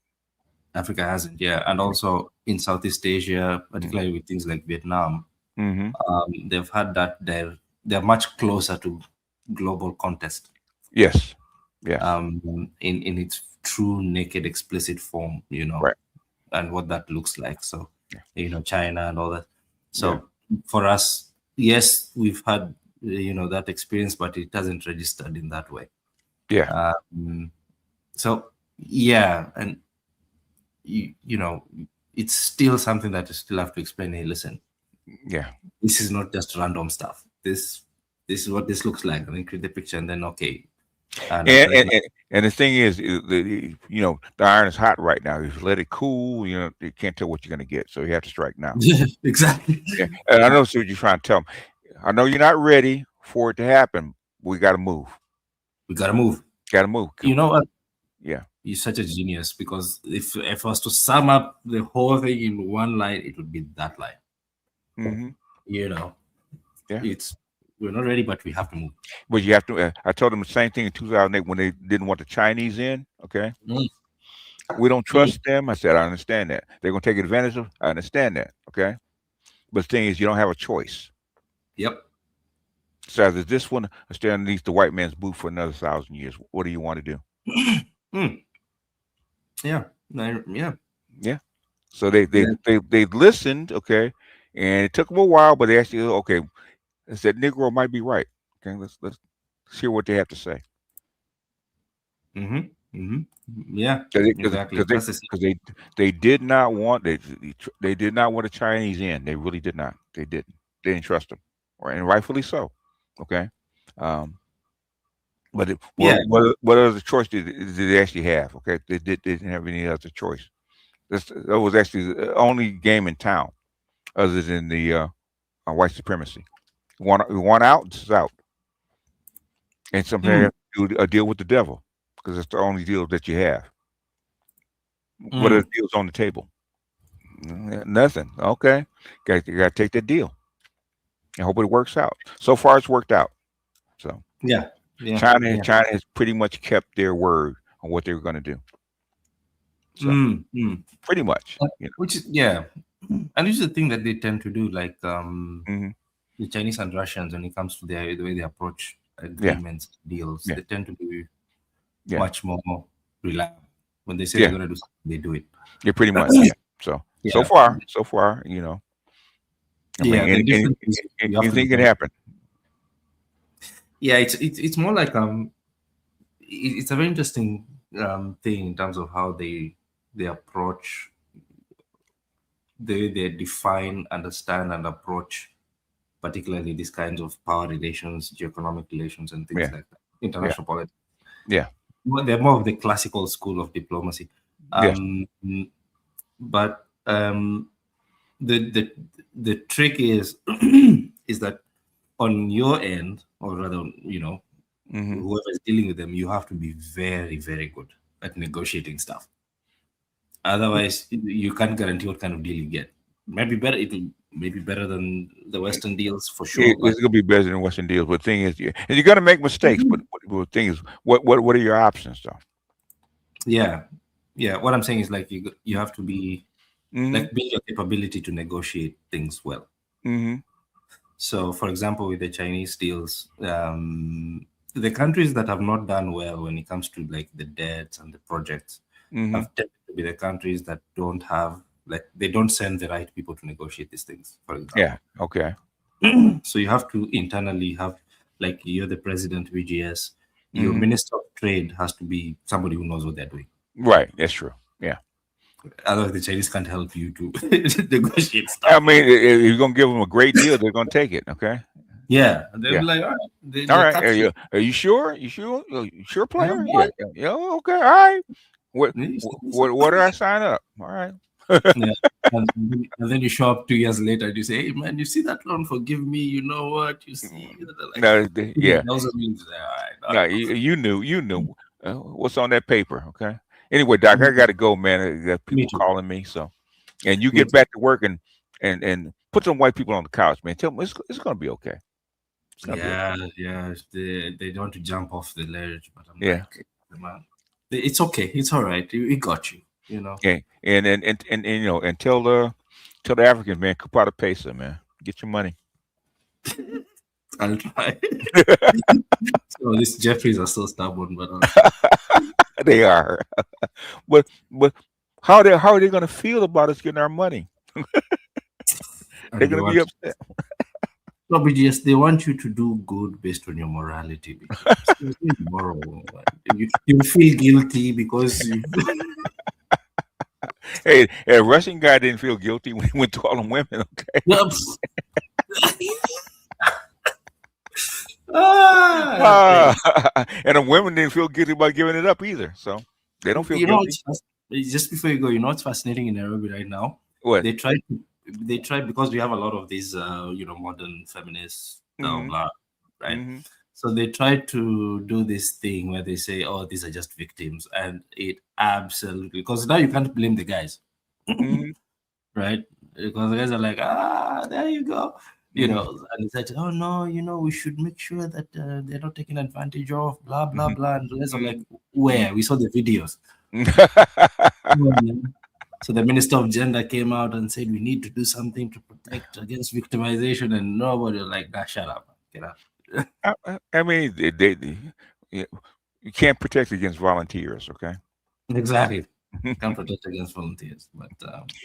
Yeah, and also in Southeast Asia, particularly with things like Vietnam, they've had that they're much closer to global context. Yes. Yeah. In its true naked explicit form, right. And what that looks like. So China and all that. So for us, yes, we've had that experience, but it hasn't registered in that way. Yeah. So yeah, and it's still something that you still have to explain. Hey, listen. Yeah. This is not just random stuff. This is what this looks like, and then create the picture, and then okay. And the thing is, the iron is hot right now. If you let it cool, you can't tell what you're going to get. So you have to strike now. Exactly. Yeah. And I know what you're trying to tell them. I know you're not ready for it to happen. We got to move. We got to move. Got to move. You know what? Yeah. You're such a genius, because if I was to sum up the whole thing in one line, it would be that line. Mm-hmm. You know, Yeah. We're not ready, but we have to move. But you have to. I told them the same thing in 2008 when they didn't want the Chinese in. Okay, we don't trust them. I said I understand that they're going to take advantage of. I understand that. Okay, but the thing is, you don't have a choice. Yep. So either this one or stay underneath the white man's boot for another 1,000 years. What do you want to do? Yeah. Yeah. So they listened. Okay, and it took them a while, but they actually okay. They said Negro might be right. Okay, let's hear what they have to say. Yeah, exactly. Because they did not want they did not want the Chinese in. They really did not. They didn't. They didn't trust them, and rightfully so. Okay, but what other choice did they actually have? Okay, they didn't have any other choice. That was actually the only game in town, other than the white supremacy. One out, it's out. And sometimes you have to do a deal with the devil, because it's the only deal that you have. What are the deals on the table? Nothing. Okay. You got to take that deal. I hope it works out. So far, it's worked out. So yeah. China has pretty much kept their word on what they were going to do. So pretty much. Which is and this is the thing that they tend to do, like the Chinese and Russians, when it comes to the way they approach agreements, deals, they tend to be much more reliable. When they say they're going to do something, they do it. Yeah, pretty much. So far, you know. I mean, anything can happen. Yeah, it's more like it's a very interesting thing in terms of how they approach, they define, understand, and approach, particularly these kinds of power relations, geoeconomic relations, and things like that. International politics. Yeah. Well, they're more of the classical school of diplomacy. But the trick is is that on your end, or rather, you know, whoever is dealing with them, you have to be very, very good at negotiating stuff. Otherwise, you can't guarantee what kind of deal you get. Maybe better. It will maybe better than the Western deals for sure. It's gonna be better than Western deals. But the thing is, and you're gonna make mistakes. But the thing is, what are your options, though? Yeah. What I'm saying is, like, you have to be like build your capability to negotiate things well. So, for example, with the Chinese deals, the countries that have not done well when it comes to like the debts and the projects have tended to be the countries that don't have, like, they don't send the right people to negotiate these things, for example. Yeah. Okay. So you have to internally have, like, you're the president, VGS, your minister of trade has to be somebody who knows what they're doing. Right. That's true. Yeah. Otherwise, the Chinese can't help you to negotiate stuff. I mean, if you're gonna give them a great deal, they're gonna take it. Okay. Yeah, they'll be like, all right. All right. Are you sure? You sure, player? Yeah. Okay. All right. What do I sign up? All right. And then you show up 2 years later and you say, hey, man, you see that loan? Forgive me. You know what? You see? Like, yeah. It also means, all right. You knew. What's on that paper? Okay. Anyway, Doc, I got to go, man. I got people calling me. So, and you get back to work and put some white people on the couch, man. Tell them it's going to be okay. Yeah. They don't want to jump off the ledge, but I'm like, man, it's okay. It's all right. We got you. You know. Okay. And you know, and tell the Africans, man, kupata pesa, man. Get your money. I'll try. So these Jeffries are so stubborn, but they are. But how are they going to feel about us getting our money? They're going to be upset. No, but yes, they want you to do good based on your morality. Moral. You feel guilty because Hey, a Russian guy didn't feel guilty when he went to all them women. Okay. Yep. And the women didn't feel guilty about giving it up either. So they don't feel guilty. Just before you go, you know what's fascinating in Nairobi right now? What? They try because we have a lot of these modern feminists, blah, blah, right? So they try to do this thing where they say, "Oh, these are just victims," and it absolutely, because now you can't blame the guys, right? Because the guys are like, there you go, you know. And he said, "Oh no, we should make sure that they're not taken advantage of." Blah blah blah. And the guys are like, "Where? We saw the videos." So the Minister of Gender came out and said, "We need to do something to protect against victimization," and nobody was like, "Nah, shut up, get out." I mean, you can't protect against volunteers, okay? Exactly. Can't protect against volunteers. But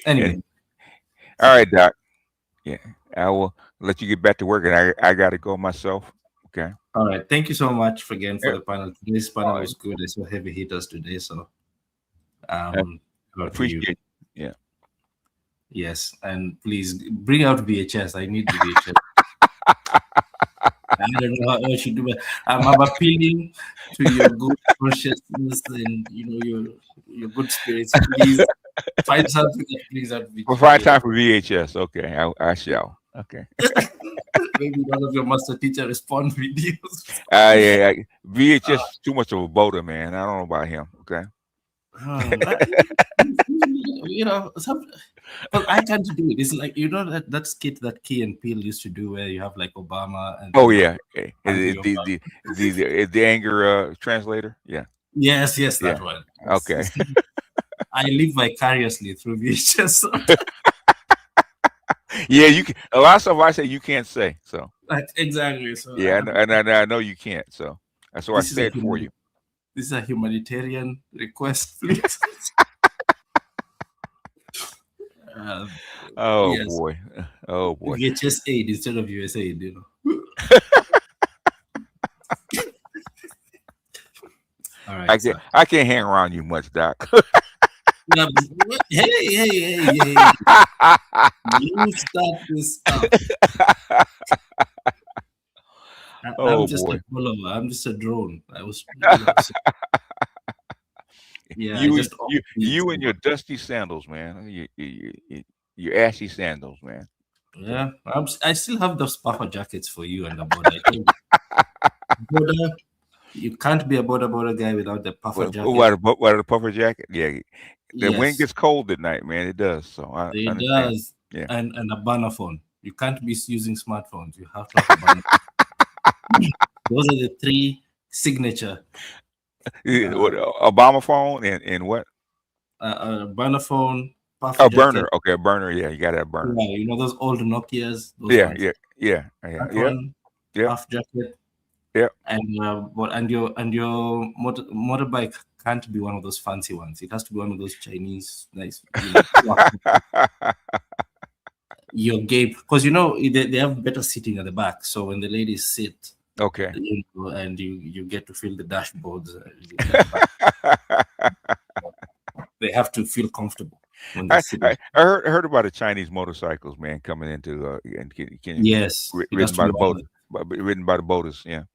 anyway. All right, Doc. Yeah, I will let you get back to work, and I got to go myself. Okay. All right. Thank you so much again for the panel. Today's panel was good. I saw heavy hitters today, so appreciate it. Yeah. Yes, and please bring out VHS. I need the VHS. I don't know how I should do it. I'm appealing to your good consciousness and your good spirits. Please find something that brings out VHS. We'll find time for VHS. Okay, I shall. Okay. Maybe one of your master teacher respond videos. Yeah. VHS is too much of a boater, man. I don't know about him. Okay. But I can't do it. It's like that skit that Key and Peele used to do, where you have like Obama and the anger translator. Yeah. Yes, that one. Okay. I live vicariously through VHS. Yeah, you can. A lot of stuff I say you can't say. So exactly. So yeah, I know you can't. So that's why I said for you. This is a humanitarian request, please. Oh yes. boy. VHS aid instead of USAID, All right. I can't hang around you much, Doc. Hey. You start this stuff. I'm just a follower. I'm just a drone. I was. Yeah. You and your dusty sandals, man. Your ashy sandals, man. Yeah. I still have those puffer jackets for you and the border. Border. You can't be a border guy without the puffer jacket. What the puffer jacket? Yeah. The wind gets cold at night, man. It does. So it understand. does. Yeah. And a burner phone. You can't be using smartphones. You have to have a burner phone. Those are the three signature. Obama phone and what? A burner phone. A burner. Okay, a burner. Yeah, you got to have a burner. Yeah, those old Nokias. Those yeah. Half jacket. Yeah. And your motorbike can't be one of those fancy ones. It has to be one of those Chinese nice. Your gate, because they have better seating at the back. So when the ladies sit, okay, and you get to feel the dashboards. They have to feel comfortable. When they sit. I heard about the Chinese motorcycles, man, coming into yes, ridden by the boaters. Yeah.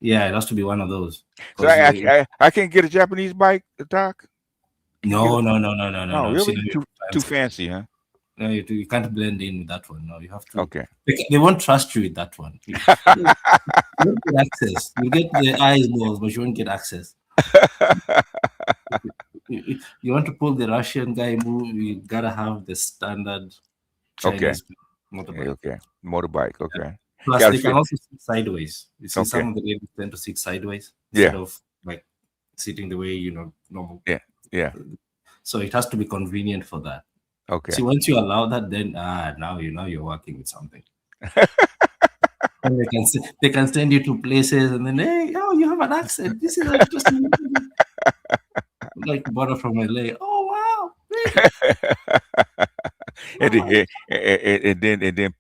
Yeah, it has to be one of those. So I can't get a Japanese bike, Doc? No. Oh, really? Too fancy, huh? No, you can't blend in with that one. No, you have to. Okay. They won't trust you with that one. You won't get access. You get the eyeballs, but you won't get access. You want to pull the Russian guy move, you gotta have the standard Chinese motorbike. Okay. Motorbike, okay. Yeah. Plus, they can also sit sideways. You see, some of the ladies tend to sit sideways instead of like sitting the way normal. Yeah. So it has to be convenient for that. Okay. See, once you allow that, then now you're working with something. And they can send you to places, and then you have an accent. This is interesting. Like border from LA. Oh wow. and then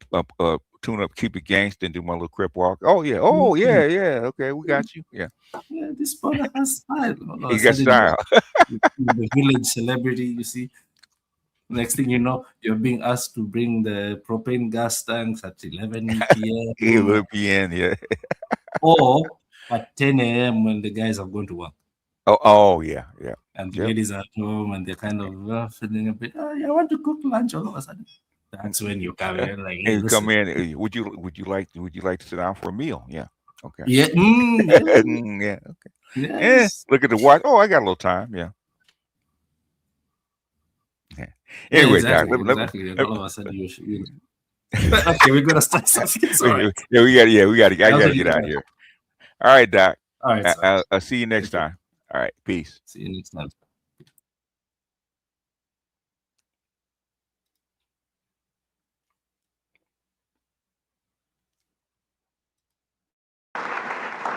tune up, keep it gangster, and do my little crip walk. Oh yeah. Okay, we got you. Yeah. Yeah, this brother has style. He got style. The village celebrity, you see. Next thing you know, you're being asked to bring the propane gas tanks at 11 p.m. 11 p.m. Yeah. Or at 10 a.m. when the guys have gone to work. Oh yeah. And the ladies are at home and they're kind of feeling a bit. I want to cook lunch all of a sudden. That's when you come in. Like, and you come in. Would you like to sit down for a meal? Yeah. Okay. Yeah. Yeah. Okay. Yes. Look at the watch. Oh, I got a little time. Yeah. Yeah, Anyway, exactly. Doc. Exactly. All of us said you should. Okay, we're gonna start something. It's all right. Yeah, we got to. I got to Okay, get out of yeah. here. All right, Doc. All right. So, I'll see you next time. All right. Peace. see you next time.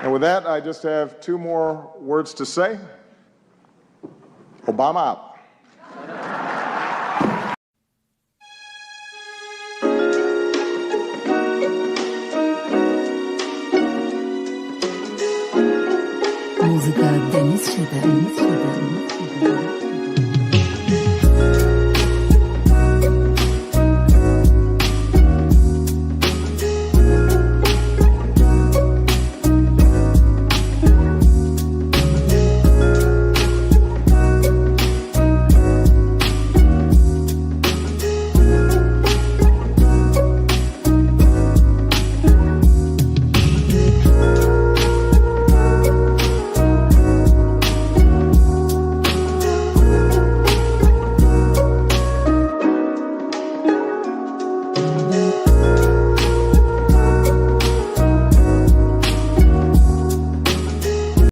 And with that, I just have two more words to say. Obama out. Muzyka Denis Siedem.